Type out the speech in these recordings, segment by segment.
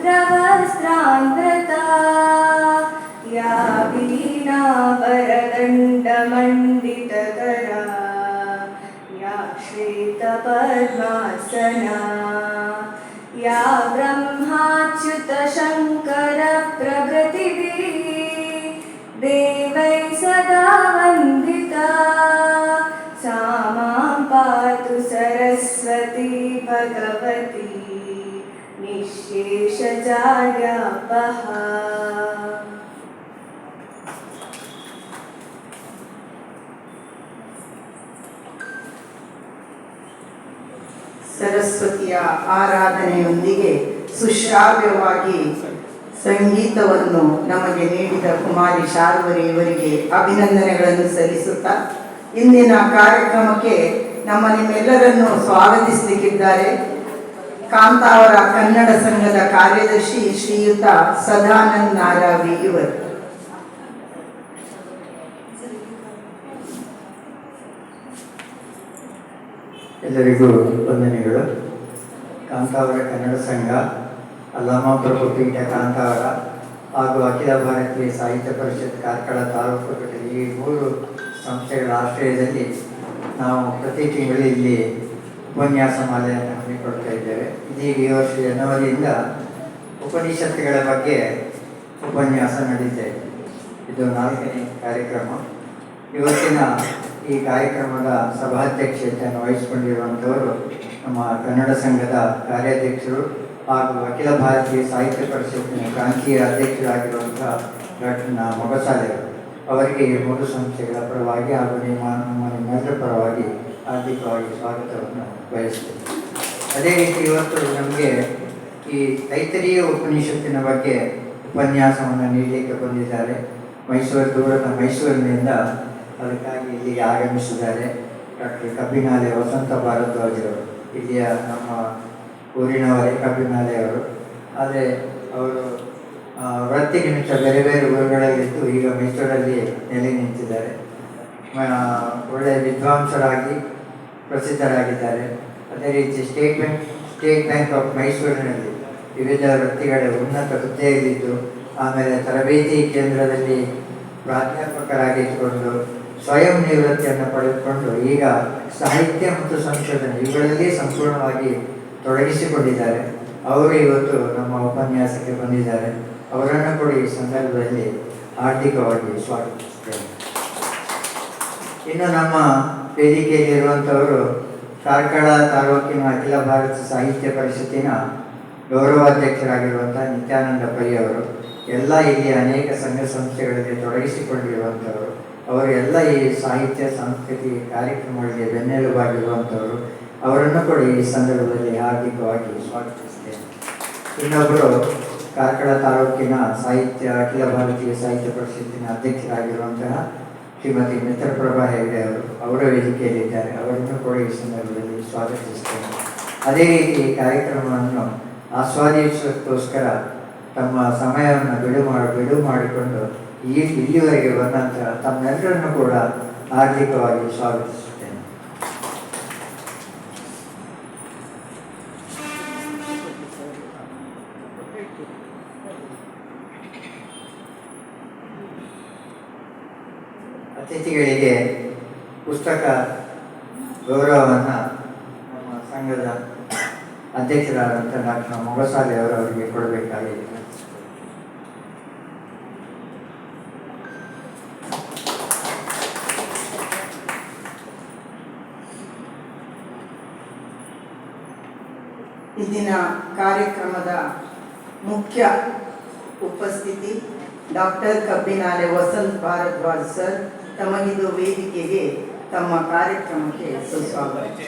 प्रवस्त्रान्धता या वीणा वरदण्डमण्डितकरा या श्वेतपद्मासना या ब्रह्माच्युतशङ्करप्रभृतिभिः देवै सदा वन्दिता सा मां पातु सरस्वती भगवती निःशेषजाड्यापहा। ಸರಸ್ವತಿಯ ಆರಾಧನೆಯೊಂದಿಗೆ ಸುಶ್ರಾವ್ಯವಾಗಿ ಸಂಗೀತವನ್ನು ನಮಗೆ ನೀಡಿದ ಕುಮಾರಿ ಶಾರ್ವರಿ ಇವರಿಗೆ ಅಭಿನಂದನೆಗಳನ್ನು ಸಲ್ಲಿಸುತ್ತಾ ಇಂದಿನ ಕಾರ್ಯಕ್ರಮಕ್ಕೆ ನಿಮ್ಮೆಲ್ಲರನ್ನು ಸ್ವಾಗತಿಸಲಿಕ್ಕಿದ್ದಾರೆ ಕಾಂತಾವರ ಕನ್ನಡ ಸಂಘದ ಕಾರ್ಯದರ್ಶಿ ಶ್ರೀಯುತ ಸದಾನಂದ ನಾರಾವಿ ಇವರು. ಎಲ್ಲರಿಗೂ ವಂದನೆಗಳು. ಕಾಂತಾವರ ಕನ್ನಡ ಸಂಘ, ಅಲ್ಲಮ ಪ್ರಭುಪೀಠ ಕಾಂತಾವರ ಹಾಗೂ ಅಖಿಲ ಭಾರತೀಯ ಸಾಹಿತ್ಯ ಪರಿಷತ್ ಕಾರ್ಕಳ ತಾಲೂಕು ಘಟಕ ಈ 3 ಸಂಸ್ಥೆಗಳ ಆಶ್ರಯದಲ್ಲಿ ನಾವು ಪ್ರತಿ ತಿಂಗಳು ಇಲ್ಲಿ ಉಪನ್ಯಾಸ ಮಾಲೆಯನ್ನು ಹಮ್ಮಿಕೊಳ್ತಾ ಇದ್ದೇವೆ. ಇದೀಗ ಈ ವರ್ಷ ಜನವರಿಯಿಂದ ಉಪನಿಷತ್ತುಗಳ ಬಗ್ಗೆ ಉಪನ್ಯಾಸ ನಡೀತಾ ಇದೆ. ಇದು 4ನೇ ಕಾರ್ಯಕ್ರಮ. ಇವತ್ತಿನ ಈ ಕಾರ್ಯಕ್ರಮದ ಸಭಾಧ್ಯಕ್ಷತೆಯನ್ನು ವಹಿಸಿಕೊಂಡಿರುವಂಥವರು ನಮ್ಮ ಕನ್ನಡ ಸಂಘದ ಕಾರ್ಯಾಧ್ಯಕ್ಷರು ಹಾಗೂ ಅಖಿಲ ಭಾರತೀಯ ಸಾಹಿತ್ಯ ಪರಿಷತ್ತಿನ ಪ್ರಾಂತೀಯ ಅಧ್ಯಕ್ಷರಾಗಿರುವಂಥ ಡಾಕ್ಟರ್ ಮೊಗಸಾಲೆಯವರು. ಅವರಿಗೆ ಈ 3 ಸಂಸ್ಥೆಗಳ ಪರವಾಗಿ ಹಾಗೂ ನಿಮ್ಮೆಲ್ಲರ ಪರವಾಗಿ ಹಾರ್ದಿಕವಾಗಿ ಸ್ವಾಗತವನ್ನು ಬಯಸ್ತೇವೆ. ಅದೇ ರೀತಿ ಇವತ್ತು ನಮಗೆ ಈ ತೈತರೀಯ ಉಪನಿಷತ್ತಿನ ಬಗ್ಗೆ ಉಪನ್ಯಾಸವನ್ನು ನೀಡಲಿಕ್ಕೆ ಬಂದಿದ್ದಾರೆ. ದೂರದ ಮೈಸೂರಿನಿಂದ ಅದಕ್ಕಾಗಿ ಇಲ್ಲಿಗೆ ಆಗಮಿಸಿದ್ದಾರೆ ಡಾಕ್ಟರ್ ಕಬ್ಬಿನಾಲೆ ವಸಂತ ಭಾರದ್ವಾಜ್ ಅವರು. ಇಲ್ಲಿಯ ನಮ್ಮ ಊರಿನವರೇ ಕಬ್ಬಿನಾಲೆ ಅವರು. ಆದರೆ ಅವರು ವೃತ್ತಿ ನಿಮಿತ್ತ ಬೇರೆ ಬೇರೆ ಊರುಗಳಲ್ಲಿದ್ದು ಈಗ ಮೈಸೂರಲ್ಲಿ ನೆಲೆ ನಿಂತಿದ್ದಾರೆ. ಒಳ್ಳೆಯ ವಿದ್ವಾಂಸರಾಗಿ ಪ್ರಸಿದ್ಧರಾಗಿದ್ದಾರೆ. ಅದೇ ರೀತಿ ಸ್ಟೇಟ್ ಬ್ಯಾಂಕ್ ಆಫ್ ಮೈಸೂರಿನಲ್ಲಿ ವಿವಿಧ ವೃತ್ತಿಗಳ ಉನ್ನತ ಹುದ್ದೆಯಲ್ಲಿದ್ದು ಆಮೇಲೆ ತರಬೇತಿ ಕೇಂದ್ರದಲ್ಲಿ ಪ್ರಾಧ್ಯಾಪಕರಾಗಿದ್ದುಕೊಂಡು ಸ್ವಯಂ ನಿವೃತ್ತಿಯನ್ನು ಪಡೆದುಕೊಂಡು ಈಗ ಸಾಹಿತ್ಯ ಮತ್ತು ಸಂಶೋಧನೆ ಇವುಗಳಲ್ಲಿ ಸಂಪೂರ್ಣವಾಗಿ ತೊಡಗಿಸಿಕೊಂಡಿದ್ದಾರೆ. ಅವರು ಇವತ್ತು ನಮ್ಮ ಉಪನ್ಯಾಸಕ್ಕೆ ಬಂದಿದ್ದಾರೆ. ಅವರನ್ನು ಕೂಡ ಈ ಸಂದರ್ಭದಲ್ಲಿ ಹಾರ್ದಿಕವಾಗಿ ಸ್ವಾಗತಿಸುತ್ತೇನೆ. ಇನ್ನು ನಮ್ಮ ವೇದಿಕೆಯಲ್ಲಿರುವಂಥವರು ಕಾರ್ಕಳ ತಾಲೂಕಿನ ಅಖಿಲ ಭಾರತ ಸಾಹಿತ್ಯ ಪರಿಷತ್ತಿನ ಗೌರವಾಧ್ಯಕ್ಷರಾಗಿರುವಂಥ ನಿತ್ಯಾನಂದ ಪೈ ಅವರು. ಎಲ್ಲ ಇಲ್ಲಿ ಅನೇಕ ಸಂಘ ಸಂಸ್ಥೆಗಳಲ್ಲಿ ತೊಡಗಿಸಿಕೊಂಡಿರುವಂಥವರು. ಅವರು ಎಲ್ಲ ಈ ಸಾಹಿತ್ಯ ಸಂಸ್ಕೃತಿ ಕಾರ್ಯಕ್ರಮಗಳಿಗೆ ಬೆನ್ನೆಲುಬಾಗಿರುವಂಥವರು. ಅವರನ್ನು ಕೂಡ ಈ ಸಂದರ್ಭದಲ್ಲಿ ಹಾರ್ದಿಕವಾಗಿ ಸ್ವಾಗತಿಸುತ್ತೇನೆ. ಇನ್ನೊಬ್ಬರು ಕಾರ್ಕಳ ತಾಲೂಕಿನ ಅಖಿಲ ಭಾರತೀಯ ಸಾಹಿತ್ಯ ಪರಿಷತ್ತಿನ ಅಧ್ಯಕ್ಷರಾಗಿರುವಂತಹ ಶ್ರೀಮತಿ ಮಿತ್ರಪ್ರಭಾ ಹೆಗ್ಡೆ ಅವರು. ಅವರ ವೇದಿಕೆಯಲ್ಲಿದ್ದಾರೆ. ಅವರನ್ನು ಕೂಡ ಈ ಸಂದರ್ಭದಲ್ಲಿ ಸ್ವಾಗತಿಸುತ್ತೇನೆ. ಅದೇ ರೀತಿ ಈ ಕಾರ್ಯಕ್ರಮವನ್ನು ಆಸ್ವಾದಿಸೋಕ್ಕೋಸ್ಕರ ತಮ್ಮ ಸಮಯವನ್ನು ಬಿಡು ಮಾಡಿಕೊಂಡು ಇಲ್ಲಿವರೆಗೆ ಬಂದಂತಹ ತಮ್ಮೆಲ್ಲರನ್ನು ಕೂಡ ಹಾರ್ದಿಕವಾಗಿ ಸ್ವಾಗತಿಸುತ್ತೇನೆ. ಅತಿಥಿಗಳಿಗೆ ಪುಸ್ತಕ ಗೌರವವನ್ನು ನಮ್ಮ ಸಂಘದ ಅಧ್ಯಕ್ಷರಾದಂಥ ಡಾಕ್ಟರ್ ಮೊಗಸಾಲೆ ಅವರಿಗೆ ಕೊಡಬೇಕಾಗಿದೆ. ಇಂದಿನ ಕಾರ್ಯಕ್ರಮದ ಮುಖ್ಯ ಉಪಸ್ಥಿತಿ ಡಾಕ್ಟರ್ ಕಬ್ಬಿನಾಲೆ ವಸಂತ ಭಾರದ್ವಾಜ್ ಸರ್. ತಮಗಿದು ವೇದಿಕೆಗೆ ತಮ್ಮ ಕಾರ್ಯಕ್ರಮಕ್ಕೆ ಸುಸ್ವಾಗತ.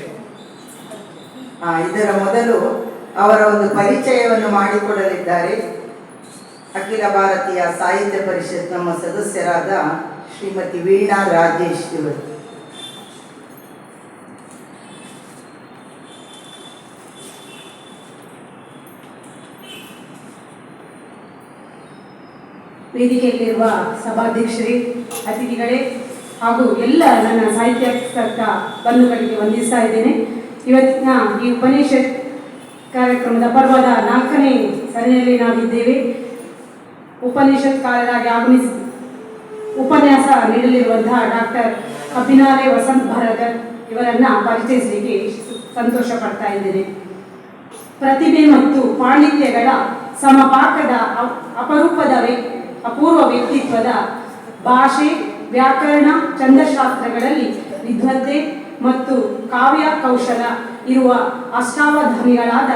ಇದರ ಮೊದಲು ಅವರ ಒಂದು ಪರಿಚಯವನ್ನು ಮಾಡಿಕೊಡಲಿದ್ದಾರೆ ಅಖಿಲ ಭಾರತೀಯ ಸಾಹಿತ್ಯ ಪರಿಷತ್ ನಮ್ಮ ಸದಸ್ಯರಾದ ಶ್ರೀಮತಿ ವೀಣಾ ರಾಜೇಶ್ ಇವರು. ವೇದಿಕೆಯಲ್ಲಿರುವ ಸಭಾಧ್ಯಕ್ಷರೇ, ಅತಿಥಿಗಳೇ ಹಾಗೂ ಎಲ್ಲ ನನ್ನ ಸಾಹಿತ್ಯಾಸಕ್ತ ಬಂಧುಗಳಿಗೆ ವಂದಿಸ್ತಾ ಇದ್ದೇನೆ. ಇವತ್ತಿನ ಈ ಉಪನಿಷತ್ ಕಾರ್ಯಕ್ರಮದ ಪರ್ವದ 4ನೇ ಸರಣಿಯಲ್ಲಿ ನಾವಿದ್ದೇವೆ. ಉಪನಿಷತ್ಕಾರರಾಗಿ ಆಗಮಿಸಿ ಉಪನ್ಯಾಸ ನೀಡಲಿರುವಂತಹ ಡಾಕ್ಟರ್ ಕಬ್ಬಿನಾಲೆ ವಸಂತ್ ಭಾರಗರ್ ಇವರನ್ನ ಪರಿಚಯಿಸಲಿಕ್ಕೆ ಸಂತೋಷ ಪಡ್ತಾ ಇದ್ದೇನೆ. ಪ್ರತಿಭೆ ಮತ್ತು ಪಾಂಡಿತ್ಯಗಳ ಸಮಪಾಕದ ಅಪೂರ್ವ ವ್ಯಕ್ತಿತ್ವದ ಭಾಷೆ, ವ್ಯಾಕರಣ, ಛಂದಶಾಸ್ತ್ರಗಳಲ್ಲಿ ವಿದ್ವತ್ತೆ ಮತ್ತು ಕಾವ್ಯ ಕೌಶಲ ಇರುವ ಅಷ್ಟಾವಧಾನಿಗಳಾದ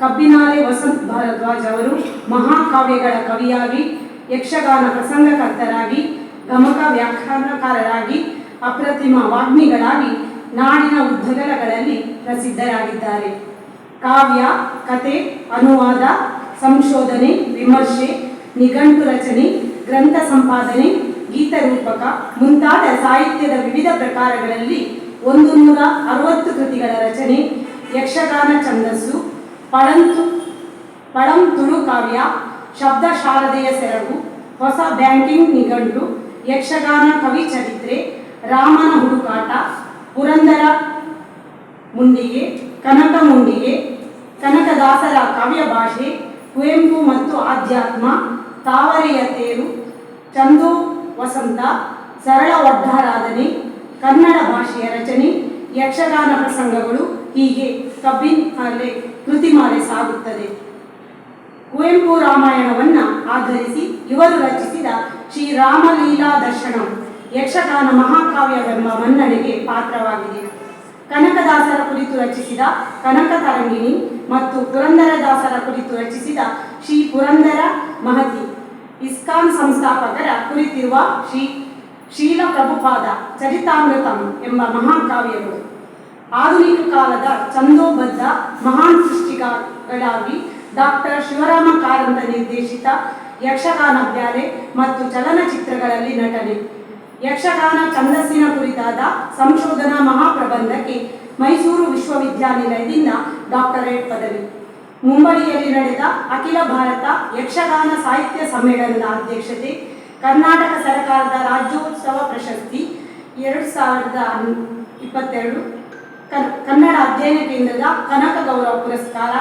ಕಬ್ಬಿನಾಲೆ ವಸಂತ್ ಭಾರದ್ವಾಜ್ ಅವರು ಮಹಾಕಾವ್ಯಗಳ ಕವಿಯಾಗಿ, ಯಕ್ಷಗಾನ ಪ್ರಸಂಗಕರ್ತರಾಗಿ, ಗಮಕ ವ್ಯಾಖ್ಯಾನಕಾರರಾಗಿ, ಅಪ್ರತಿಮ ವಾಗ್ಮಿಗಳಾಗಿ ನಾಡಿನ ಉದ್ದಗಲಗಳಲ್ಲಿ ಪ್ರಸಿದ್ಧರಾಗಿದ್ದಾರೆ. ಕಾವ್ಯ, ಕತೆ, ಅನುವಾದ, ಸಂಶೋಧನೆ, ವಿಮರ್ಶೆ, ನಿಘಂಟು ರಚನೆ, ಗ್ರಂಥ ಸಂಪಾದನೆ, ಗೀತರೂಪಕ ಮುಂತಾದ ಸಾಹಿತ್ಯದ ವಿವಿಧ ಪ್ರಕಾರಗಳಲ್ಲಿ 160 ಕೃತಿಗಳ ರಚನೆ, ಯಕ್ಷಗಾನ ಛಂದಸ್ಸು, ಪಳಂ ತುಳು ಕಾವ್ಯ, ಶಬ್ದ ಶಾರದೆಯ ಸೆರಗು, ಹೊಸ ಬ್ಯಾಂಕಿಂಗ್ ನಿಘಂಟು, ಯಕ್ಷಗಾನ ಕವಿ ಚರಿತ್ರೆ, ರಾಮನ ಹುಡುಕಾಟ, ಪುರಂದರ ಮುಂಡಿಗೆ, ಕನಕ ಮುಂಡಿಗೆ, ಕನಕದಾಸರ ಕಾವ್ಯ ಭಾಷೆ, ಕುವೆಂಪು ಮತ್ತು ಆಧ್ಯಾತ್ಮ, ತಾವರೆಯ ತೇರು, ಚಂದು ವಸಂತ, ಸರಳ ಒಡ್ಡಾರಾಧನೆ, ಕನ್ನಡ ಭಾಷೆಯ ರಚನೆ, ಯಕ್ಷಗಾನ ಪ್ರಸಂಗಗಳು, ಹೀಗೆ ಕಬ್ಬಿನಾಲೆ ಕೃತಿಮಾಲೆ ಸಾಗುತ್ತದೆ. ಕುವೆಂಪು ರಾಮಾಯಣವನ್ನ ಆಧರಿಸಿ ಇವರು ರಚಿಸಿದ ಶ್ರೀರಾಮಲೀಲಾ ದರ್ಶನಂ ಯಕ್ಷಗಾನ ಮಹಾಕಾವ್ಯವೆಂಬ ಮನ್ನಣೆಗೆ ಪಾತ್ರವಾಗಿದೆ. ಕನಕದಾಸರ ಕುರಿತು ರಚಿಸಿದ ಕನಕ ತರಂಗಿಣಿ ಮತ್ತು ಪುರಂದರದಾಸರ ಕುರಿತು ರಚಿಸಿದ ಶ್ರೀ ಪುರಂದರ ಮಹತಿ, ಇಸ್ಕಾನ್ ಸಂಸ್ಥಾಪಕರ ಕುರಿತಿರುವ ಶ್ರೀ ಶೀಲ ಪ್ರಭುಪಾದ ಚರಿತಾಮೃತಂ ಎಂಬ ಮಹಾಕಾವ್ಯಗಳು. ಆಧುನಿಕ ಕಾಲದ ಛಂದೋಬದ್ಧ ಮಹಾನ್ ಸೃಷ್ಟಿಗಳಾಗಿ ಡಾಕ್ಟರ್ ಶಿವರಾಮ ಕಾರಂತ ನಿರ್ದೇಶಿತ ಯಕ್ಷಗಾನ ಬ್ಯಾಲೆ ಮತ್ತು ಚಲನಚಿತ್ರಗಳಲ್ಲಿ ನಟನೆ. ಯಕ್ಷಗಾನ ಛಂದಸ್ಸಿನ ಕುರಿತಾದ ಸಂಶೋಧನಾ ಮಹಾಪ್ರಬಂಧಕ್ಕೆ ಮೈಸೂರು ವಿಶ್ವವಿದ್ಯಾನಿಲಯದಿಂದ ಡಾಕ್ಟರೇಟ್ ಪದವಿ. ಮುಂಬಯಿಯಲ್ಲಿ ನಡೆದ ಅಖಿಲ ಭಾರತ ಯಕ್ಷಗಾನ ಸಾಹಿತ್ಯ ಸಮ್ಮೇಳನದ ಅಧ್ಯಕ್ಷತೆ, ಕರ್ನಾಟಕ ಸರ್ಕಾರದ ರಾಜ್ಯೋತ್ಸವ ಪ್ರಶಸ್ತಿ 2022, ಕನ್ನಡ ಅಧ್ಯಯನ ಕೇಂದ್ರದ ಕನಕ ಗೌರವ ಪುರಸ್ಕಾರ,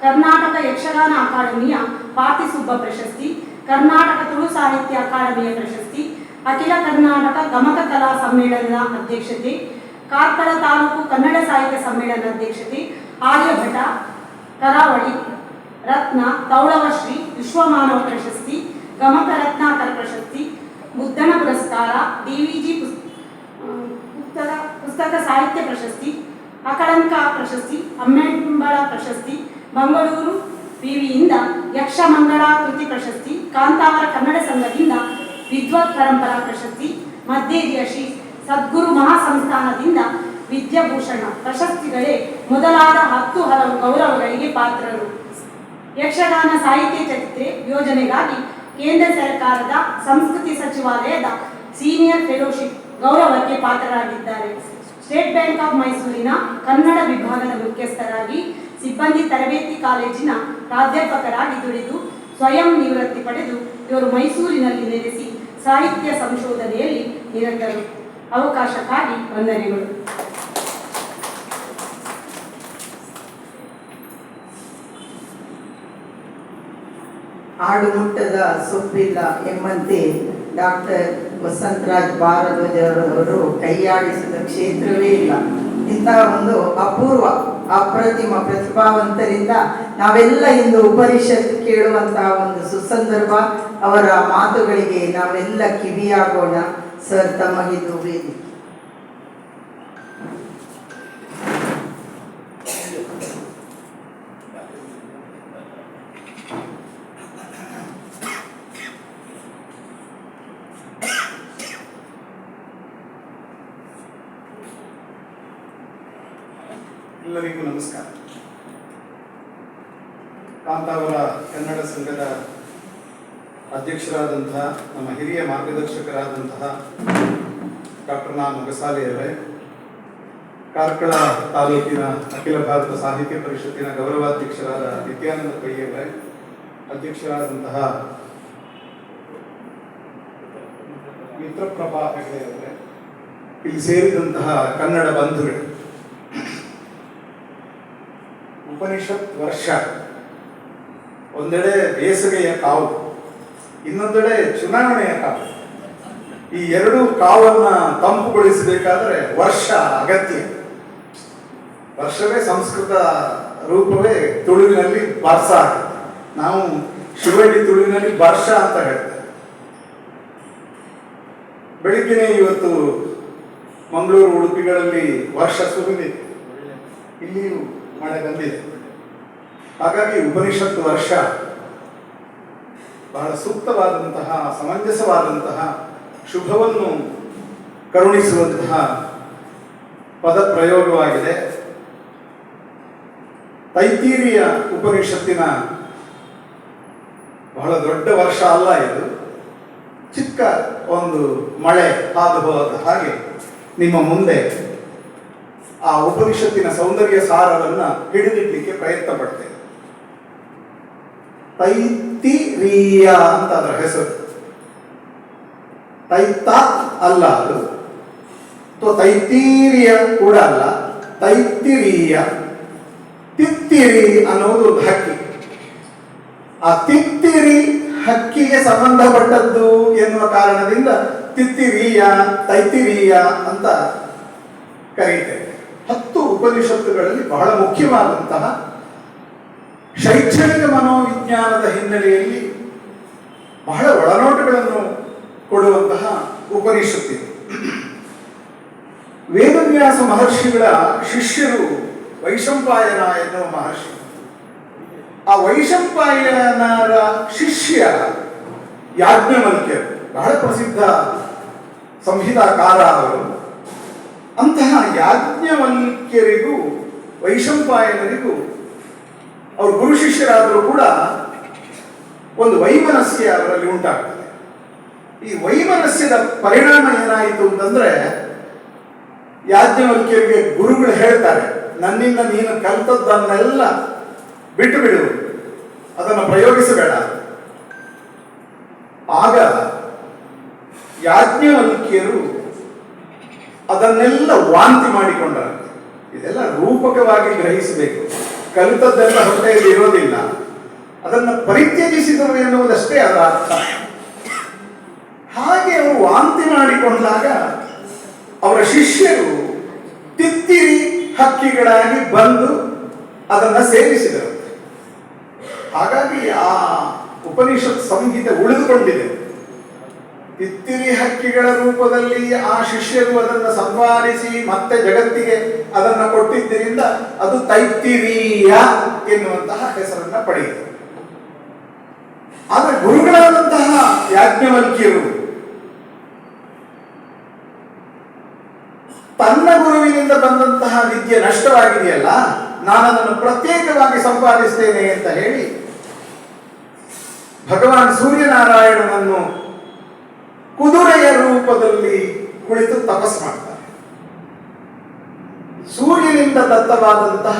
ಕರ್ನಾಟಕ ಯಕ್ಷಗಾನ ಅಕಾಡೆಮಿಯ ಪಾತಿಸುಬ್ಬ ಪ್ರಶಸ್ತಿ, ಕರ್ನಾಟಕ ತುಳು ಸಾಹಿತ್ಯ ಅಕಾಡೆಮಿಯ ಪ್ರಶಸ್ತಿ, ಅಖಿಲ ಕರ್ನಾಟಕ ಗಮಕ ಕಲಾ ಸಮ್ಮೇಳನದ ಅಧ್ಯಕ್ಷತೆ, ಕಾರ್ಕಳ ತಾಲೂಕು ಕನ್ನಡ ಸಾಹಿತ್ಯ ಸಮ್ಮೇಳನ ಅಧ್ಯಕ್ಷತೆ, ಆರ್ಯಭಟ ಕರಾವಳಿ ರತ್ನ ತೌಳವಶ್ರೀ ವಿಶ್ವಮಾನವ ಪ್ರಶಸ್ತಿ, ಗಮಕ ರತ್ನಾಕರ ಪ್ರಶಸ್ತಿ, ಮುದ್ದಣ ಪುರಸ್ಕಾರ, ಡಿವಿಜಿ ಪುಸ್ತಕ ಸಾಹಿತ್ಯ ಪ್ರಶಸ್ತಿ, ಅಕಳಂಕ ಪ್ರಶಸ್ತಿ, ಅಮ್ಮೆಂಬಳ ಪ್ರಶಸ್ತಿ, ಮಂಗಳೂರು ವಿವಿಯಿಂದ ಯಕ್ಷಮಂಗಳ ಕೃತಿ ಪ್ರಶಸ್ತಿ, ಕಾಂತಾವರ ಕನ್ನಡ ಸಂಘದಿಂದ ವಿದ್ವತ್ ಪರಂಪರಾ ಪ್ರಶಸ್ತಿ, ಮದ್ದೇರಿಯ ಶ್ರೀ ಸದ್ಗುರು ಮಹಾಸಂಸ್ಥಾನದಿಂದ ವಿದ್ಯಾಭೂಷಣ ಪ್ರಶಸ್ತಿಗಳೇ ಮೊದಲಾದ 10 ಹಲವು ಗೌರವಗಳಿಗೆ ಪಾತ್ರರು. ಯಕ್ಷಗಾನ ಸಾಹಿತ್ಯ ಚರಿತ್ರೆ ಯೋಜನೆಗಾಗಿ ಕೇಂದ್ರ ಸರ್ಕಾರದ ಸಂಸ್ಕೃತಿ ಸಚಿವಾಲಯದ ಸೀನಿಯರ್ ಫೆಲೋಶಿಪ್ ಗೌರವಕ್ಕೆ ಪಾತ್ರರಾಗಿದ್ದಾರೆ. ಸ್ಟೇಟ್ ಬ್ಯಾಂಕ್ ಆಫ್ ಮೈಸೂರಿನ ಕನ್ನಡ ವಿಭಾಗದ ಮುಖ್ಯಸ್ಥರಾಗಿ, ಸಿಬ್ಬಂದಿ ತರಬೇತಿ ಕಾಲೇಜಿನ ಪ್ರಾಧ್ಯಾಪಕರಾಗಿ ದುಡಿದು ಸ್ವಯಂ ನಿವೃತ್ತಿ ಪಡೆದು ಇವರು ಮೈಸೂರಿನಲ್ಲಿ ನೆಲೆಸಿ ಸಾಹಿತ್ಯ ಸಂಶೋಧನೆಯಲ್ಲಿ ನಿರತರು. ಅವಕಾಶಕ್ಕಾಗಿ ವಂದನೆಗಳು. ಆಡುಮುಟ್ಟದ ಸೊಪ್ಪಿಲ್ಲ ಎಂಬಂತೆ ಡಾಕ್ಟರ್ ವಸಂತರಾಜ್ ಭಾರದ್ವಾಜರವರು ಕೈಯಾಡಿಸಿದ ಕ್ಷೇತ್ರವೇ ಇಲ್ಲ. ಇಂತಹ ಒಂದು ಅಪೂರ್ವ ಅಪ್ರತಿಮ ಪ್ರತಿಭಾವಂತರಿಂದ ನಾವೆಲ್ಲ ಇಂದು ಉಪನಿಷತ್ತು ಕೇಳುವಂತಹ ಒಂದು ಸುಸಂದರ್ಭ. ಅವರ ಮಾತುಗಳಿಗೆ ನಾವೆಲ್ಲ ಕಿವಿಯಾಗೋಣ. ಸರ್, ತಮಗಿದು ವೇದಿಕೆ. ಎಲ್ಲರಿಗೂ ನಮಸ್ಕಾರ. ಕಾಂತಾವರ ಕನ್ನಡ ಸಂಘದ ಅಧ್ಯಕ್ಷರಾದಂತಹ ನಮ್ಮ ಹಿರಿಯ ಮಾರ್ಗದರ್ಶಕರಾದಂತಹ ಡಾಕ್ಟರ್ ನಾ ಮೊಗಸಾಲೆಯವರೇ, ಕಾರ್ಕಳ ತಾಲೂಕಿನ ಅಖಿಲ ಭಾರತ ಸಾಹಿತ್ಯ ಪರಿಷತ್ತಿನ ಗೌರವಾಧ್ಯಕ್ಷರಾದ ನಿತ್ಯಾನಂದ ಪೈಯವರೇ, ಅಧ್ಯಕ್ಷರಾದಂತಹ ಮಿತ್ರಪ್ರಭಾ ಹೆಗಡೆಯವರೇ, ಇಲ್ಲಿ ಸೇರಿದಂತಹ ಕನ್ನಡ ಬಂಧುಗಳು, ಉಪನಿಷತ್ ವರ್ಷ ಒಂದೆಡೆ ಬೇಸಿಗೆಯ ಕಾವು, ಇನ್ನೊಂದೆಡೆ ಚುನಾವಣೆಯ ಕಾವು. ಈ ಎರಡು ಕಾವನ್ನ ತಂಪುಗೊಳಿಸಬೇಕಾದ್ರೆ ವರ್ಷ ಅಗತ್ಯ. ವರ್ಷವೇ ಸಂಸ್ಕೃತ ರೂಪವೇ ತುಳುವಿನಲ್ಲಿ ವರ್ಷ. ನಾವು ಶಿವಳ್ಳಿ ತುಳುವಿನಲ್ಲಿ ವರ್ಷ ಅಂತ ಹೇಳ್ತೇವೆ. ಬೆಳಿಗ್ಗೆನೆ ಇವತ್ತು ಮಂಗಳೂರು ಉಡುಪಿಗಳಲ್ಲಿ ವರ್ಷ ಸುರಿದಿದೆ, ಇಲ್ಲಿಯೂ ಮಳೆ ಬಂದಿದೆ. ಹಾಗಾಗಿ ಉಪನಿಷತ್ತು ವರ್ಷ ಬಹಳ ಸೂಕ್ತವಾದಂತಹ, ಸಮಂಜಸವಾದಂತಹ, ಶುಭವನ್ನು ಕರುಣಿಸುವಂತಹ ಪದ ಪ್ರಯೋಗವಾಗಿದೆ. ತೈತೀರಿಯ ಉಪನಿಷತ್ತಿನ ಬಹಳ ದೊಡ್ಡ ವರ್ಷ ಅಲ್ಲ ಇದು, ಚಿಕ್ಕ ಒಂದು ಮಳೆ ಹಾದು ಹೋದ ಹಾಗೆ ನಿಮ್ಮ ಮುಂದೆ ಆ ಉಪನಿಷತ್ತಿನ ಸೌಂದರ್ಯ ಸಾರವನ್ನು ಹಿಡಿದಿಡ್ಲಿಕ್ಕೆ ಪ್ರಯತ್ನ ಪಡ್ತೇವೆ. ತೈತಿರೀಯ ಅಂತ ಅದರ ಹೆಸರು. ತೈತ ಅಲ್ಲ ಅದು, ತೈತೀರಿಯ ಕೂಡ ಅಲ್ಲ, ತೈತಿರೀಯ. ತಿತ್ತಿರಿ ಅನ್ನುವುದು ಒಂದು ಹಕ್ಕಿ. ಆ ತಿತ್ತಿರಿ ಹಕ್ಕಿಗೆ ಸಂಬಂಧಪಟ್ಟದ್ದು ಎನ್ನುವ ಕಾರಣದಿಂದ ತಿತ್ತಿರೀಯ, ತೈತಿರೀಯ ಅಂತ ಕರೆಯುತ್ತೇವೆ. 10 ಉಪನಿಷತ್ತುಗಳಲ್ಲಿ ಬಹಳ ಮುಖ್ಯವಾದಂತಹ ಶೈಕ್ಷಣಿಕ ಮನೋವಿಜ್ಞಾನದ ಹಿನ್ನೆಲೆಯಲ್ಲಿ ಬಹಳ ಒಳನೋಟಗಳನ್ನು ಕೊಡುವಂತಹ ಉಪನಿಷತ್ತಿದೆ. ವೇದವ್ಯಾಸ ಮಹರ್ಷಿಗಳ ಶಿಷ್ಯರು ವೈಶಂಪಾಯನ ಎನ್ನುವ ಮಹರ್ಷಿ. ಆ ವೈಶಂಪಾಯನರ ಶಿಷ್ಯ ಯಾಜ್ಞವಲ್ಕ್ಯರು, ಬಹಳ ಪ್ರಸಿದ್ಧ ಸಂಹಿತಾಕಾರ ಅವರು. ಅಂತಹ ಯಾಜ್ಞವಲ್ಕ್ಯರಿಗೂ ವೈಶಂಪಾಯನರಿಗೂ ಅವರು ಗುರು ಶಿಷ್ಯರಾದರೂ ಕೂಡ ಒಂದು ವೈಮನಸ್ಯ ಅವರಲ್ಲಿ ಉಂಟಾಗ್ತದೆ. ಈ ವೈಮನಸ್ಯದ ಪರಿಣಾಮ ಏನಾಯಿತು ಅಂತಂದ್ರೆ, ಯಾಜ್ಞವಲ್ಕ್ಯರಿಗೆ ಗುರುಗಳು ಹೇಳ್ತಾರೆ, ನನ್ನಿಂದ ನೀನು ಕಲಿತದ್ದನ್ನೆಲ್ಲ ಬಿಟ್ಟು ಬಿಡು, ಅದನ್ನು ಪ್ರಯೋಗಿಸಬೇಡ. ಆಗ ಯಾಜ್ಞವಲ್ಕ್ಯರು ಅದನ್ನೆಲ್ಲ ವಾಂತಿ ಮಾಡಿಕೊಂಡರು. ಇದೆಲ್ಲ ರೂಪಕವಾಗಿ ಗ್ರಹಿಸಬೇಕು. ಕಲಿತದ್ದೆಲ್ಲ ಹೊಟ್ಟೆಯಲ್ಲಿ ಇರೋದಿಲ್ಲ, ಅದನ್ನು ಪರಿತ್ಯಜಿಸಿದರು ಎನ್ನುವುದಷ್ಟೇ ಅದರ ಅರ್ಥ. ಹಾಗೆ ಅವರು ವಾಂತಿ ಮಾಡಿಕೊಂಡಾಗ ಅವರ ಶಿಷ್ಯರು ತಿತ್ತಿರಿ ಹಕ್ಕಿಗಳಾಗಿ ಬಂದು ಅದನ್ನು ಸೇವಿಸಿದರು. ಹಾಗಾಗಿ ಆ ಉಪನಿಷತ್ ಸಂಹಿತೆ ಉಳಿದುಕೊಂಡಿದೆ. ತಿತ್ತಿರಿ ಹಕ್ಕಿಗಳ ರೂಪದಲ್ಲಿ ಆ ಶಿಷ್ಯರು ಅದನ್ನು ಸಂಪಾದಿಸಿ ಮತ್ತೆ ಜಗತ್ತಿಗೆ ಅದನ್ನು ಕೊಟ್ಟಿದ್ದರಿಂದ ಅದು ತೈತ್ತಿರೀಯ ಎನ್ನುವಂತಹ ಹೆಸರನ್ನ ಪಡೆಯಿತು. ಆದರೆ ಗುರುಗಳಾದಂತಹ ಯಾಜ್ಞವಲ್ಕ್ಯರು ತನ್ನ ಗುರುವಿನಿಂದ ಬಂದಂತಹ ವಿದ್ಯೆ ನಷ್ಟವಾಗಿದೆಯಲ್ಲ, ನಾನು ಅದನ್ನು ಪ್ರತ್ಯೇಕವಾಗಿ ಸಂಪಾದಿಸ್ತೇನೆ ಅಂತ ಹೇಳಿ ಭಗವಾನ್ ಸೂರ್ಯನಾರಾಯಣನನ್ನು ಕುದುರೆಯ ರೂಪದಲ್ಲಿ ಕುಳಿತು ತಪಸ್ ಮಾಡ್ತಾರೆ. ಸೂರ್ಯನಿಂದ ದತ್ತವಾದಂತಹ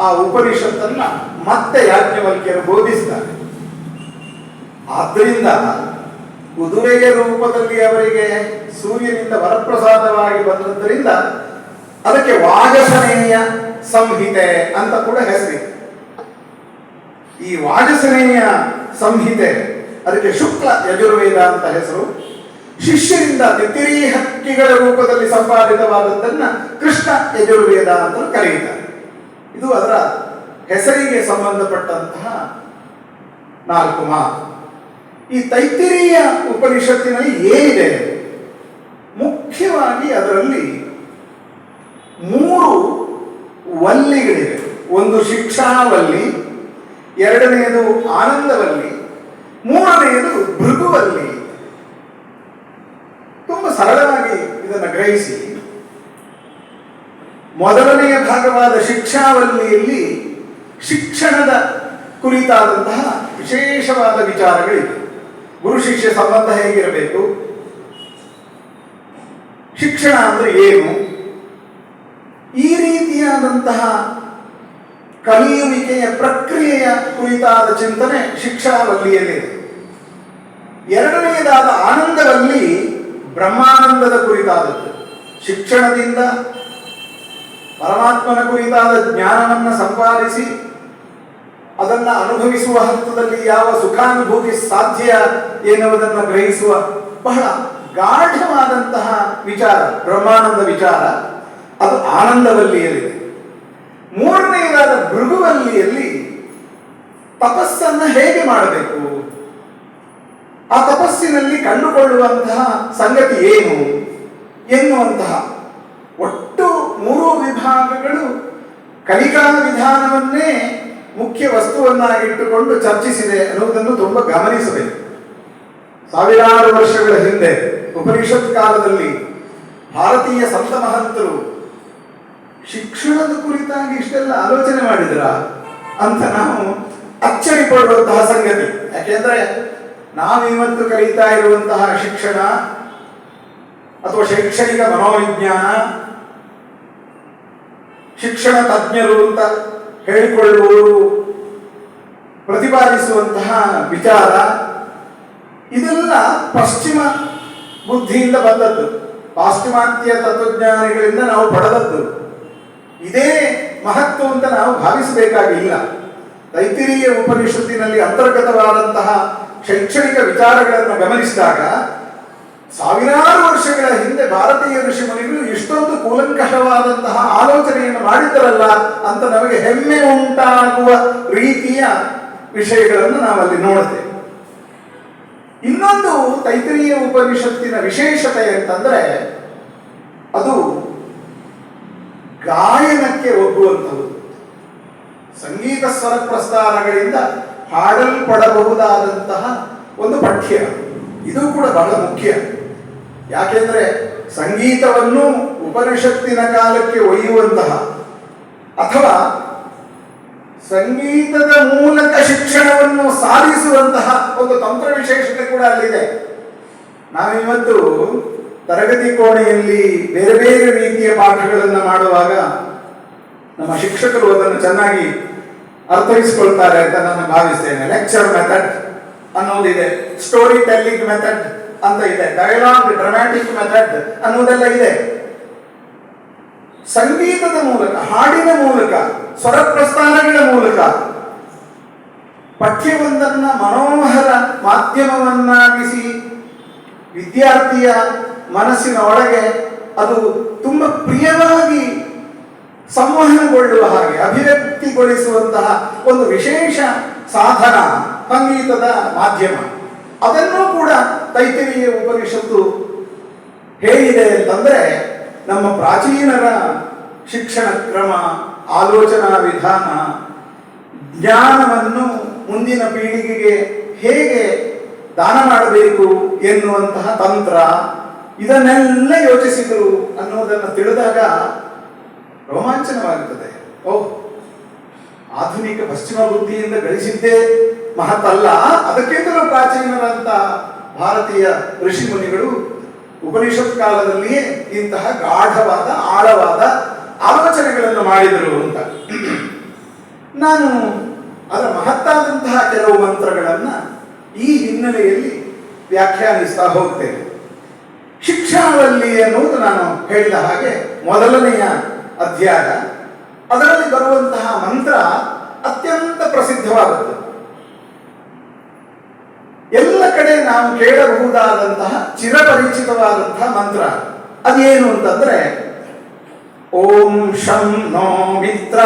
ಆ ಉಪನಿಷತ್ತನ್ನ ಮತ್ತೆ ಯಾಜ್ಞವಲ್ಕ್ಯರು ಬೋಧಿಸ್ತಾರೆ. ಆದ್ದರಿಂದ ಕುದುರೆಯ ರೂಪದಲ್ಲಿ ಅವರಿಗೆ ಸೂರ್ಯನಿಂದ ವರಪ್ರಸಾದವಾಗಿ ಬಂದದ್ದರಿಂದ ಅದಕ್ಕೆ ವಾಜಸನೇಯ ಸಂಹಿತೆ ಅಂತ ಕೂಡ ಹೆಸರಿದೆ. ಈ ವಾಜಸನೇಯ ಸಂಹಿತೆ, ಅದಕ್ಕೆ ಶುಕ್ಲ ಯಜುರ್ವೇದ ಅಂತ ಹೆಸರು. ಶಿಷ್ಯರಿಂದ ತಿತ್ತಿರಿ ಹಕ್ಕಿಗಳ ರೂಪದಲ್ಲಿ ಸಂಪಾದಿತವಾದದ್ದನ್ನ ಕೃಷ್ಣ ಯಜುರ್ವೇದ ಅಂತ ಕರೆಯುತ್ತಾರೆ. ಇದು ಅದರ ಹೆಸರಿಗೆ ಸಂಬಂಧಪಟ್ಟಂತಹ 4 ಮಾತು. ಈ ತೈತ್ತಿರೀಯ ಉಪನಿಷತ್ತಿನಲ್ಲಿ ಏನಿದೆ, ಮುಖ್ಯವಾಗಿ ಅದರಲ್ಲಿ 3 ವಲ್ಲಿಗಳಿವೆ. ಒಂದು ಶಿಕ್ಷಾವಲ್ಲಿ, ಎರಡನೆಯದು ಆನಂದವಲ್ಲಿ, ಮೂರನೆಯದು ಭೃಗುವಲ್ಲಿ. ತುಂಬಾ ಸರಳವಾಗಿ ಇದನ್ನು ಗ್ರಹಿಸಿ. ಮೊದಲನೆಯ ಭಾಗವಾದ ಶಿಕ್ಷಾವಲ್ಲಿಯಲ್ಲಿ ಶಿಕ್ಷಣದ ಕುರಿತಾದಂತಹ ವಿಶೇಷವಾದ ವಿಚಾರಗಳಿವೆ. ಗುರು ಶಿಷ್ಯ ಸಂಬಂಧ ಹೇಗಿರಬೇಕು, ಶಿಕ್ಷಣ ಅಂದ್ರೆ ಏನು, ಈ ರೀತಿಯಾದಂತಹ ಕಲಿಯುವಿಕೆಯ ಪ್ರಕ್ರಿಯೆಯ ಕುರಿತಾದ ಚಿಂತನೆ ಶಿಕ್ಷಾವಲ್ಲಿಯಲ್ಲಿದೆ. ಎರಡನೆಯದಾದ ಆನಂದವಲ್ಲಿ ಬ್ರಹ್ಮಾನಂದದ ಕುರಿತಾದದ್ದು. ಶಿಕ್ಷಣದಿಂದ ಪರಮಾತ್ಮನ ಕುರಿತಾದ ಜ್ಞಾನವನ್ನು ಸಂಪಾದಿಸಿ ಅದನ್ನ ಅನುಭವಿಸುವ ಹಂತದಲ್ಲಿ ಯಾವ ಸುಖಾನುಭೂತಿ ಸಾಧ್ಯ ಎನ್ನುವುದನ್ನು ಗ್ರಹಿಸುವ ಬಹಳ ಗಾಢವಾದಂತಹ ವಿಚಾರ, ಬ್ರಹ್ಮಾನಂದ ವಿಚಾರ. ಅದು ಆನಂದವಲ್ಲಿಯಲ್ಲಿದೆ. ಮೂರನೆಯದಾದ ಭೃಗುವಲ್ಲಿಯಲ್ಲಿ ತಪಸ್ಸನ್ನು ಹೇಗೆ ಮಾಡಬೇಕು, ಆ ತಪಸ್ಸಿನಲ್ಲಿ ಕಂಡುಕೊಳ್ಳುವಂತಹ ಸಂಗತಿ ಏನು ಎನ್ನುವಂತಹ ಒಟ್ಟು 3 ವಿಭಾಗಗಳು ಕಲಿಕಾ ವಿಧಾನವನ್ನೇ ಮುಖ್ಯ ವಸ್ತುವನ್ನಾಗಿಟ್ಟುಕೊಂಡು ಚರ್ಚಿಸಿದೆ ಅನ್ನುವುದನ್ನು ತುಂಬಾ ಗಮನಿಸಬೇಕು. ಸಾವಿರಾರು ವರ್ಷಗಳ ಹಿಂದೆ ಉಪನಿಷತ್ ಕಾಲದಲ್ಲಿ ಭಾರತೀಯ ಸಂತ ಮಹಂತರು ಶಿಕ್ಷಣದ ಕುರಿತಾಗಿ ಇಷ್ಟೆಲ್ಲ ಆಲೋಚನೆ ಮಾಡಿದ್ರ ಅಂತ ನಾವು ಅಚ್ಚರಿ ಪಡುವಂತಹ ಸಂಗತಿ. ಯಾಕೆಂದ್ರೆ ನಾವಿವತ್ತು ಕಲಿತಾ ಇರುವಂತಹ ಶಿಕ್ಷಣ ಅಥವಾ ಶೈಕ್ಷಣಿಕ ಮನೋವಿಜ್ಞಾನ, ಶಿಕ್ಷಣ ತಜ್ಞರು ಅಂತ ಹೇಳಿಕೊಳ್ಳುವವರು ಪ್ರತಿಪಾದಿಸುವಂತಹ ವಿಚಾರ, ಇದೆಲ್ಲ ಪಶ್ಚಿಮ ಬುದ್ಧಿಯಿಂದ ಬಂದದ್ದು, ಪಾಶ್ಚಿಮಾತ್ಯ ತತ್ವಜ್ಞಾನಿಗಳಿಂದ ನಾವು ಪಡೆದದ್ದು. ಇದೇ ಮಹತ್ವ ಅಂತ ನಾವು ಭಾವಿಸಬೇಕಾಗಿಲ್ಲ. ತೈತ್ತಿರೀಯ ಉಪನಿಷತ್ತಿನಲ್ಲಿ ಅಂತರ್ಗತವಾದಂತಹ ಶೈಕ್ಷಣಿಕ ವಿಚಾರಗಳನ್ನು ಗಮನಿಸಿದಾಗ ಸಾವಿರಾರು ವರ್ಷಗಳ ಹಿಂದೆ ಭಾರತೀಯ ಋಷಿಮುನಿಗಳು ಇಷ್ಟೊಂದು ಕೂಲಂಕಷವಾದಂತಹ ಆಲೋಚನೆಯನ್ನು ಮಾಡಿದ್ದರಲ್ಲ ಅಂತ ನಮಗೆ ಹೆಮ್ಮೆ ಉಂಟಾಗುವ ರೀತಿಯ ವಿಷಯಗಳನ್ನು ನಾವಲ್ಲಿ ನೋಡುತ್ತೇವೆ. ಇನ್ನೊಂದು ತೈತ್ತಿರೀಯ ಉಪನಿಷತ್ತಿನ ವಿಶೇಷತೆ ಅಂತಂದ್ರೆ ಅದು ಗಾಯನಕ್ಕೆ ಒಗ್ಗುವಂಥದ್ದು. ಸಂಗೀತ ಸ್ವರ ಪ್ರಸ್ತಾರಗಳಿಂದ ಹಾಡಲ್ಪಡಬಹುದಾದಂತಹ ಒಂದು ಪಠ್ಯ. ಇದು ಕೂಡ ಬಹಳ ಮುಖ್ಯ. ಯಾಕೆಂದ್ರೆ ಸಂಗೀತವನ್ನು ಉಪನಿಷತ್ತಿನ ಕಾಲಕ್ಕೆ ಒಯ್ಯುವಂತಹ ಅಥವಾ ಸಂಗೀತದ ಮೂಲಕ ಶಿಕ್ಷಣವನ್ನು ಸಾಧಿಸುವಂತಹ ಒಂದು ತಂತ್ರ ವಿಶೇಷತೆ ಕೂಡ ಅಲ್ಲಿದೆ. ನಾವಿವತ್ತು ತರಗತಿ ಕೋಣೆಯಲ್ಲಿ ಬೇರೆ ಬೇರೆ ರೀತಿಯ ಪಾಠಗಳನ್ನು ಮಾಡುವಾಗ ನಮ್ಮ ಶಿಕ್ಷಕರು ಅದನ್ನು ಚೆನ್ನಾಗಿ ಅರ್ಥೈಸಿಕೊಳ್ತಾರೆ ಅಂತ ನಾನು ಭಾವಿಸ್ತೇನೆ. ಲೆಕ್ಚರ್ ಮೆಥಡ್ ಅನ್ನೋದಿದೆ, ಸ್ಟೋರಿ ಟೆಲ್ಲಿಂಗ್ ಮೆಥಡ್ ಅಂತ ಇದೆ, ಡೈಲಾಗ್ ಡ್ರಾಮ್ಯಾಟಿಕ್ ಮೆಥಡ್ ಅನ್ನೋದೆಲ್ಲ ಇದೆ. ಸಂಗೀತದ ಮೂಲಕ, ಹಾಡಿನ ಮೂಲಕ, ಸ್ವರ ಪ್ರಸ್ಥಾನಗಳ ಮೂಲಕ ಪಠ್ಯವೊಂದನ್ನ ಮನೋಹರ ಮಾಧ್ಯಮವನ್ನಾಗಿಸಿ ವಿದ್ಯಾರ್ಥಿಯ ಮನಸ್ಸಿನ ಒಳಗೆ ಅದು ತುಂಬ ಪ್ರಿಯವಾಗಿ ಸಂವಹನಗೊಳ್ಳುವ ಹಾಗೆ ಅಭಿವ್ಯಕ್ತಿಗೊಳಿಸುವಂತಹ ಒಂದು ವಿಶೇಷ ಸಾಧನ ಸಂಗೀತದ ಮಾಧ್ಯಮ. ಅದನ್ನೂ ಕೂಡ ತೈತ್ತಿರೀಯ ಉಪನಿಷತ್ತು ಹೇಳಿದೆ ಅಂತಂದ್ರೆ ನಮ್ಮ ಪ್ರಾಚೀನರ ಶಿಕ್ಷಣ ಕ್ರಮ, ಆಲೋಚನಾ ವಿಧಾನ, ಜ್ಞಾನವನ್ನು ಮುಂದಿನ ಪೀಳಿಗೆಗೆ ಹೇಗೆ ದಾನ ಮಾಡಬೇಕು ಎನ್ನುವಂತಹ ತಂತ್ರ, ಇದನ್ನೆಲ್ಲ ಯೋಚಿಸಿದರು ಅನ್ನೋದನ್ನು ತಿಳಿದಾಗ ರೋಮಾಂಚನವಾಗುತ್ತದೆ. ಓಹ್, ಆಧುನಿಕ ಪಶ್ಚಿಮ ಬುದ್ಧಿಯಿಂದ ಗಳಿಸಿದ್ದೇ ಮಹತ್ತಲ್ಲ, ಅದಕ್ಕಿಂತಲೂ ಪ್ರಾಚೀನರಂತ ಭಾರತೀಯ ಋಷಿ ಮುನಿಗಳು ಉಪನಿಷತ್ ಕಾಲದಲ್ಲಿಯೇ ಇಂತಹ ಗಾಢವಾದ ಆಳವಾದ ಆಲೋಚನೆಗಳನ್ನು ಮಾಡಿದರು ಅಂತ ನಾನು ಅದರ ಮಹತ್ತಾದಂತಹ ಕೆಲವು ಮಂತ್ರಗಳನ್ನ ಈ ಹಿನ್ನೆಲೆಯಲ್ಲಿ ವ್ಯಾಖ್ಯಾನಿಸ್ತಾ ಹೋಗ್ತೇನೆ. ಶಿಕ್ಷಾವಲ್ಲಿ ಎನ್ನುವುದು ನಾನು ಹೇಳಿದ ಹಾಗೆ ಮೊದಲನೆಯ ಅಧ್ಯಾಯ. ಅದರಲ್ಲಿ ಬರುವಂತಹ ಮಂತ್ರ ಅತ್ಯಂತ ಪ್ರಸಿದ್ಧವಾದದ್ದು. ಎಲ್ಲ ಕಡೆ ನಾವು ಕೇಳಬಹುದಾದಂತಹ ಚಿರಪರಿಚಿತವಾದಂತಹ ಮಂತ್ರ ಅದೇನು ಅಂತಂದ್ರೆ ಓಂ ಶಂ ನೋ ಮಿತ್ರ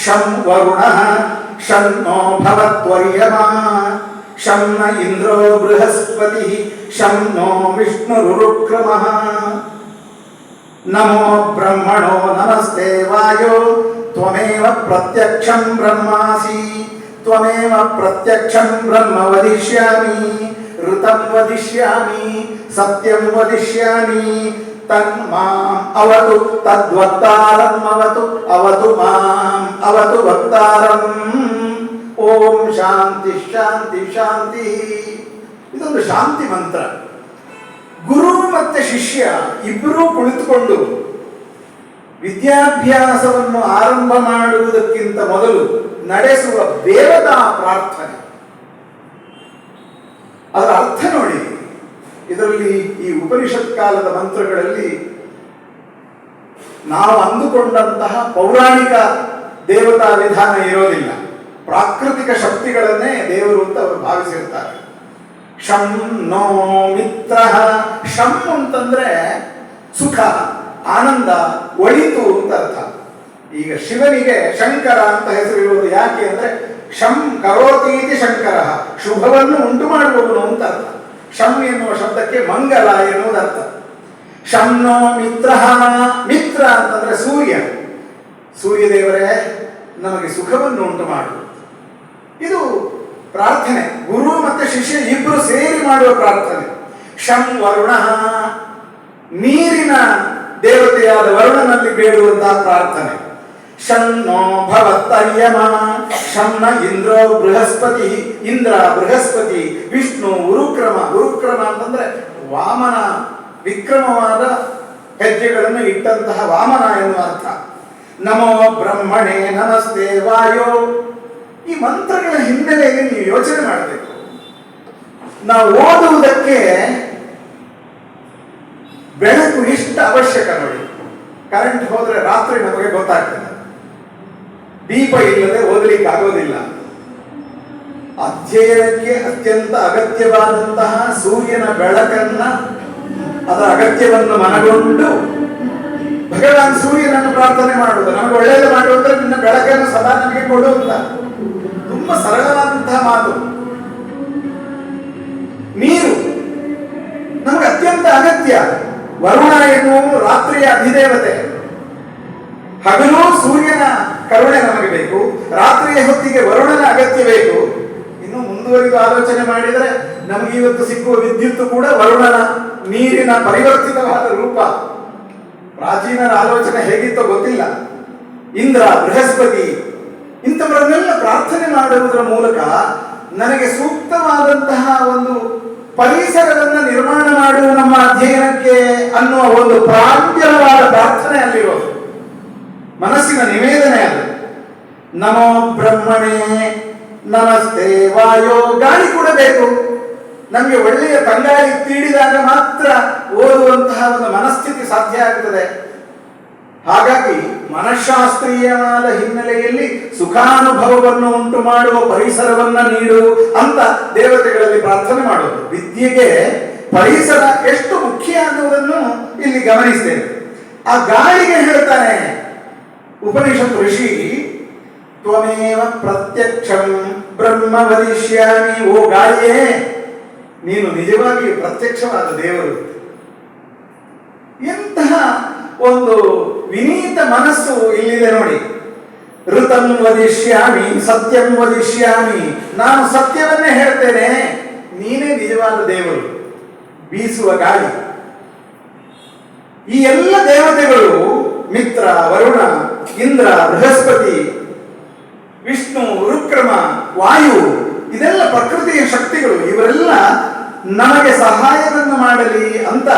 ಶಂ ವರುಣ ಶಂ ನೋ ಭವತ್ವರ್ಯಮಾ ಶಂ ನ ಇಂದ್ರೋ ಬೃಹಸ್ಪತಿ ಶಂ ನೋ ವಿಷ್ಣುರುರುಕ್ರಮಃ ನಮೋ ಬ್ರಹ್ಮಣೋ ನಮಸ್ತೆ ವಾಯೋ ತ್ವಮೇವ ಪ್ರತ್ಯಕ್ಷಂ ಬ್ರಹ್ಮಾಸಿ ತ್ವಮೇವ ಪ್ರತ್ಯಕ್ಷಂ ಬ್ರಹ್ಮ ವದಿಷ್ಯಾಮಿ ಋತಂ ವದಿಷ್ಯಾಮಿ ಸತ್ಯಂ ವದಿಷ್ಯಾಮಿ ತನ್ಮಾಂ ಅವತು ತದ್ವಕ್ತಾರಂ ಅವತು ಅವತು ಮಾಂ ಅವತು ವಕ್ತಾರಂ. ಓಂ ಶಾಂತಿ ಶಾಂತಿ ಶಾಂತಿ. ಇದೊಂದು ಶಾಂತಿ ಮಂತ್ರ. ಗುರು ಮತ್ತೆ ಶಿಷ್ಯ ಇಬ್ಬರೂ ಕುಳಿತುಕೊಂಡು ವಿದ್ಯಾಭ್ಯಾಸವನ್ನು ಆರಂಭ ಮಾಡುವುದಕ್ಕಿಂತ ಮೊದಲು ನಡೆಸುವ ದೇವತಾ ಪ್ರಾರ್ಥನೆ. ಅದರ ಅರ್ಥ ನೋಡಿ. ಇದರಲ್ಲಿ ಈ ಉಪನಿಷತ್ ಕಾಲದ ಮಂತ್ರಗಳಲ್ಲಿ ನಾವು ಅಂದುಕೊಂಡಂತಹ ಪೌರಾಣಿಕ ದೇವತಾ ವಿಧಾನ ಇರೋದಿಲ್ಲ. ಪ್ರಾಕೃತಿಕ ಶಕ್ತಿಗಳನ್ನೇ ದೇವರು ಅಂತ ಅವರು ಭಾವಿಸಿರ್ತಾರೆ. ಶಂ ನೋ ಮಿತ್ರ. ಶಂ ಅಂತಂದ್ರೆ ಸುಖ, ಆನಂದ, ಒಳಿತು ಅಂತ ಅರ್ಥ. ಈಗ ಶಿವನಿಗೆ ಶಂಕರ ಅಂತ ಹೆಸರಿರುವುದು ಯಾಕೆ ಅಂದ್ರೆ ಶಂ ಕರೋತೀತಿ ಶಂಕರ, ಶುಭವನ್ನು ಉಂಟು ಮಾಡುವವನು ಅಂತ ಅರ್ಥ. ಶಂ ಎನ್ನುವ ಶಬ್ದಕ್ಕೆ ಮಂಗಲ ಎನ್ನುವುದು ಅರ್ಥ. ಶಂ ನೋ ಮಿತ್ರ. ಮಿತ್ರ ಅಂತಂದ್ರೆ ಸೂರ್ಯ. ಸೂರ್ಯದೇವರೇ ನಮಗೆ ಸುಖವನ್ನು ಉಂಟು ಮಾಡು. ಇದು ಪ್ರಾರ್ಥನೆ, ಗುರು ಮತ್ತೆ ಶಿಷ್ಯ ಇಬ್ಬರು ಸೇರಿ ಮಾಡುವ ಪ್ರಾರ್ಥನೆ. ಶಂ ವರುಣ. ನೀರಿನ ದೇವತೆಯಾದ ವರುಣನಲ್ಲಿ ಬೇಡುವಂತಹ ಪ್ರಾರ್ಥನೆ. ಶನ್ನೋ ಭವತ್ತರ್ಯಮ. ಶನ್ನ ಇಂದ್ರೋ ಬೃಹಸ್ಪತಿ. ಇಂದ್ರ ಬೃಹಸ್ಪತಿ. ವಿಷ್ಣು ಉರುಕ್ರಮ. ಉರುಕ್ರಮ ಅಂತಂದ್ರೆ ವಾಮನ, ವಿಕ್ರಮವಾದ ಹೆಜ್ಜೆಗಳನ್ನು ಇಟ್ಟಂತಹ ವಾಮನ ಎನ್ನುವ ಅರ್ಥ. ನಮೋ ಬ್ರಹ್ಮಣೇ ನಮಸ್ತೆ ವಾಯೋ. ಈ ಮಂತ್ರಗಳ ಹಿನ್ನೆಲೆಯಲ್ಲಿ ನೀವು ಯೋಚನೆ ಮಾಡಬೇಕು. ನಾವು ಓದುವುದಕ್ಕೆ ಬೆಳಕು ಎಷ್ಟು ಅವಶ್ಯಕ ನೋಡಿ. ಕರೆಂಟ್ ಹೋದ್ರೆ ರಾತ್ರಿ ನಮಗೆ ಗೊತ್ತಾಗ್ತದೆ. ದೀಪ ಇಲ್ಲದೆ ಓದಲಿಕ್ಕೆ ಆಗೋದಿಲ್ಲ. ಅಧ್ಯಯನಕ್ಕೆ ಅತ್ಯಂತ ಅಗತ್ಯವಾದಂತಹ ಸೂರ್ಯನ ಬೆಳಕನ್ನ, ಅದರ ಅಗತ್ಯವನ್ನು ಮನಗೊಂಡು ಭಗವಾನ್ ಸೂರ್ಯನನ್ನು ಪ್ರಾರ್ಥನೆ ಮಾಡುವುದು. ನಮಗೆ ಒಳ್ಳೆಯದು ಮಾಡುವಂದ್ರೆ ನಿನ್ನ ಬೆಳಕನ್ನು ಸದಾ ನಮಗೆ ಕೊಡು ಅಂತ. ತುಂಬಾ ಸರಳವಾದಂತಹ ಮಾತು. ನೀರು ನಮಗೆ ಅತ್ಯಂತ ಅಗತ್ಯ. ವರುಣ ಎನ್ನುವ ರಾತ್ರಿಯ ಅಧಿದೇವತೆ. ಹಗಲು ಸೂರ್ಯನ ಕರುಣೆ ನಮಗೆ ಬೇಕು, ರಾತ್ರಿಯ ಹೊತ್ತಿಗೆ ವರುಣನ ಅಗತ್ಯ ಬೇಕು. ಇನ್ನು ಮುಂದುವರಿದು ಆಲೋಚನೆ ಮಾಡಿದರೆ ನಮಗೆ ಇವತ್ತು ಸಿಕ್ಕುವ ವಿದ್ಯುತ್ ಕೂಡ ವರುಣನ, ನೀರಿನ ಪರಿವರ್ತಿತವಾದ ರೂಪ. ಪ್ರಾಚೀನರ ಆಲೋಚನೆ ಹೇಗಿತ್ತೋ ಗೊತ್ತಿಲ್ಲ. ಇಂದ್ರ, ಬೃಹಸ್ಪತಿ ಇಂಥವರನ್ನೆಲ್ಲ ಪ್ರಾರ್ಥನೆ ಮಾಡುವುದರ ಮೂಲಕ ನನಗೆ ಸೂಕ್ತವಾದಂತಹ ಒಂದು ಪರಿಸರವನ್ನು ನಿರ್ಮಾಣ ಮಾಡುವ ನಮ್ಮ ಅಧ್ಯಯನಕ್ಕೆ ಅನ್ನುವ ಒಂದು ಪ್ರಾಂತ್ಯವಾದ ಪ್ರಾರ್ಥನೆ ಅಲ್ಲಿರೋದು. ಮನಸ್ಸಿನ ನಿವೇದನೆ ಅದು. ನಮೋ ಬ್ರಹ್ಮಣೇ ನಮಸ್ತೆ ವಾಯೋ. ಗಾಳಿ ಕೂಡ ಬೇಕು. ನಮಗೆ ಒಳ್ಳೆಯ ತಂಗಾಳಿ ತೀಡಿದಾಗ ಮಾತ್ರ ಓದುವಂತಹ ಒಂದು ಮನಸ್ಥಿತಿ ಸಾಧ್ಯ ಆಗ್ತದೆ. ಹಾಗಾಗಿ ಮನಃಶಾಸ್ತ್ರೀಯವಾದ ಹಿನ್ನೆಲೆಯಲ್ಲಿ ಸುಖಾನುಭವವನ್ನು ಉಂಟು ಮಾಡುವ ಪರಿಸರವನ್ನ ನೀಡು ಅಂತ ದೇವತೆಗಳಲ್ಲಿ ಪ್ರಾರ್ಥನೆ ಮಾಡೋದು. ವಿದ್ಯೆಗೆ ಪರಿಸರ ಎಷ್ಟು ಮುಖ್ಯ ಅನ್ನುವುದನ್ನು ಇಲ್ಲಿ ಗಮನಿಸ್ತೇವೆ. ಆ ಗಾಳಿಗೆ ಹೇಳ್ತಾನೆ ಉಪನಿಷತ್ ಋಷಿ, ತ್ವಮೇವ ಪ್ರತ್ಯಕ್ಷಂ ಬ್ರಹ್ಮ ವದಿಷ್ಯಾಮಿ. ಓ ಗಾಳಿಯೇ, ನೀನು ನಿಜವಾಗಿ ಪ್ರತ್ಯಕ್ಷವಾದ ದೇವರು. ಎಂತಹ ಒಂದು ವಿನೀತ ಮನಸ್ಸು ಇಲ್ಲಿದೆ ನೋಡಿ. ಋತಂ ವದಿಷ್ಯಾಮಿ ಸತ್ಯಂ ವದಿಷ್ಯಾಮಿ. ನಾನು ಸತ್ಯವನ್ನೇ ಹೇಳ್ತೇನೆ, ನೀನೇ ನಿಜವಾದ ದೇವರು. ಬೀಸುವ ಗಾಳಿ. ಈ ಎಲ್ಲ ದೇವತೆಗಳು ಮಿತ್ರ, ವರುಣ, ಇಂದ್ರ, ಬೃಹಸ್ಪತಿ, ವಿಷ್ಣು, ರುಕ್ರಮ, ವಾಯು, ಇದೆಲ್ಲ ಪ್ರಕೃತಿಯ ಶಕ್ತಿಗಳು. ಇವರೆಲ್ಲ ನಮಗೆ ಸಹಾಯವನ್ನು ಮಾಡಲಿ ಅಂತ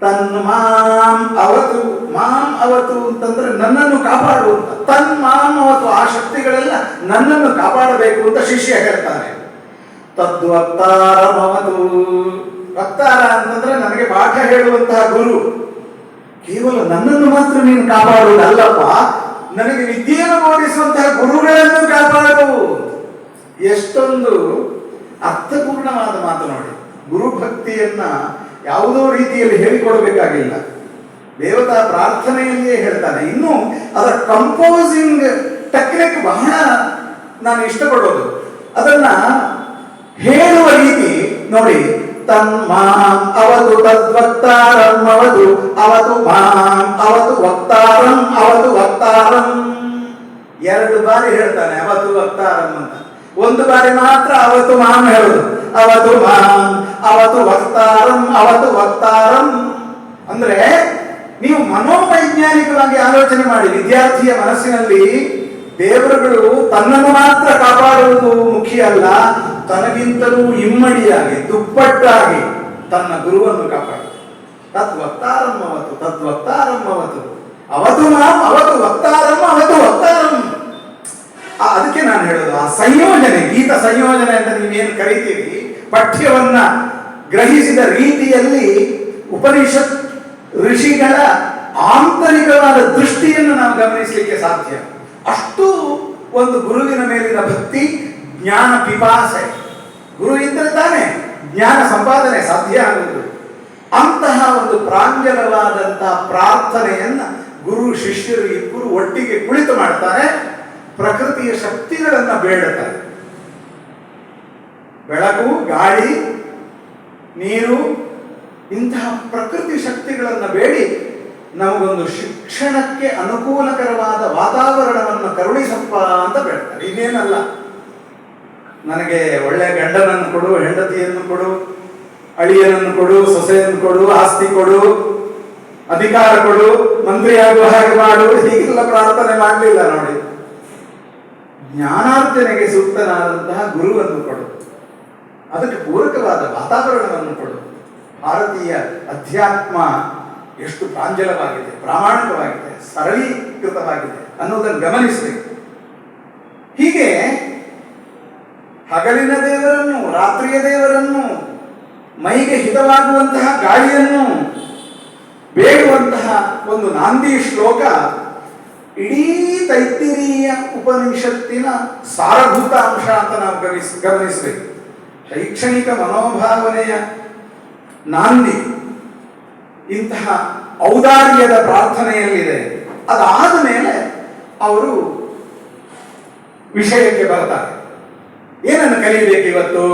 ತನ್ ಮಾಂ ಅವತು. ಮಾಂ ಅವತು ಅಂತಂದ್ರೆ ನನ್ನನ್ನು ಕಾಪಾಡು ಅಂತ. ತನ್ ಮಾಂ ಅವತು, ಆ ಶಕ್ತಿಗಳೆಲ್ಲ ನನ್ನನ್ನು ಕಾಪಾಡಬೇಕು ಅಂತ ಶಿಷ್ಯ ಹೇಳ್ತಾನೆ. ತದ್ವಕ್ತಾರಮವತು. ವಕ್ತಾರ ಅಂತಂದ್ರೆ ನನಗೆ ಪಾಠ ಹೇಳುವಂತಹ ಗುರು. ಕೇವಲ ನನ್ನನ್ನು ಮಾತ್ರ ನೀನು ಕಾಪಾಡುವುದಲ್ಲಪ್ಪ, ನನಗೆ ವಿದ್ಯೆಯನ್ನು ಬೋಧಿಸುವಂತಹ ಗುರುಗಳನ್ನು ಕಾಪಾಡು. ಎಷ್ಟೊಂದು ಅರ್ಥಪೂರ್ಣವಾದ ಮಾತು ನೋಡಿ. ಗುರುಭಕ್ತಿಯನ್ನ ಯಾವುದೋ ರೀತಿಯಲ್ಲಿ ಹೇಳಿಕೊಡಬೇಕಾಗಿಲ್ಲ, ದೇವತಾ ಪ್ರಾರ್ಥನೆಯಲ್ಲಿಯೇ ಹೇಳ್ತಾನೆ. ಇನ್ನು ಅದರ ಕಂಪೋಸಿಂಗ್ ಟೆಕ್ನಿಕ್ ಬಹಳ ನಾನು ಇಷ್ಟಪಡೋದು. ಅದನ್ನ ಹೇಳುವ ರೀತಿ ನೋಡಿ. ತನ್ ಮಾಂ ಅವತು ತದ್ವಕ್ತಾರಂ ಅವತು. ಅವತು ಮಾಂ ಅವತು ವಕ್ತಾರಂ ಅವತು ವಕ್ತಾರಂ. 2 ಬಾರಿ ಹೇಳ್ತಾನೆ ಅವತು ವಕ್ತಾರಂ ಅಂತ. 1 ಬಾರಿ ಮಾತ್ರ ಅವತು ಮಾಂ ಹೇಳುದು. ಅವತು ಮಾಂ ಅವತು ವಕ್ತಾರಂ ಅವತು ವಕ್ತಾರಂ. ಅಂದ್ರೆ ನೀವು ಮನೋವೈಜ್ಞಾನಿಕವಾಗಿ ಆಲೋಚನೆ ಮಾಡಿ. ವಿದ್ಯಾರ್ಥಿಯ ಮನಸ್ಸಿನಲ್ಲಿ ದೇವರುಗಳು ತನ್ನನ್ನು ಮಾತ್ರ ಕಾಪಾಡುವುದು ಮುಖ್ಯ ಅಲ್ಲ, ತನಗಿಂತಲೂ ಇಮ್ಮಡಿಯಾಗಿ, ದುಪ್ಪಟ್ಟಾಗಿ ತನ್ನ ಗುರುವನ್ನು ಕಾಪಾಡುವುದು. ತದ್ವಕ್ತಾರಂ ಅವತು ತದ್ವಕ್ತಾರಂ ಅವತು. ಅವತು ಮಾಂ ಅವತು ವಕ್ತಾರಂ ಅವತು ವಕ್ತಾರಂ. ಅದಕ್ಕೆ ನಾನು ಹೇಳೋದು, ಆ ಸಂಯೋಜನೆ, ಗೀತ ಸಂಯೋಜನೆ ಅಂತ ನೀವೇನು ಕರಿತೀರಿ, ಪಠ್ಯವನ್ನ ಗ್ರಹಿಸಿದ ರೀತಿಯಲ್ಲಿ ಉಪನಿಷತ್ ಋಷಿಗಳ ಆಂತರಿಕವಾದ ದೃಷ್ಟಿಯನ್ನು ನಾವು ಗಮನಿಸಲಿಕ್ಕೆ ಸಾಧ್ಯ. ಅಷ್ಟು ಒಂದು ಗುರುವಿನ ಮೇಲಿನ ಭಕ್ತಿ, ಜ್ಞಾನ ಪಿಪಾಸೆ. ಗುರು ಇದ್ದರೆ ತಾನೇ ಜ್ಞಾನ ಸಂಪಾದನೆ ಸಾಧ್ಯ ಆಗುವುದು. ಅಂತಹ ಒಂದು ಪ್ರಾಂಜಲವಾದಂತಹ ಪ್ರಾರ್ಥನೆಯನ್ನ ಗುರು ಶಿಷ್ಯರು ಇಬ್ಬರು ಒಟ್ಟಿಗೆ ಕುಳಿತು ಮಾಡ್ತಾರೆ. ಪ್ರಕೃತಿಯ ಶಕ್ತಿಗಳನ್ನ ಬೇಡುತ್ತಾರೆ. ಬೆಳಕು, ಗಾಳಿ, ನೀರು, ಇಂತಹ ಪ್ರಕೃತಿ ಶಕ್ತಿಗಳನ್ನು ಬೇಡಿ ನಮಗೊಂದು ಶಿಕ್ಷಣಕ್ಕೆ ಅನುಕೂಲಕರವಾದ ವಾತಾವರಣವನ್ನು ಕರುಣಿಸಪ್ಪ ಅಂತ ಬೇಡ್ತಾರೆ. ಇನ್ನೇನಲ್ಲ, ನನಗೆ ಒಳ್ಳೆ ಗಂಡನನ್ನು ಕೊಡು, ಹೆಂಡತಿಯನ್ನು ಕೊಡು, ಅಳಿಯನನ್ನು ಕೊಡು, ಸೊಸೆಯನ್ನು ಕೊಡು, ಆಸ್ತಿ ಕೊಡು, ಅಧಿಕಾರ ಕೊಡು, ಮಂತ್ರಿ ಆಗುವ ಹಾಗೆ ಮಾಡು, ಹೀಗೆಲ್ಲ ಪ್ರಾರ್ಥನೆ ಮಾಡಲಿಲ್ಲ ನೋಡಿ. ಜ್ಞಾನಾರ್ಜನೆಗೆ ಸೂಕ್ತನಾದಂತಹ ಗುರುವನ್ನು ಕೊಡು, ಅದಕ್ಕೆ ಪೂರಕವಾದ ವಾತಾವರಣವನ್ನು ಕೊಡು. ಭಾರತೀಯ ಅಧ್ಯಾತ್ಮ ಎಷ್ಟು ಪ್ರಾಂಜಲವಾಗಿದೆ, ಪ್ರಾಮಾಣಿಕವಾಗಿದೆ, ಸರಳೀಕೃತವಾಗಿದೆ ಅನ್ನೋದನ್ನು ಗಮನಿಸಬೇಕು. ಹೀಗೆ ಹಗಲಿನ ದೇವರನ್ನು, ರಾತ್ರಿಯ ದೇವರನ್ನು, ಮೈಗೆ ಹಿತವಾಗುವಂತಹ ಗಾಳಿಯನ್ನು ಬೇಡುವಂತಹ ಒಂದು ನಾಂದಿ ಶ್ಲೋಕ ಇಡೀ ತೈತ್ತಿರೀಯ ಉಪನಿಷತ್ತಿನ ಸಾರಭೂತ ಅಂಶ ಅಂತ ನಾವು ಗಮನಿಸಬೇಕು. ಶೈಕ್ಷಣಿಕ ಮನೋಭಾವನೆಯ ನಾಂದಿ ಇಂತಹ ಔದಾರ್ಯದ ಪ್ರಾರ್ಥನೆಯಲ್ಲಿದೆ. ಅದಾದ ಮೇಲೆ ಅವರು ವಿಷಯಕ್ಕೆ ಬರ್ತಾರೆ. ಏನನ್ನು ಕಲಿಯಬೇಕು ಇವತ್ತು?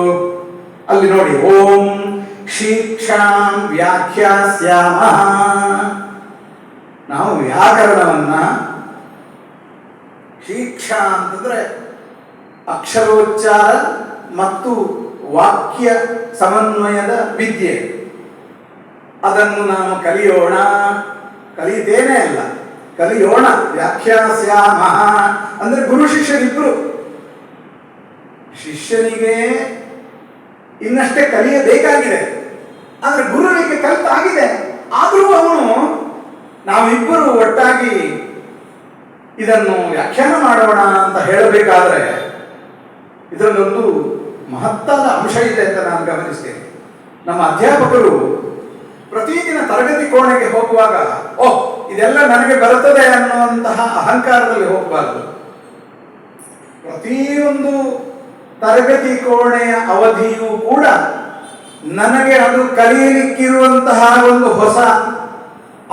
ಅಲ್ಲಿ ನೋಡಿ, ಓಂ ಶಿಕ್ಷಾಂ ವ್ಯಾಖ್ಯಾಸ್ಯಾಮ. ನಾವು ವ್ಯಾಕರಣವನ್ನ, ಶಿಕ್ಷಾ ಅಂತಂದ್ರೆ ಅಕ್ಷರೋಚ್ಚಾರ ಮತ್ತು ವಾಕ್ಯ ಸಮನ್ವಯದ ವಿದ್ಯೆ, ಅದನ್ನು ನಾವು ಕಲಿಯೋಣ. ಕಲಿತೇನೆ ಅಲ್ಲ, ಕಲಿಯೋಣ. ವ್ಯಾಖ್ಯಾಸ್ಯಾಮ ಅಂದ್ರೆ ಗುರು ಶಿಷ್ಯರಿಬ್ರು. ಶಿಷ್ಯನಿಗೆ ಇನ್ನಷ್ಟೇ ಕಲಿಯಬೇಕಾಗಿದೆ, ಆದ್ರೆ ಗುರುವಿಗೆ ಕಲಿತಾಗಿದೆ. ಆದರೂ ಅವನು ನಾವಿಬ್ಬರು ಒಟ್ಟಾಗಿ ಇದನ್ನು ವ್ಯಾಖ್ಯಾನ ಮಾಡೋಣ ಅಂತ ಹೇಳಬೇಕಾದ್ರೆ ಇದರಲ್ಲೊಂದು ಮಹತ್ತಾದ ಅಂಶ ಇದೆ ಅಂತ ನಾನು ಗಮನಿಸ್ತೇನೆ. ನಮ್ಮ ಅಧ್ಯಾಪಕರು ಪ್ರತಿದಿನ ತರಗತಿ ಕೋಣೆಗೆ ಹೋಗುವಾಗ ಓಹ್ ಇದೆಲ್ಲ ನನಗೆ ಬರುತ್ತದೆ ಅನ್ನುವಂತಹ ಅಹಂಕಾರದಲ್ಲಿ ಹೋಗಬಾರದು. ಪ್ರತಿಯೊಂದು ತರಗತಿ ಕೋಣೆಯ ಅವಧಿಯೂ ಕೂಡ ನನಗೆ ಅದು ಕಲಿಯಲಿಕ್ಕಿರುವಂತಹ ಒಂದು ಹೊಸ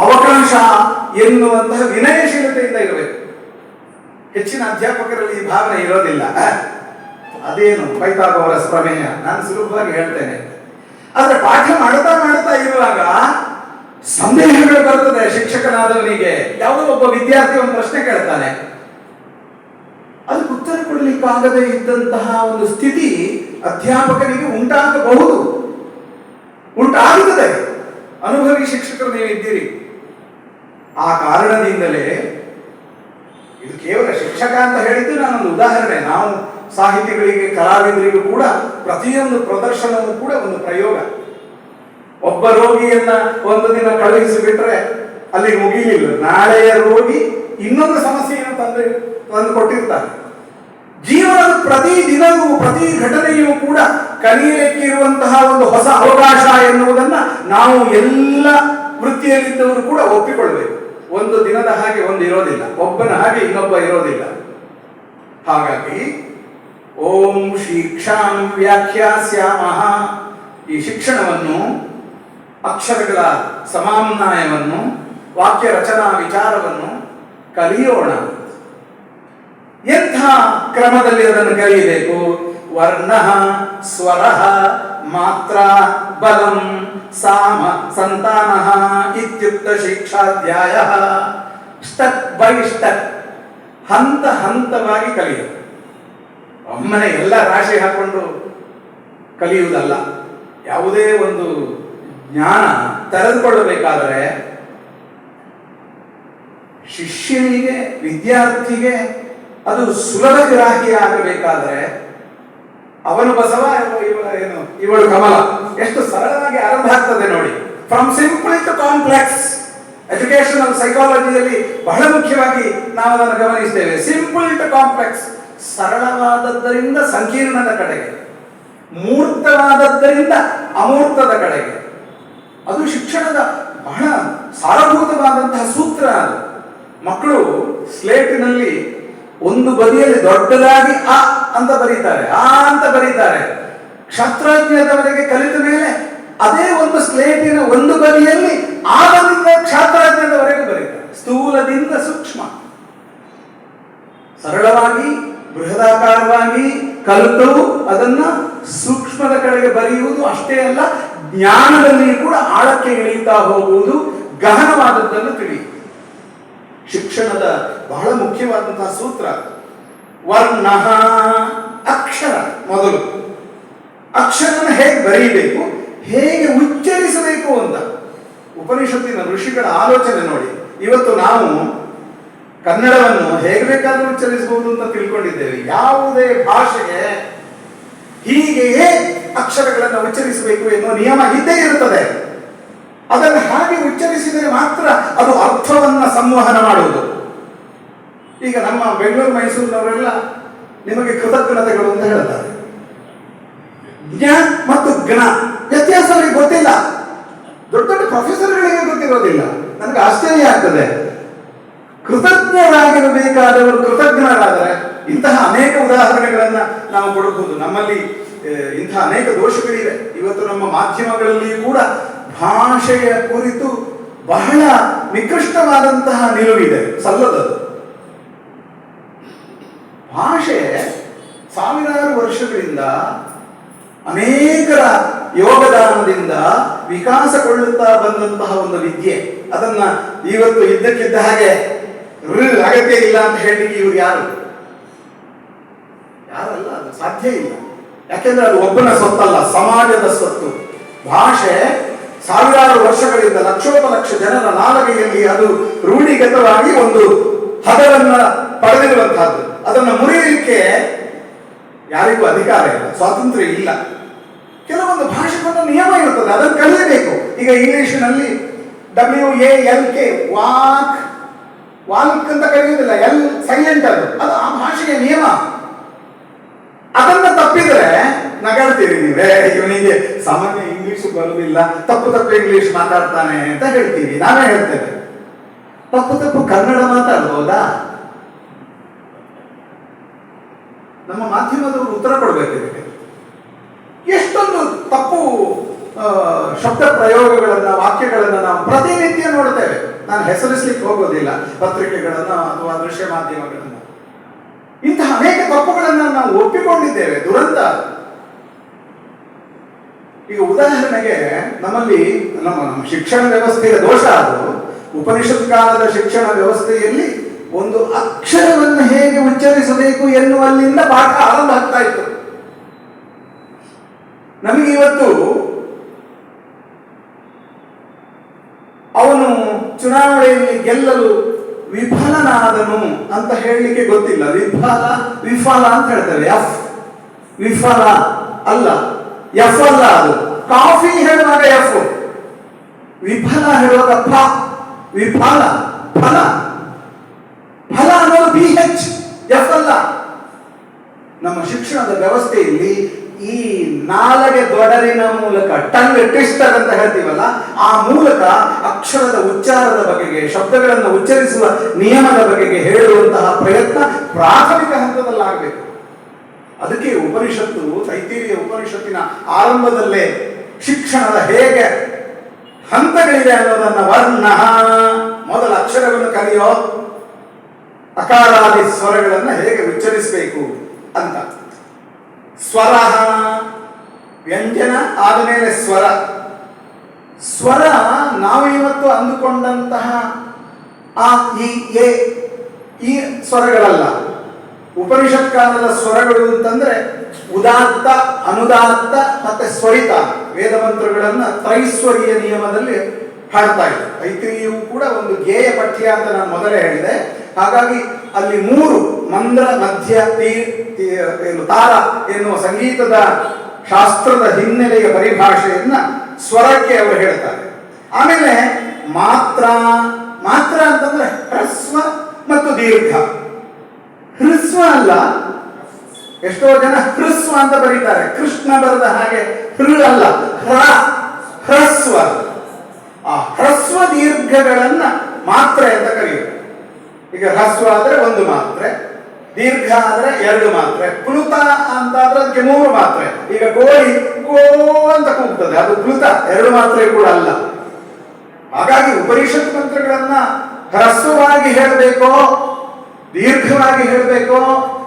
ಅವಕಾಶ ಎನ್ನುವಂತಹ ವಿನಯಶೀಲತೆಯಿಂದ ಇರಬೇಕು. ಹೆಚ್ಚಿನ ಅಧ್ಯಾಪಕರಲ್ಲಿ ಈ ಭಾವನೆ ಇರೋದಿಲ್ಲ. ಅದೇನು ಪೈಥಾಗೋರಸ್ ಪ್ರಮೇಯ, ನಾನು ಸುಲಭವಾಗಿ ಹೇಳ್ತೇನೆ. ಆದ್ರೆ ಪಾಠ ಮಾಡ್ತಾ ಇರುವಾಗ ಸಂದೇಹಗಳು ಬರ್ತದೆ ಶಿಕ್ಷಕನಾದವನಿಗೆ. ಯಾವುದೋ ಒಬ್ಬ ವಿದ್ಯಾರ್ಥಿ ಒಂದು ಪ್ರಶ್ನೆ ಕೇಳ್ತಾನೆ, ಅದಕ್ಕೆ ಉತ್ತರ ಕೊಡಲಿಕ್ಕಾಗದೇ ಇದ್ದಂತಹ ಒಂದು ಸ್ಥಿತಿ ಅಧ್ಯಾಪಕನಿಗೆ ಉಂಟಾಗಬಹುದು, ಉಂಟಾಗುತ್ತದೆ. ಅನುಭವಿ ಶಿಕ್ಷಕರು ನೀವು ಇದ್ದೀರಿ. ಆ ಕಾರಣದಿಂದಲೇ ಇದು ಕೇವಲ ಶಿಕ್ಷಕ ಅಂತ ಹೇಳಿದ್ದು ನಾನೊಂದು ಉದಾಹರಣೆ. ನಾವು ಸಾಹಿತಿಗಳಿಗೆ, ಕಲಾವಿದರಿಗೂ ಕೂಡ ಪ್ರತಿಯೊಂದು ಪ್ರದರ್ಶನವೂ ಕೂಡ ಒಂದು ಪ್ರಯೋಗ. ಒಬ್ಬ ರೋಗಿಯನ್ನ ಒಂದು ದಿನ ಕಳುಹಿಸಿಬಿಟ್ರೆ ಅಲ್ಲಿ ಮುಗಿಲಿಲ್ಲ, ನಾಳೆಯ ರೋಗಿ ಇನ್ನೊಂದು ಸಮಸ್ಯೆಯನ್ನು ತಂದು ಕೊಟ್ಟಿರ್ತಾರೆ. ಜೀವನದ ಪ್ರತಿ ದಿನವೂ, ಪ್ರತಿ ಘಟನೆಯೂ ಕೂಡ ಕಲಿಯಲಿಕ್ಕಿರುವಂತಹ ಒಂದು ಹೊಸ ಅವಕಾಶ ಎನ್ನುವುದನ್ನ ನಾವು ಎಲ್ಲ ವೃತ್ತಿಯಲ್ಲಿದ್ದವರು ಕೂಡ ಒಪ್ಪಿಕೊಳ್ಬೇಕು. ಒಂದು ದಿನದ ಹಾಗೆ ಒಂದು ಇರೋದಿಲ್ಲ, ಒಬ್ಬನ ಹಾಗೆ ಇನ್ನೊಬ್ಬ ಇರೋದಿಲ್ಲ. ಹಾಗಾಗಿ ಓಂ ಶಿಕ್ಷಾಂ ವ್ಯಾಖ್ಯಾಸ್ಯಾಮಃ, ಈ ಶಿಕ್ಷಣವನ್ನು, ಅಕ್ಷರಗಳ ಸಮಾಮ್ನಾಯವನ್ನು, ವಾಕ್ಯ ರಚನಾ ವಿಚಾರವನ್ನು ಕಲಿಯೋಣ. ಎಂಥ ಕ್ರಮದಲ್ಲಿ ಅದನ್ನು ಕಲಿಯಬೇಕು? ವರ್ಣ, ಸ್ವರ, ಮಾತ್ರ, ಬಲಂ, ಸಾಮ, ಸಂತಾನ ಇತ್ಯುಕ್ತ ಶಿಕ್ಷಾಧ್ಯಾಯ. ಸ್ಟೆಪ್ ಬೈ ಸ್ಟೆಪ್, ಹಂತ ಹಂತವಾಗಿ ಕಲಿಯುವುದು. ಒಮ್ಮನೆ ಎಲ್ಲ ರಾಶಿ ಹಾಕೊಂಡು ಕಲಿಯುವುದಲ್ಲ. ಯಾವುದೇ ಒಂದು ಜ್ಞಾನ ತೆರೆದುಕೊಳ್ಳಬೇಕಾದರೆ ಶಿಷ್ಯನಿಗೆ, ವಿದ್ಯಾರ್ಥಿಗೆ ಅದು ಸುಲಭ ಗ್ರಾಹಿ ಆಗಬೇಕಾದರೆ ಅವನು ಬಸವ, ಏನು ಇವಳು ಕಮಲ, ಎಷ್ಟು ಸರಳವಾಗಿ ಆರಂಭ ಆಗ್ತದೆ ನೋಡಿ. From simple to complex. Educational ಸೈಕಾಲಜಿಯಲ್ಲಿ ಬಹಳ ಮುಖ್ಯವಾಗಿ ನಾವು ಅದನ್ನು ಗಮನಿಸ್ತೇವೆ. ಸಿಂಪಲ್ ಟು ಕಾಂಪ್ಲೆಕ್ಸ್, ಸರಳವಾದದ್ದರಿಂದ ಸಂಕೀರ್ಣದ ಕಡೆಗೆ, ಮೂರ್ತವಾದದ್ದರಿಂದ ಅಮೂರ್ತದ ಕಡೆಗೆ. ಅದು ಶಿಕ್ಷಣದ ಬಹಳ ಸಾರಭೂತವಾದಂತಹ ಸೂತ್ರ. ಅದು ಮಕ್ಕಳು ಸ್ಲೇಟಿನಲ್ಲಿ ಒಂದು ಬದಿಯಲ್ಲಿ ದೊಡ್ಡದಾಗಿ ಅ ಅಂತ ಬರೀತಾರೆ, ಆ ಅಂತ ಬರೀತಾರೆ. ಕ್ಷಾತ್ರಾಜ್ಞದವರೆಗೆ ಕಲಿತ ಮೇಲೆ ಅದೇ ಒಂದು ಸ್ಲೇಟಿನ ಒಂದು ಬದಿಯಲ್ಲಿ ಆದಿಂದ ಕ್ಷಾತ್ರಾಜ್ಞದವರೆಗೆ ಬರೀತಾರೆ. ಸ್ಥೂಲದಿಂದ ಸೂಕ್ಷ್ಮ, ಸರಳವಾಗಿ ಬೃಹದಾಕಾರವಾಗಿ ಕಲಿತು ಅದನ್ನ ಸೂಕ್ಷ್ಮದ ಕಡೆಗೆ ಬರೆಯುವುದು ಅಷ್ಟೇ ಅಲ್ಲ, ಜ್ಞಾನದಲ್ಲಿಯೂ ಕೂಡ ಆಳಕ್ಕೆ ಇಳಿಯುತ್ತಾ ಹೋಗುವುದು, ಗಹನವಾದದ್ದನ್ನು ತಿಳಿಯುವುದು. ಶಿಕ್ಷಣದ ಬಹಳ ಮುಖ್ಯವಾದಂತಹ ಸೂತ್ರ ವರ್ಣ. ಅಕ್ಷರ ಮೊದಲು, ಅಕ್ಷರನ ಹೇಗೆ ಬರೀಬೇಕು, ಹೇಗೆ ಉಚ್ಚರಿಸಬೇಕು ಅಂತ ಉಪನಿಷತ್ತಿನ ಋಷಿಗಳ ಆಲೋಚನೆ ನೋಡಿ. ಇವತ್ತು ನಾವು ಕನ್ನಡವನ್ನು ಹೇಗೆ ಬೇಕಾದರೂ ಉಚ್ಚರಿಸಬಹುದು ಅಂತ ತಿಳ್ಕೊಂಡಿದ್ದೇವೆ. ಯಾವುದೇ ಭಾಷೆಗೆ ಹೀಗೆಯೇ ಅಕ್ಷರಗಳನ್ನು ಉಚ್ಚರಿಸಬೇಕು ಎನ್ನುವ ನಿಯಮ ಇದ್ದೇ ಇರುತ್ತದೆ. ಅದನ್ನು ಹಾಗೆ ಉಚ್ಚರಿಸಿದರೆ ಮಾತ್ರ ಅದು ಅರ್ಥವನ್ನ ಸಂವಹನ ಮಾಡುವುದು. ಈಗ ನಮ್ಮ ಬೆಂಗಳೂರು ಮೈಸೂರಿನವರೆಲ್ಲ ನಿಮಗೆ ಕೃತಜ್ಞತೆಗಳು ಅಂತ ಹೇಳ್ತಾರೆ. ಜ್ಞ ಮತ್ತು ಜ್ಞ ವ್ಯತ್ಯಾಸ ಅವರಿಗೆ ಗೊತ್ತಿಲ್ಲ. ದೊಡ್ಡ ದೊಡ್ಡ ಪ್ರೊಫೆಸರ್ಗಳಿಗೆ ಗೊತ್ತಿರೋದಿಲ್ಲ. ನನಗೆ ಆಶ್ಚರ್ಯ ಆಗ್ತದೆ. ಕೃತಜ್ಞರಾಗಿರಬೇಕಾದವರು ಕೃತಜ್ಞರಾದರೆ ಇಂತಹ ಅನೇಕ ಉದಾಹರಣೆಗಳನ್ನ ನಾವು ಕೊಡಬಹುದು. ನಮ್ಮಲ್ಲಿ ಇಂತಹ ಅನೇಕ ದೋಷಗಳಿವೆ. ಇವತ್ತು ನಮ್ಮ ಮಾಧ್ಯಮಗಳಲ್ಲಿಯೂ ಕೂಡ ಭಾಷೆಯ ಕುರಿತು ಬಹಳ ನಿಕೃಷ್ಟವಾದಂತಹ ನಿಲುವಿದೆ, ಸಲ್ಲದದು. ಭಾಷೆ ಸಾವಿರಾರು ವರ್ಷಗಳಿಂದ ಅನೇಕರ ಯೋಗದಾನದಿಂದ ವಿಕಾಸಗೊಳ್ಳುತ್ತಾ ಬಂದಂತಹ ಒಂದು ವಿದ್ಯೆ. ಅದನ್ನ ಇವತ್ತು ಇದ್ದಕ್ಕಿದ್ದ ಹಾಗೆ ಅಗತ್ಯ ಇಲ್ಲ ಅಂತ ಹೇಳಲಿಕ್ಕೆ ಇವರು ಯಾರಲ್ಲ, ಅದು ಸಾಧ್ಯ ಇಲ್ಲ. ಯಾಕೆಂದ್ರೆ ಅದು ಒಬ್ಬನ ಸ್ವತ್ತಲ್ಲ, ಸಮಾಜದ ಸ್ವತ್ತು. ಭಾಷೆ ಸಾವಿರಾರು ವರ್ಷಗಳಿಂದ ಲಕ್ಷೋಪಲಕ್ಷ ಜನರ ನಾಲಗೆಯಲ್ಲಿ ಅದು ರೂಢಿಗತವಾಗಿ ಒಂದು ಹದವನ್ನ ಪಡೆದಿರುವಂತಹದ್ದು. ಅದನ್ನು ಮುರಿಯಲಿಕ್ಕೆ ಯಾರಿಗೂ ಅಧಿಕಾರ ಇಲ್ಲ, ಸ್ವಾತಂತ್ರ್ಯ ಇಲ್ಲ. ಕೆಲವೊಂದು ಭಾಷೆಗೊಂದು ನಿಯಮ ಇರುತ್ತದೆ, ಅದನ್ನು ಕಲಿಯಬೇಕು. ಈಗ ಇಂಗ್ಲಿಷಿನಲ್ಲಿ WALK ವಾಕ್, ವಾಲ್ಕ್ ಅಂತ ಕರೆಯುವುದಿಲ್ಲ, ಎಲ್ ಸೈಲೆಂಟ್, ಅದು ಆ ಭಾಷೆಯ ನಿಯಮ. ಅದನ್ನ ತಪ್ಪಿದ್ರೆ ನಗಾಡ್ತೀರಿ ನೀವೇ, ಇವನಿಗೆ ಸಾಮಾನ್ಯ ಇಂಗ್ಲಿಷ್ ಬರುವುದಿಲ್ಲ, ತಪ್ಪು ಇಂಗ್ಲಿಷ್ ಮಾತಾಡ್ತಾನೆ ಅಂತ ಹೇಳ್ತೀವಿ. ನಾವೇ ಹೇಳ್ತೇವೆ, ತಪ್ಪು ಕನ್ನಡ ಮಾತಾಡ್ಬೋದಾ? ನಮ್ಮ ಮಾಧ್ಯಮದವರು ಉತ್ತರ ಕೊಡಬೇಕು ಇದಕ್ಕೆ. ಎಷ್ಟೊಂದು ತಪ್ಪು ಶಬ್ದ ಪ್ರಯೋಗಗಳನ್ನ, ವಾಕ್ಯಗಳನ್ನ ನಾವು ಪ್ರತಿನಿತ್ಯ ನೋಡ್ತೇವೆ. ನಾನು ಹೆಸರಿಸ್ಲಿಕ್ಕೆ ಹೋಗೋದಿಲ್ಲ ಪತ್ರಿಕೆಗಳನ್ನ ಅಥವಾ ದೃಶ್ಯ ಮಾಧ್ಯಮಗಳನ್ನ. ಇಂತಹ ಅನೇಕ ತಪ್ಪುಗಳನ್ನ ನಾವು ಒಪ್ಪಿಕೊಂಡಿದ್ದೇವೆ, ದುರಂತ. ಈಗ ಉದಾಹರಣೆಗೆ ನಮ್ಮಲ್ಲಿ ನಮ್ಮ ಶಿಕ್ಷಣ ವ್ಯವಸ್ಥೆಯ ದೋಷ ಅದು. ಉಪನಿಷತ್ ಕಾಲದ ಶಿಕ್ಷಣ ವ್ಯವಸ್ಥೆಯಲ್ಲಿ ಒಂದು ಅಕ್ಷರವನ್ನು ಹೇಗೆ ಉಚ್ಚರಿಸಬೇಕು ಎನ್ನುವಲ್ಲಿಂದ ಪಾಠ ಆರಂಭ ಆಗ್ತಾ ಇತ್ತು. ನಮಗೆ ಇವತ್ತು ಅವನು ಚುನಾವಣೆಯಲ್ಲಿ ಗೆಲ್ಲಲು ವಿಫಲನಾದನು ಅಂತ ಹೇಳಲಿಕ್ಕೆ ಗೊತ್ತಿಲ್ಲ. ವಿಫಲ ಅಂತ ಹೇಳ್ತಾರೆ. ವಿಫಲ ಅಲ್ಲ, ಎಫ್ ಅಲ್ಲ, ಅದು ಕಾಫಿ ಹೇಳುವಾಗ ಎಫ್, ವಿಫಲ ಹೇಳುವಾಗ ಫ, ವಿಫಲ, ಫಲ, ಫಲ ಅನ್ನೋದು BH, ಎಫ್ ಅಲ್ಲ. ನಮ್ಮ ಶಿಕ್ಷಣದ ವ್ಯವಸ್ಥೆಯಲ್ಲಿ ಈ ನಾಲಗೆ ದೊಡರಿನ ಮೂಲಕ, ಟಂಗ್ ಟ್ವಿಸ್ಟರ್ ಅಂತ ಹೇಳ್ತೀವಲ್ಲ, ಆ ಮೂಲಕ ಅಕ್ಷರದ ಉಚ್ಚಾರದ ಬಗೆಗೆ, ಶಬ್ದಗಳನ್ನು ಉಚ್ಚರಿಸುವ ನಿಯಮದ ಬಗೆಗೆ ಹೇಳುವಂತಹ ಪ್ರಯತ್ನ ಪ್ರಾಥಮಿಕ ಹಂತದಲ್ಲಾಗಬೇಕು. ಅದಕ್ಕೆ ಉಪನಿಷತ್ತು, ತೈತಿರಿಯ ಉಪನಿಷತ್ತಿನ ಆರಂಭದಲ್ಲೇ ಶಿಕ್ಷಣದ ಹೇಗೆ ಹಂತಗಳಿವೆ ಅನ್ನೋದನ್ನ ವರ್ಣ, ಮೊದಲ ಅಕ್ಷರವನ್ನು ಕಲಿಯೋ, ಅಕಾರಾದಿ ಸ್ವರಗಳನ್ನ ಹೇಗೆ ಉಚ್ಚರಿಸಬೇಕು ಅಂತ. ಸ್ವರ, ವ್ಯಂಜನ ಆದಮೇಲೆ ಸ್ವರ. ಸ್ವರ ನಾವು ಇವತ್ತು ಅಂದುಕೊಂಡಂತಹ ಆ ಈ ಎ ಈ ಸ್ವರಗಳಲ್ಲ. ಉಪನಿಷತ್ ಕಾಲದ ಸ್ವರಗಳು ಅಂತಂದ್ರೆ ಉದಾತ್ತ, ಅನುದಾತ್ತ ಮತ್ತೆ ಸ್ವರಿತ ವೇದ ಮಂತ್ರಗಳನ್ನ ತ್ರೈಸ್ವರೀಯ ನಿಯಮದಲ್ಲಿ ಹಾಡ್ತಾ ಇದೆ. ತೈತ್ರಿಯೂ ಕೂಡ ಒಂದು ಗೇಯ ಪಠ್ಯ ಅಂತ ನಾನು ಮೊದಲೇ ಹೇಳಿದೆ. ಹಾಗಾಗಿ ಅಲ್ಲಿ 3 ಮಂದ್ರ, ಮಧ್ಯ, ತಾರ ಎನ್ನುವ ಸಂಗೀತದ ಶಾಸ್ತ್ರದ ಹಿನ್ನೆಲೆಯ ಪರಿಭಾಷೆಯನ್ನ ಸ್ವರಕ್ಕೆ ಅವರು ಹೇಳ್ತಾರೆ. ಆಮೇಲೆ ಮಾತ್ರ, ಮಾತ್ರ ಅಂತಂದ್ರೆ ಹ್ರಸ್ವ ಮತ್ತು ದೀರ್ಘ. ಹ್ರಸ್ವ ಅಲ್ಲ, ಎಷ್ಟೋ ಜನ ಹ್ರಸ್ವ ಅಂತ ಬರೀತಾರೆ, ಕೃಷ್ಣ ಬರೆದ ಹಾಗೆ ಅಲ್ಲ, ಹ್ರಸ್ವ. ಆ ಹ್ರಸ್ವ ದೀರ್ಘಗಳನ್ನ ಮಾತ್ರೆ ಅಂತ ಕರೆಯುತ್ತಾರೆ. ಈಗ ಹ್ರಸ್ವ ಆದ್ರೆ ಒಂದು ಮಾತ್ರೆ, ದೀರ್ಘ ಆದ್ರೆ 2 ಮಾತ್ರೆ, ಪ್ಲುತ ಅಂತಾದ್ರೆ ಅದಕ್ಕೆ 3 ಮಾತ್ರೆ. ಈಗ ಕೋಳಿ ಕೋ ಅಂತ ಕೂಗ್ತದೆ, ಅದು ಪ್ಲುತ, 2 ಮಾತ್ರೆ ಕೂಡ ಅಲ್ಲ. ಹಾಗಾಗಿ ಉಪನಿಷತ್ ಮಂತ್ರಗಳನ್ನ ಹ್ರಸ್ವವಾಗಿ ಹೇಳಬೇಕೋ, ದೀರ್ಘವಾಗಿ ಹೇಳಬೇಕೋ,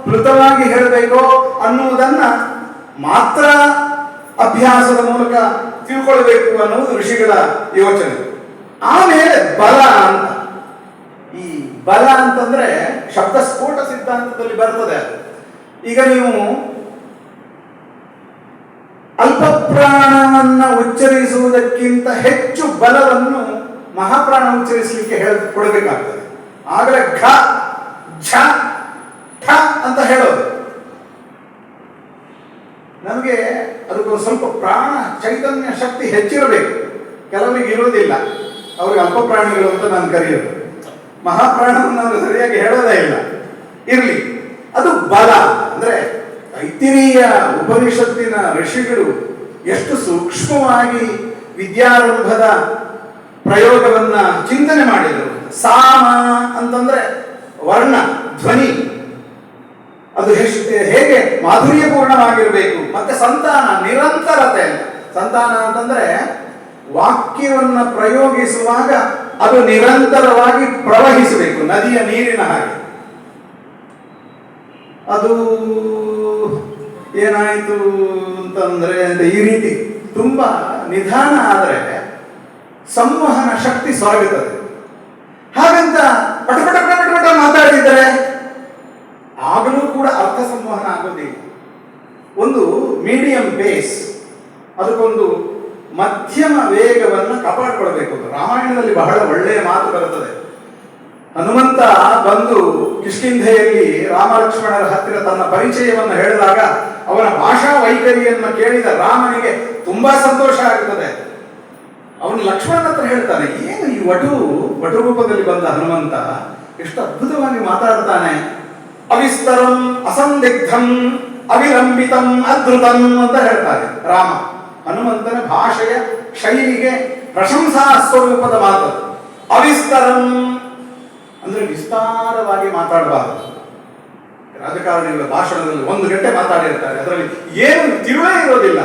ಪ್ಲುತವಾಗಿ ಹೇಳಬೇಕೋ ಅನ್ನುವುದನ್ನ ಮಾತ್ರ ಅಭ್ಯಾಸದ ಮೂಲಕ ತಿಳ್ಕೊಳ್ಬೇಕು ಅನ್ನುವುದು ಋಷಿಗಳ ಯೋಚನೆ. ಆಮೇಲೆ ಬಲ ಅಂತ, ಈ ಬಲ ಅಂತಂದ್ರೆ ಶಬ್ದ ಸ್ಫೋಟ ಸಿದ್ಧಾಂತದಲ್ಲಿ ಬರ್ತದೆ. ಈಗ ನೀವು ಅಲ್ಪ ಪ್ರಾಣವನ್ನ ಉಚ್ಚರಿಸುವುದಕ್ಕಿಂತ ಹೆಚ್ಚು ಬಲವನ್ನು ಮಹಾಪ್ರಾಣ ಉಚ್ಚರಿಸಲಿಕ್ಕೆ ಕೊಡಬೇಕಾಗ್ತದೆ. ಆಗಲೇ ಘ ಝ ಠ ಅಂತ ಹೇಳೋದು. ನಮಗೆ ಅದಕ್ಕೊಂದು ಸ್ವಲ್ಪ ಪ್ರಾಣ ಚೈತನ್ಯ ಶಕ್ತಿ ಹೆಚ್ಚಿರಬೇಕು. ಕೆಲವರಿಗೆ ಇರೋದಿಲ್ಲ, ಅವ್ರಿಗೆ ಅಲ್ಪ ಪ್ರಾಣಿಗಳು ಅಂತ ನಾನು ಕರೆಯೋದು. ಮಹಾಪ್ರಾಣವನ್ನು ಅವರು ಸರಿಯಾಗಿ ಹೇಳೋದೇ ಇಲ್ಲ. ಇರಲಿ, ಅದು ಬಲ. ಅಂದ್ರೆ ಐತಿರೀಯ ಉಪನಿಷತ್ತಿನ ಋಷಿಗಳು ಎಷ್ಟು ಸೂಕ್ಷ್ಮವಾಗಿ ವಿದ್ಯಾರಂಭದ ಪ್ರಯೋಗವನ್ನ ಚಿಂತನೆ ಮಾಡಿದರು. ಸಾಮ ಅಂತಂದ್ರೆ ವರ್ಣ, ಧ್ವನಿ, ಅದು ಹೇಗೆ ಮಾಧುರ್ಯಪೂರ್ಣವಾಗಿರಬೇಕು. ಮತ್ತೆ ಸಂತಾನ, ನಿರಂತರತೆ. ಸಂತಾನ ಅಂತಂದ್ರೆ ವಾಕ್ಯವನ್ನ ಪ್ರಯೋಗಿಸುವಾಗ ಅದು ನಿರಂತರವಾಗಿ ಪ್ರವಹಿಸಬೇಕು, ನದಿಯ ನೀರಿನ ಹಾಗೆ. ಅದು ಏನಾಯಿತು ಅಂತಂದ್ರೆ ಈ ರೀತಿ ತುಂಬಾ ನಿಧಾನ ಆದರೆ ಸಂವಹನ ಶಕ್ತಿ ಸೊರಗುತ್ತದೆ. ಹಾಗಂತ ಪಟಪಟ ಪಟಪಟ ಮಾತಾಡಿದರೆ ಆಗಲೂ ಕೂಡ ಅರ್ಥ ಸಂವಹನ ಆಗೋದಿಲ್ಲ. ಒಂದು ಮೀಡಿಯಂ ಪೇಸ್, ಅದಕ್ಕೊಂದು ಮಧ್ಯಮ ವೇಗವನ್ನು ಕಾಪಾಡಿಕೊಳ್ಬೇಕು. ರಾಮಾಯಣದಲ್ಲಿ ಬಹಳ ಒಳ್ಳೆಯ ಮಾತು ಬರುತ್ತದೆ. ಹನುಮಂತ ಬಂದು ಕಿಷ್ಕಿಂಧೆಯಲ್ಲಿ ರಾಮ ಲಕ್ಷ್ಮಣರ ಹತ್ತಿರ ತನ್ನ ಪರಿಚಯವನ್ನು ಹೇಳಿದಾಗ ಅವನ ಭಾಷಾ ವೈಖರಿಯನ್ನು ಕೇಳಿದ ರಾಮನಿಗೆ ತುಂಬಾ ಸಂತೋಷ ಆಗುತ್ತದೆ. ಅವನು ಲಕ್ಷ್ಮಣನ ಹತ್ರ ಹೇಳ್ತಾನೆ, ಏನು ಈ ವಟು ರೂಪದಲ್ಲಿ ಬಂದ ಹನುಮಂತ ಎಷ್ಟು ಅದ್ಭುತವಾಗಿ ಮಾತಾಡ್ತಾನೆ. ಅವಿಸ್ತರಂ ಅಸಂದಿಗ್ಧಂ ಅವಿಲಂಬಿತಂ ಅದ್ರುತಂ ಅಂತ ಹೇಳ್ತಾರೆ ರಾಮ. ಹನುಮಂತನ ಭಾಷೆಯ ಶೈಲಿಗೆ ಪ್ರಶಂಸಾ ಸ್ವರೂಪದ ಮಾತು. ಅವಿಸ್ತರಂ ಅಂದ್ರೆ ವಿಸ್ತಾರವಾಗಿ ಮಾತಾಡಬಾರದು. ರಾಜಕಾರಣಿಗಳ ಭಾಷಣದಲ್ಲಿ 1 ಗಂಟೆ ಮಾತಾಡಿರ್ತಾರೆ, ಅದರಲ್ಲಿ ಏನು ತಿಳುವೇ ಇರೋದಿಲ್ಲ.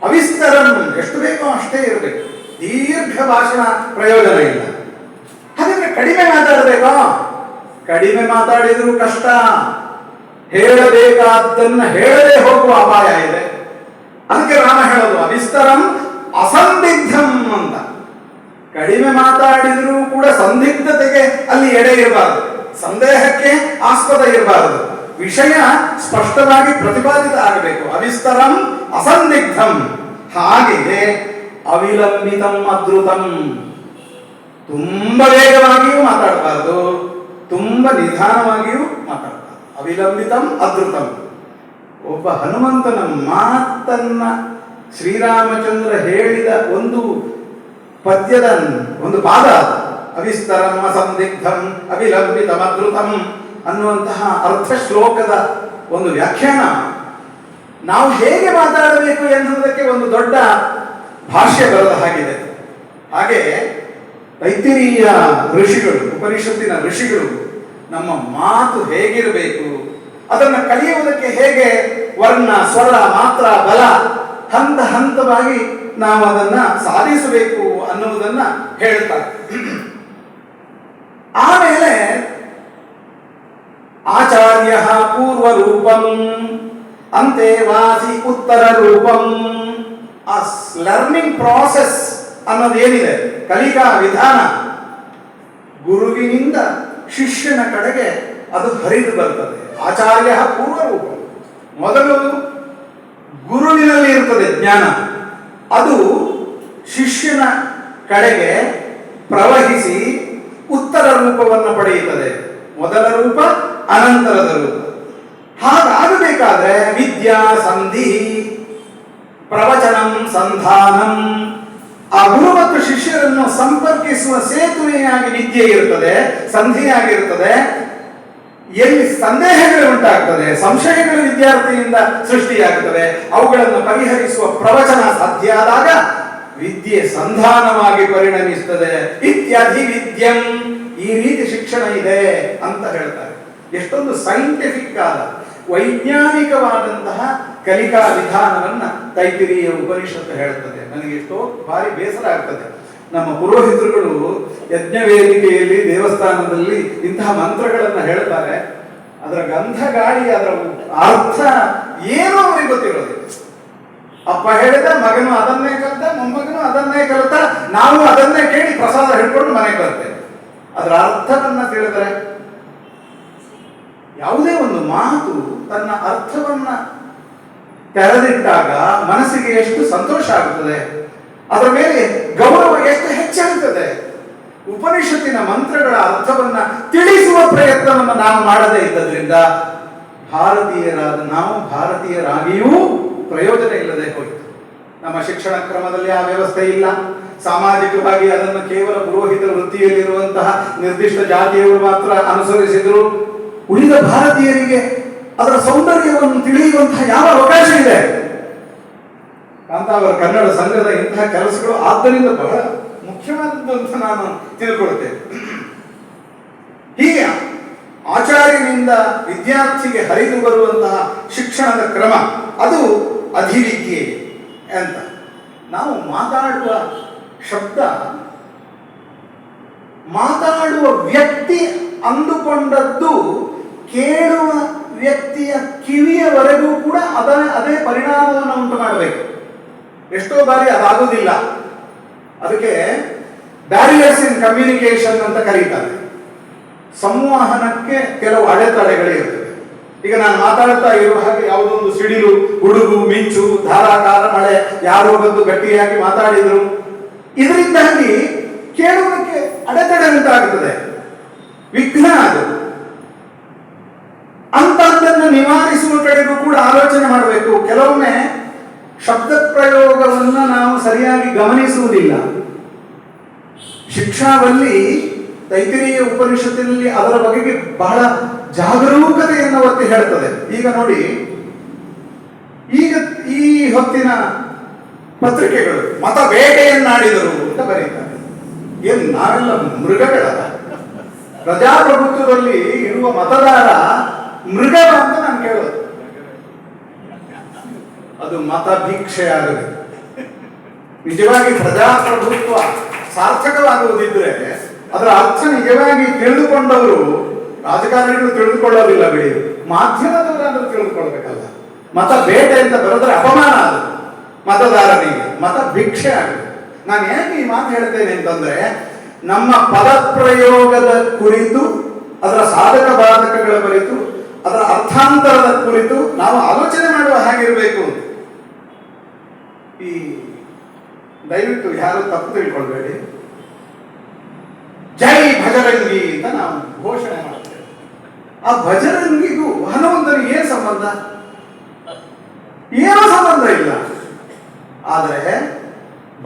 ಅವಿಸ್ತರಂ, ಎಷ್ಟು ಬೇಕೋ ಅಷ್ಟೇ ಇರಬೇಕು. ದೀರ್ಘ ಭಾಷಣ ಪ್ರಯೋಜನ ಇಲ್ಲ. ಹಾಗಾದ್ರೆ ಕಡಿಮೆ ಮಾತಾಡಬೇಕೋ? ಕಡಿಮೆ ಮಾತಾಡಿದ್ರು ಕಷ್ಟ. ಹೇಳಬೇಕಾದ್ದನ್ನ ಹೇಳದೆ ಹೋಗುವ ಅಪಾಯ ಇದೆ. ಅದಕ್ಕೆ ರಾಮ ಹೇಳೋದು ಅವಿಸ್ತರಂ ಅಸಂದಿಗ್ಧಂ ಅಂತ. ಕಡಿಮೆ ಮಾತಾಡಿದ್ರೂ ಕೂಡ ಸಂದಿಗ್ಧತೆಗೆ ಅಲ್ಲಿ ಎಡೆ ಇರಬಾರದು, ಸಂದೇಹಕ್ಕೆ ಆಸ್ಪದ ಇರಬಾರದು. ವಿಷಯ ಸ್ಪಷ್ಟವಾಗಿ ಪ್ರತಿಪಾದಿತ ಆಗಬೇಕು. ಅವಿಸ್ತರಂ ಅಸಂದಿಗ್ಧಂ. ಹಾಗೆಯೇ ಅವಿಲಂಬಿತಂ ಅದ್ರುತಂ, ತುಂಬಾ ವೇಗವಾಗಿಯೂ ಮಾತಾಡಬಾರದು, ತುಂಬಾ ನಿಧಾನವಾಗಿಯೂ ಮಾತಾಡಬಾರದು. ಅವಿಲಂಬಿತಂ ಅದ್ರುತಂ. ಒಬ್ಬ ಹನುಮಂತನ ಮಾತನ್ನ ಶ್ರೀರಾಮಚಂದ್ರ ಹೇಳಿದ ಒಂದು ಪದ್ಯದ ಒಂದು ಪಾದ, ಅವಿಸ್ತರಂ ಅಸಂದಿಗ್ಧಂ ಅವಿಲಂಬಿತಂ ಅದ್ರುತಂ ಅನ್ನುವಂತಹ ಅರ್ಥ ಶ್ಲೋಕದ ಒಂದು ವ್ಯಾಖ್ಯಾನ. ನಾವು ಹೇಗೆ ಮಾತಾಡಬೇಕು ಎನ್ನುವುದಕ್ಕೆ ಒಂದು ದೊಡ್ಡ ಭಾಷ್ಯ ಬರದ ಹಾಗಿದೆ. ಹಾಗೆ ಐತಿರೀಯ ಋಷಿಗಳು, ಉಪನಿಷತ್ತಿನ ಋಷಿಗಳು ನಮ್ಮ ಮಾತು ಹೇಗಿರಬೇಕು, ಅದನ್ನು ಕಲಿಯುವುದಕ್ಕೆ ಹೇಗೆ ವರ್ಣ, ಸ್ವರ, ಮಾತ್ರ, ಬಲ, ಹಂತ ಹಂತವಾಗಿ ನಾವು ಅದನ್ನ ಸಾಧಿಸಬೇಕು ಅನ್ನುವುದನ್ನ ಹೇಳ್ತಾರೆ. ಆಮೇಲೆ ಆಚಾರ್ಯ ಪೂರ್ವ ರೂಪಂ ಅಂತೆ ವಾಸಿ ಉತ್ತರ ರೂಪಂ. ಆ ಲರ್ನಿಂಗ್ ಪ್ರಾಸೆಸ್ ಅನ್ನೋದೇನಿದೆ, ಕಲಿಕಾ ವಿಧಾನ, ಗುರುವಿನಿಂದ ಶಿಷ್ಯನ ಕಡೆಗೆ ಅದು ಹರಿದು ಬರ್ತದೆ. ಆಚಾರ್ಯ ಪೂರ್ವ ರೂಪ, ಮೊದಲು ಗುರುವಿನಲ್ಲಿ ಇರ್ತದೆ ಜ್ಞಾನ, ಅದು ಶಿಷ್ಯನ ಕಡೆಗೆ ಪ್ರವಹಿಸಿ ಉತ್ತರ ರೂಪವನ್ನು ಪಡೆಯುತ್ತದೆ. ಮೊದಲ ರೂಪ, ಅನಂತರದ ರೂಪ. ಹಾಗಾಗಬೇಕಾದ್ರೆ ವಿದ್ಯಾ ಸಂಧಿ, ಪ್ರವಚನಂ ಸಂಧಾನಂ, ಆ ಗುರು ಮತ್ತು ಶಿಷ್ಯರನ್ನು ಸಂಪರ್ಕಿಸುವ ಸೇತುವೆಯಾಗಿ ವಿದ್ಯೆ ಇರುತ್ತದೆ, ಸಂಧಿಯಾಗಿರುತ್ತದೆ. ಎಲ್ಲಿ ಸಂದೇಹಗಳು ಉಂಟಾಗ್ತದೆ, ಸಂಶಯಗಳು ವಿದ್ಯಾರ್ಥಿಯಿಂದ ಸೃಷ್ಟಿಯಾಗುತ್ತವೆ, ಅವುಗಳನ್ನು ಪರಿಹರಿಸುವ ಪ್ರವಚನ ಸಾಧ್ಯ ಆದಾಗ ವಿದ್ಯೆ ಸಂಧಾನವಾಗಿ ಪರಿಣಮಿಸುತ್ತದೆ. ಇತ್ಯಾದಿ ವಿದ್ಯಂ, ಈ ರೀತಿ ಶಿಕ್ಷಣ ಇದೆ ಅಂತ ಹೇಳ್ತಾರೆ. ಎಷ್ಟೊಂದು ಸೈಂಟಿಫಿಕ್ ಆದ ವೈಜ್ಞಾನಿಕವಾದಂತಹ ಕಲಿಕಾ ವಿಧಾನವನ್ನ ತೈತಿರೀಯ ಉಪನಿಷತ್ತು ಹೇಳುತ್ತದೆ. ನನಗೆ ಎಷ್ಟೋ ಭಾರಿ ಬೇಸರ ಆಗ್ತದೆ. ನಮ್ಮ ಪುರೋಹಿತರುಗಳು ಯಜ್ಞ ವೇದಿಕೆಯಲ್ಲಿ ದೇವಸ್ಥಾನದಲ್ಲಿ ಇಂತಹ ಮಂತ್ರಗಳನ್ನು ಹೇಳ್ತಾರೆ. ಅದರ ಗಂಧ ಗಾಳಿ, ಅದರ ಅರ್ಥ ಏನೋ ಅವರಿಗೆ ಗೊತ್ತಿರೋದಿಲ್ಲ. ಅಪ್ಪ ಹೇಳಿದ, ಮಗನು ಅದನ್ನೇ ಕಲಿತ, ಮೊಮ್ಮಗನು ಅದನ್ನೇ ಕಲಿತ, ನಾವು ಅದನ್ನೇ ಕೇಳಿ ಪ್ರಸಾದ ಹಿಡ್ಕೊಂಡು ಮನೆಗೆ ಬರ್ತೇವೆ. ಅದರ ಅರ್ಥವನ್ನ ತಿಳಿದರೆ, ಯಾವುದೇ ಒಂದು ಮಾತು ತನ್ನ ಅರ್ಥವನ್ನ ತೆರೆದಿಟ್ಟಾಗ ಮನಸ್ಸಿಗೆ ಎಷ್ಟು ಸಂತೋಷ ಆಗುತ್ತದೆ, ಅದರ ಮೇಲೆ ಗೌರವ ಎಷ್ಟು ಹೆಚ್ಚಾಗುತ್ತದೆ. ಉಪನಿಷತ್ತಿನ ಮಂತ್ರಗಳ ಅರ್ಥವನ್ನ ತಿಳಿಸುವ ಪ್ರಯತ್ನವನ್ನು ನಾವು ಮಾಡದೇ ಇದ್ದದ್ರಿಂದ ಭಾರತೀಯರಾದ ನಾವು ಭಾರತೀಯರಾಗಿಯೂ ಪ್ರಯೋಜನ ಇಲ್ಲದೆ ಹೋಯಿತು. ನಮ್ಮ ಶಿಕ್ಷಣ ಕ್ರಮದಲ್ಲಿ ಆ ವ್ಯವಸ್ಥೆ ಇಲ್ಲ. ಸಾಮಾಜಿಕವಾಗಿ ಅದನ್ನು ಕೇವಲ ಪುರೋಹಿತ ವೃತ್ತಿಯಲ್ಲಿರುವಂತಹ ನಿರ್ದಿಷ್ಟ ಜಾತಿಯವರು ಮಾತ್ರ ಅನುಸರಿಸಿದ್ರು. ಉಳಿದ ಭಾರತೀಯರಿಗೆ ಅದರ ಸೌಂದರ್ಯವನ್ನು ತಿಳಿಯುವಂತಹ ಯಾವ ಅವಕಾಶ ಇದೆ? ಕಾಂತಾವರ ಕನ್ನಡ ಸಂಘದ ಇಂತಹ ಕೆಲಸಗಳು ಆದ್ದರಿಂದ ಬಹಳ ಮುಖ್ಯವಾದದ್ದು ಅಂತ ನಾನು ತಿಳ್ಕೊಳ್ತೇನೆ. ಹೀಗೆ ಆಚಾರ್ಯನಿಂದ ವಿದ್ಯಾರ್ಥಿಗೆ ಹರಿದು ಬರುವಂತಹ ಶಿಕ್ಷಣದ ಕ್ರಮ ಅದು ಅಧಿವಿದ್ಯೆ ಅಂತ. ನಾವು ಮಾತಾಡುವ ಶಬ್ದ, ಮಾತಾಡುವ ವ್ಯಕ್ತಿ ಅಂದುಕೊಂಡದ್ದು ಕೇಳುವ ವ್ಯಕ್ತಿಯ ಕಿವಿಯವರೆಗೂ ಕೂಡ ಅದೇ ಪರಿಣಾಮವನ್ನು ಉಂಟು ಮಾಡಬೇಕು. ಎಷ್ಟೋ ಬಾರಿ ಅದಾಗುವುದಿಲ್ಲ. ಅದಕ್ಕೆ ಬ್ಯಾರಿಯರ್ಸ್ ಇನ್ ಕಮ್ಯುನಿಕೇಶನ್ ಅಂತ ಕರೀತಾರೆ. ಸಂವಹನಕ್ಕೆ ಕೆಲವು ಅಡೆತಡೆಗಳಿರುತ್ತವೆ. ಈಗ ನಾನು ಮಾತಾಡ್ತಾ ಇರುವ ಹಾಗೆ ಯಾವುದೋ ಒಂದು ಸಿಡಿಲು, ಗುಡುಗು, ಮಿಂಚು, ಧಾರಾಕಾರ ಮಳೆ, ಯಾರೋ ಬಂದು ಗಟ್ಟಿಯಾಗಿ ಮಾತಾಡಿದ್ರು, ಇದರಿಂದಾಗಿ ಕೇಳುವುದಕ್ಕೆ ಅಡೆತಡೆ ಉಂಟಾಗುತ್ತದೆ, ವಿಘ್ನ ಅದು. ಅಂತಹದ್ದನ್ನು ನಿವಾರಿಸುವ ಕಡೆಗೂ ಕೂಡ ಆಲೋಚನೆ ಮಾಡಬೇಕು. ಕೆಲವೊಮ್ಮೆ ಶಬ್ದ ಪ್ರಯೋಗವನ್ನು ನಾವು ಸರಿಯಾಗಿ ಗಮನಿಸುವುದಿಲ್ಲ. ಶಿಕ್ಷಾವಲ್ಲಿ ತೈತಿರೀಯ ಉಪನಿಷತ್ತಿನಲ್ಲಿ ಅದರ ಬಗೆಗೆ ಬಹಳ ಜಾಗರೂಕತೆಯನ್ನು ಒತ್ತಿ ಹೇಳ್ತದೆ. ಈಗ ನೋಡಿ, ಈಗ ಈ ಹೊತ್ತಿನ ಪತ್ರಿಕೆಗಳು ಮತ ಬೇಟೆಯನ್ನಾಡಿದರು ಅಂತ ಬರೀತಾರೆ. ಏನ್ ನಾವೆಲ್ಲ ಮೃಗಗಳ? ಪ್ರಜಾಪ್ರಭುತ್ವದಲ್ಲಿ ಇರುವ ಮತದಾರ ಮೃಗ ಅಂತ ನಾನು ಕೇಳೋದು. ಅದು ಮತ ಭಿಕ್ಷೆ ಆಗಬೇಕು. ನಿಜವಾಗಿ ಪ್ರಜಾಪ್ರಭುತ್ವ ಸಾರ್ಥಕವಾಗುವುದಿದ್ರೆ ಅದರ ಅರ್ಥ ನಿಜವಾಗಿ ತಿಳಿದುಕೊಂಡವರು, ರಾಜಕಾರಣಿಗಳು ತಿಳಿದುಕೊಳ್ಳೋದಿಲ್ಲ ಬಿಡಿ, ಮಾಧ್ಯಮದವರಾದ್ರೂ ತಿಳಿದುಕೊಳ್ಬೇಕಲ್ಲ. ಮತ ಬೇಟೆ ಅಂತ ಬರೆದ್ರೆ ಅಪಮಾನ ಅದು ಮತದಾರನಿಗೆ, ಮತ ಭಿಕ್ಷೆ ಆಗುತ್ತೆ. ನಾನು ಯಾಕೆ ಈ ಮಾತು ಹೇಳ್ತೇನೆ ಅಂತಂದ್ರೆ, ನಮ್ಮ ಪದ ಪ್ರಯೋಗದ ಕುರಿತು, ಅದರ ಸಾಧಕ ಬಾಧಕಗಳ ಕುರಿತು, ಅದರ ಅರ್ಥಾಂತರದ ಕುರಿತು ನಾವು ಆಲೋಚನೆ ಮಾಡುವ ಹಾಗಿರಬೇಕು. ಈ ದಯವಿಟ್ಟು ಯಾರು ತಪ್ಪು ತಿಳ್ಕೊಳ್ಬೇಡಿ. ಜೈ ಭಜರಂಗಿ ಅಂತ ನಾವು ಘೋಷಣೆ ಮಾಡ್ತೇವೆ. ಆ ಭಜರಂಗಿಗೂ ಹನುಮಂತನಿಗೆ ಏನು ಸಂಬಂಧ? ಏನೂ ಸಂಬಂಧ ಇಲ್ಲ. ಆದರೆ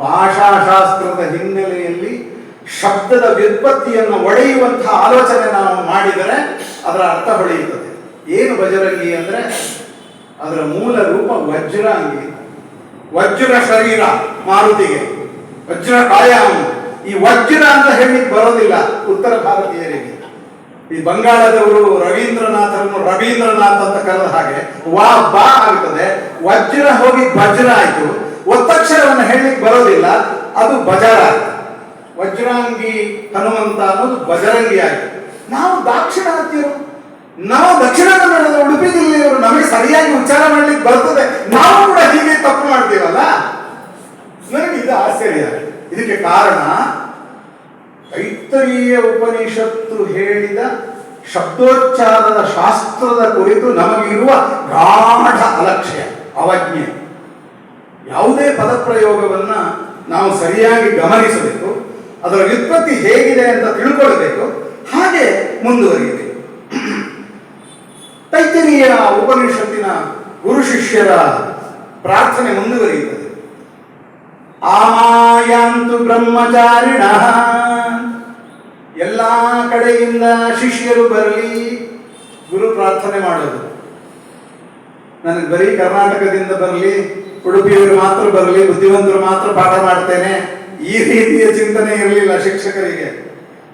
ಭಾಷಾಶಾಸ್ತ್ರದ ಹಿನ್ನೆಲೆಯಲ್ಲಿ ಶಬ್ದದ ವ್ಯುತ್ಪತ್ತಿಯನ್ನು ಒಡೆಯುವಂತಹ ಆಲೋಚನೆ ನಾವು ಮಾಡಿದರೆ ಅದರ ಅರ್ಥ ಹೊಳೆಯುತ್ತದೆ. ಏನು ಭಜರಂಗಿ ಅಂದ್ರೆ, ಅದರ ಮೂಲ ರೂಪ ವಜ್ರಾಂಗಿ. ವಜ್ರ ಶರೀರ ಮಾರುತಿಗೆ, ವಜ್ರ ಕಾಯ. ಈ ವಜ್ರ ಅಂತ ಹೇಳಲಿಕ್ಕೆ ಬರೋದಿಲ್ಲ ಉತ್ತರ ಭಾರತೀಯರಿಗೆ. ಈ ಬಂಗಾಳದವರು ರವೀಂದ್ರನಾಥರನ್ನು ರವೀಂದ್ರನಾಥ್ ಅಂತ ಕರೆದ ಹಾಗೆ ವಾ ಬಾ ಆಗ್ತದೆ. ವಜ್ರ ಹೋಗಿ ವಜ್ರ ಆಯ್ತು. ಒತ್ತಕ್ಷರವನ್ನು ಹೇಳಲಿಕ್ಕೆ ಬರೋದಿಲ್ಲ, ಅದು ಬಜಾರ. ವಜ್ರಾಂಗಿ ಹನುಮಂತ ಅನ್ನೋದು ಬಜರಂಗಿ ಆಯ್ತು. ನಾವು ದಾಕ್ಷಿಣಾತ್ಯರು, ನಾವು ದಕ್ಷಿಣ ಕನ್ನಡದ ಉಡುಪಿ ಜಿಲ್ಲೆಯವರು, ನಮಗೆ ಸರಿಯಾಗಿ ಉಚ್ಚಾರ ಮಾಡ್ಲಿಕ್ಕೆ ಬರ್ತದೆ, ನಾವು ಕೂಡ ಹೀಗೆ ತಪ್ಪು ಮಾಡ್ತೀವಲ್ಲ. ನನಗೆ ಇದು ಆಶ್ಚರ್ಯ. ಇದಕ್ಕೆ ಕಾರಣ ತೈತ್ತರೀಯ ಉಪನಿಷತ್ತು ಹೇಳಿದ ಶಬ್ದೋಚ್ಚಾರದ ಶಾಸ್ತ್ರದ ಕುರಿತು ನಮಗಿರುವ ಗಾಢ ಅಲಕ್ಷ್ಯ, ಅವಜ್ಞೆ. ಯಾವುದೇ ಪದಪ್ರಯೋಗವನ್ನ ನಾವು ಸರಿಯಾಗಿ ಗಮನಿಸಬೇಕು, ಅದರ ವ್ಯುತ್ಪತ್ತಿ ಹೇಗಿದೆ ಅಂತ ತಿಳ್ಕೊಳ್ಬೇಕು, ಹಾಗೆ ಮುಂದುವರಿಯಬೇಕು. ತೈತ್ತಿರೀಯ ಉಪನಿಷತ್ತಿನ ಗುರು ಶಿಷ್ಯರ ಪ್ರಾರ್ಥನೆ ಮುಂದುವರಿಯುತ್ತದೆ. ಆಮಾಯಾಂತು ಬ್ರಹ್ಮಚಾರಿಣ, ಎಲ್ಲಾ ಕಡೆಯಿಂದ ಶಿಷ್ಯರು ಬರಲಿ. ಗುರು ಪ್ರಾರ್ಥನೆ ಮಾಡೋದು, ನನಗೆ ಬರೀ ಕರ್ನಾಟಕದಿಂದ ಬರಲಿ, ಉಡುಪಿಯವರು ಮಾತ್ರ ಬರಲಿ, ಬುದ್ಧಿವಂತರು ಮಾತ್ರ ಪಾಠ ಮಾಡ್ತೇನೆ, ಈ ರೀತಿಯ ಚಿಂತನೆ ಇರಲಿಲ್ಲ ಶಿಕ್ಷಕರಿಗೆ.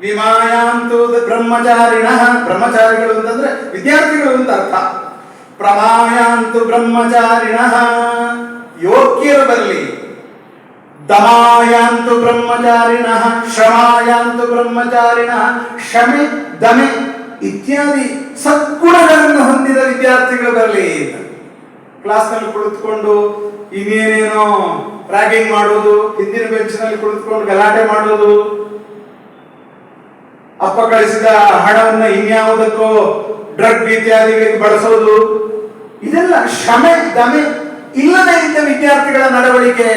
ವಿಮಾಯಾಂತು ಬ್ರಹ್ಮಚಾರಿಣ, ಬ್ರಹ್ಮಚಾರಿಗಳು ಅಂತಂದ್ರೆ ವಿದ್ಯಾರ್ಥಿಗಳು ಅಂತ ಅರ್ಥ. ಪ್ರಮಾಯಾಂತು ಬ್ರಹ್ಮಚಾರಿಣ, ಯೋಗ್ಯರು ಬರಲಿ. ದಮಾಯಾಂತು ಬ್ರಹ್ಮಚಾರಿಣ, ಶ್ರಮಾಯಾಂತು ಬ್ರಹ್ಮಚಾರಿಣ, ಶಮೆ ದಮೆ ಇತ್ಯಾದಿ ಸದ್ಗುಣಗಳನ್ನು ಹೊಂದಿದ ವಿದ್ಯಾರ್ಥಿಗಳು ಬರಲಿ. ಕ್ಲಾಸ್ನಲ್ಲಿ ಕುಳಿತುಕೊಂಡು ಇನ್ನೇನೇನೋ ರ್ಯಾಗಿಂಗ್ ಮಾಡೋದು, ಹಿಂದಿನ ಬೆಂಚಿನಲ್ಲಿ ಕುಳಿತುಕೊಂಡು ಗಲಾಟೆ ಮಾಡೋದು, ಅಪ್ಪ ಕಳಿಸಿದ ಹಣವನ್ನು ಇನ್ಯಾವುದಕ್ಕೋ ಡ್ರಗ್ ಇತ್ಯಾದಿಗಳಿಗೆ ಬಳಸೋದು, ಇದೆಲ್ಲ ಶ್ರಮೆ ದಮೆ ಇಲ್ಲದೇ ಇದ್ದ ವಿದ್ಯಾರ್ಥಿಗಳ ನಡವಳಿಕೆ.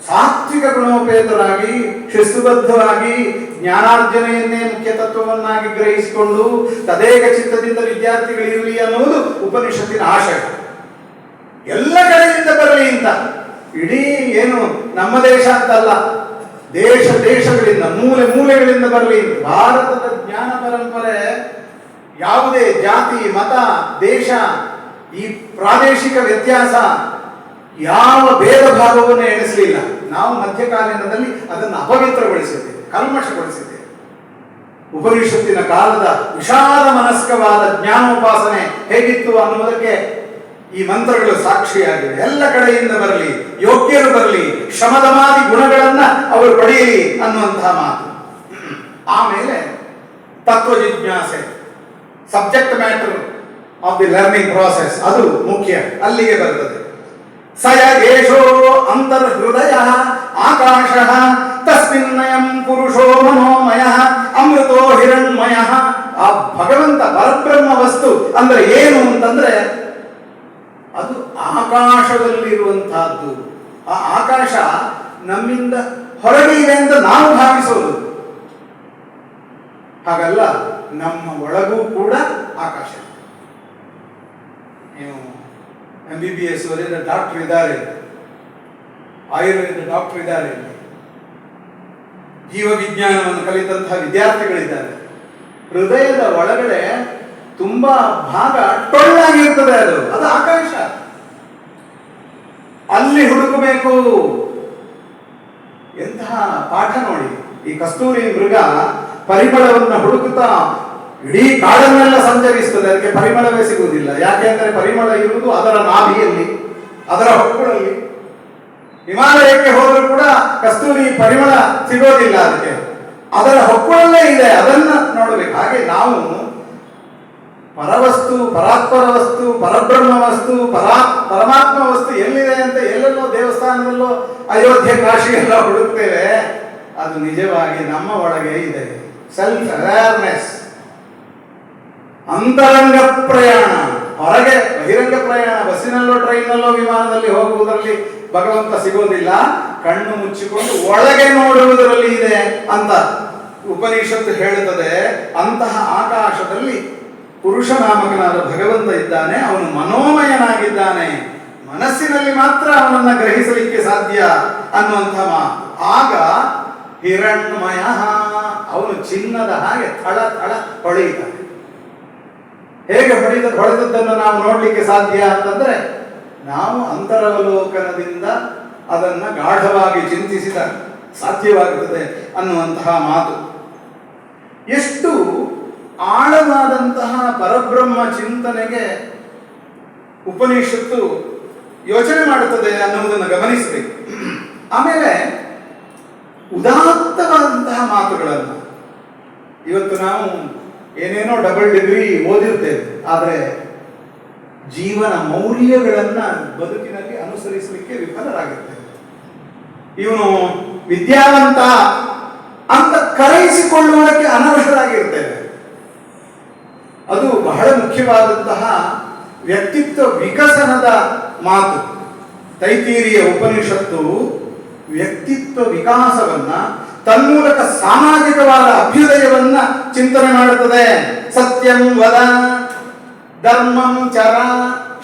ಸಾತ್ವಿಕ ಗುಣೋಪೇತರಾಗಿ ಶಿಸ್ತುಬದ್ಧವಾಗಿ ಜ್ಞಾನಾರ್ಜನೆಯನ್ನೇ ಮುಖ್ಯ ತತ್ವವನ್ನಾಗಿ ಗ್ರಹಿಸಿಕೊಂಡು ತದೇಕ ಚಿತ್ತದಿಂದ ವಿದ್ಯಾರ್ಥಿಗಳಿರಲಿ ಅನ್ನುವುದು ಉಪನಿಷತ್ತಿನ ಆಶಯ. ಎಲ್ಲ ಕಡೆಯಿಂದ ಬರಲಿ ಅಂತ. ಇಡೀ ಏನು ನಮ್ಮ ದೇಶ ಅಂತಲ್ಲ, ದೇಶ ದೇಶಗಳಿಂದ ಮೂಲೆ ಮೂಲೆಗಳಿಂದ ಬರಲಿ. ಭಾರತದ ಜ್ಞಾನ ಪರಂಪರೆ ಯಾವುದೇ ಜಾತಿ ಮತ ದೇಶ ಈ ಪ್ರಾದೇಶಿಕ ವ್ಯತ್ಯಾಸ ಯಾವ ಭೇದ ಭಾವವನ್ನು ಎಣಿಸಲಿಲ್ಲ. ನಾವು ಮಧ್ಯಕಾಲೀನದಲ್ಲಿ ಅದನ್ನು ಅಪವಿತ್ರಗೊಳಿಸಿದ್ದೇವೆ, ಕಲ್ಮಶಗೊಳಿಸಿದ್ದೇವೆ. ಉಪನಿಷತ್ತಿನ ಕಾಲದ ವಿಶಾಲ ಮನಸ್ಕವಾದ ಜ್ಞಾನೋಪಾಸನೆ ಹೇಗಿತ್ತು ಅನ್ನುವುದಕ್ಕೆ ಈ ಮಂತ್ರಗಳು ಸಾಕ್ಷಿಯಾಗಿವೆ. ಎಲ್ಲ ಕಡೆಯಿಂದ ಬರಲಿ, ಯೋಗ್ಯರು ಬರಲಿ, ಶ್ರಮದಮಾದಿ ಗುಣಗಳನ್ನ ಅವರು ಪಡೆಯಲಿ ಅನ್ನುವಂತಹ ಮಾತು. ಆಮೇಲೆ ತತ್ವ ಜಿಜ್ಞಾಸೆ, subject matter of the learning process, ಅದು ಮುಖ್ಯ. ಅಲ್ಲಿಗೆ ಬರ್ತದೆ. ಸಯ ಯೇಷೋ ಅಂತರ್ಹೃದಯ ಆಕಾಶ ತಸ್ಮಿನ್ನಯಂ ಪುರುಷೋ ಮನೋಮಯ ಅಮೃತೋ ಹಿರಣ್ಮಯ. ಆ ಭಗವಂತ ಪರಬ್ರಹ್ಮ ವಸ್ತು ಅಂದ್ರೆ ಏನು ಅಂತಂದ್ರೆ ಅದು ಆಕಾಶದಲ್ಲಿರುವಂತಹದ್ದು. ಆ ಆಕಾಶ ನಮ್ಮಿಂದ ಹೊರಗೆ ಇದೆ ಅಂತ ನಾವು ಭಾವಿಸೋದು, ಹಾಗಲ್ಲ. ನಮ್ಮ ಒಳಗೂ ಕೂಡ ಆಕಾಶ. ನೀವು MBBS ಓದಿದ ಡಾಕ್ಟರ್ ಇದ್ದಾರೆ, ಆಯುರ್ವೇದ ಡಾಕ್ಟರ್ ಇದ್ದಾರೆ, ಜೀವ ವಿಜ್ಞಾನವನ್ನು ಕಲಿತಂತಹ ವಿದ್ಯಾರ್ಥಿಗಳಿದ್ದಾರೆ. ಹೃದಯದ ಒಳಗಡೆ ತುಂಬಾ ಭಾಗ ಟೊಳ್ಳಾಗಿರ್ತದೆ, ಅದು ಆಕಾಶ. ಅಲ್ಲಿ ಹುಡುಕಬೇಕು. ಎಂತಹ ಪಾಠ ನೋಡಿ. ಈ ಕಸ್ತೂರಿ ಮೃಗ ಪರಿಮಳವನ್ನು ಹುಡುಕುತ್ತಾ ಇಡೀ ಕಾಡನ್ನೆಲ್ಲ ಸಂಚರಿಸ್ತದೆ. ಅದಕ್ಕೆ ಪರಿಮಳವೇ ಸಿಗುವುದಿಲ್ಲ. ಯಾಕೆಂದ್ರೆ ಪರಿಮಳ ಇರುವುದು ಅದರ ನಾಭಿಯಲ್ಲಿ, ಅದರ ಹೊಕ್ಕುಳಲ್ಲಿ. ಹಿಮಾಲಯಕ್ಕೆ ಹೋದರೂ ಕೂಡ ಕಸ್ತೂರಿ ಪರಿಮಳ ಸಿಗೋದಿಲ್ಲ ಅದಕ್ಕೆ, ಅದರ ಹೊಕ್ಕುಳಲ್ಲೇ ಇದೆ. ಅದನ್ನ ನೋಡಬೇಕು. ಹಾಗೆ ನಾವು ಪರವಸ್ತು, ಪರಾತ್ಪರ ವಸ್ತು, ಪರಬ್ರಹ್ಮ ವಸ್ತು, ಪರಮಾತ್ಮ ವಸ್ತು ಎಲ್ಲಿದೆ ಅಂತ ಎಲ್ಲೆಲ್ಲೋ ದೇವಸ್ಥಾನದಲ್ಲೋ ಅಯೋಧ್ಯೆ ಕಾಶಿ ಎಲ್ಲ ಹುಡುಕ್ತೇವೆ. ಅದು ನಿಜವಾಗಿ ನಮ್ಮ ಒಳಗೆ ಇದೆ. Self awareness. ಅಂತರಂಗ ಪ್ರಯಾಣ, ಹೊರಗೆ ಬಹಿರಂಗ ಪ್ರಯಾಣ. ಬಸ್ಸಿನಲ್ಲೋ ಟ್ರೈನ್ನಲ್ಲೋ ವಿಮಾನದಲ್ಲಿ ಹೋಗುವುದರಲ್ಲಿ ಭಗವಂತ ಸಿಗೋದಿಲ್ಲ. ಕಣ್ಣು ಮುಚ್ಚಿಕೊಂಡು ಒಳಗೆ ನೋಡುವುದರಲ್ಲಿ ಇದೆ ಅಂತ ಉಪನಿಷತ್ತು ಹೇಳುತ್ತದೆ. ಅಂತಹ ಆಕಾಶದಲ್ಲಿ ಪುರುಷ ನಾಮಕನಾದ ಭಗವಂತ ಇದ್ದಾನೆ. ಅವನು ಮನೋಮಯನಾಗಿದ್ದಾನೆ. ಮನಸ್ಸಿನಲ್ಲಿ ಮಾತ್ರ ಅವನನ್ನ ಗ್ರಹಿಸಲಿಕ್ಕೆ ಸಾಧ್ಯ ಅನ್ನುವಂತಹ ಮಾತು. ಆಗ ಹಿರಣ್ಮಯ, ಅವನು ಚಿನ್ನದ ಹಾಗೆ ಥಳ ಥಳ ಹೊಳೆಯುತ್ತಾನೆ. ಹೇಗೆ ಹೊಳೆದದ್ದನ್ನು ನಾವು ನೋಡ್ಲಿಕ್ಕೆ ಸಾಧ್ಯ ಅಂತಂದ್ರೆ ನಾವು ಅಂತರವಲೋಕನದಿಂದ ಅದನ್ನ ಗಾಢವಾಗಿ ಚಿಂತಿಸಿದ ಸಾಧ್ಯವಾಗುತ್ತದೆ ಅನ್ನುವಂತಹ ಮಾತು. ಎಷ್ಟು ಆಳವಾದಂತಹ ಪರಬ್ರಹ್ಮ ಚಿಂತನೆಗೆ ಉಪನಿಷತ್ತು ಯೋಚನೆ ಮಾಡುತ್ತದೆ ಅನ್ನುವುದನ್ನು ಗಮನಿಸಬೇಕು. ಆಮೇಲೆ ಉದಾತ್ತವಾದಂತಹ ಮಾತುಗಳನ್ನು, ಇವತ್ತು ನಾವು ಏನೇನೋ ಡಬಲ್ ಡಿಗ್ರಿ ಓದಿರ್ತೇವೆ, ಆದರೆ ಜೀವನ ಮೌಲ್ಯಗಳನ್ನ ಬದುಕಿನಲ್ಲಿ ಅನುಸರಿಸಲಿಕ್ಕೆ ವಿಫಲರಾಗಿರ್ತೇವೆ. ಇವನು ವಿದ್ಯಾವಂತ ಅಂತ ಕರೆಯಿಸಿಕೊಳ್ಳುವುದಕ್ಕೆ ಅನರ್ಹರಾಗಿರ್ತೇವೆ. ಅದು ಬಹಳ ಮುಖ್ಯವಾದಂತಹ ವ್ಯಕ್ತಿತ್ವ ವಿಕಸನದ ಮಾತು. ತೈತೀರಿಯ ಉಪನಿಷತ್ತು ವ್ಯಕ್ತಿತ್ವ ವಿಕಾಸವನ್ನ, ತನ್ಮೂಲಕ ಸಾಮಾಜಿಕವಾದ ಅಭ್ಯುದಯವನ್ನ ಚಿಂತನೆ ಮಾಡುತ್ತದೆ. ಸತ್ಯಂ ವದ ಧರ್ಮಂ ಚರ.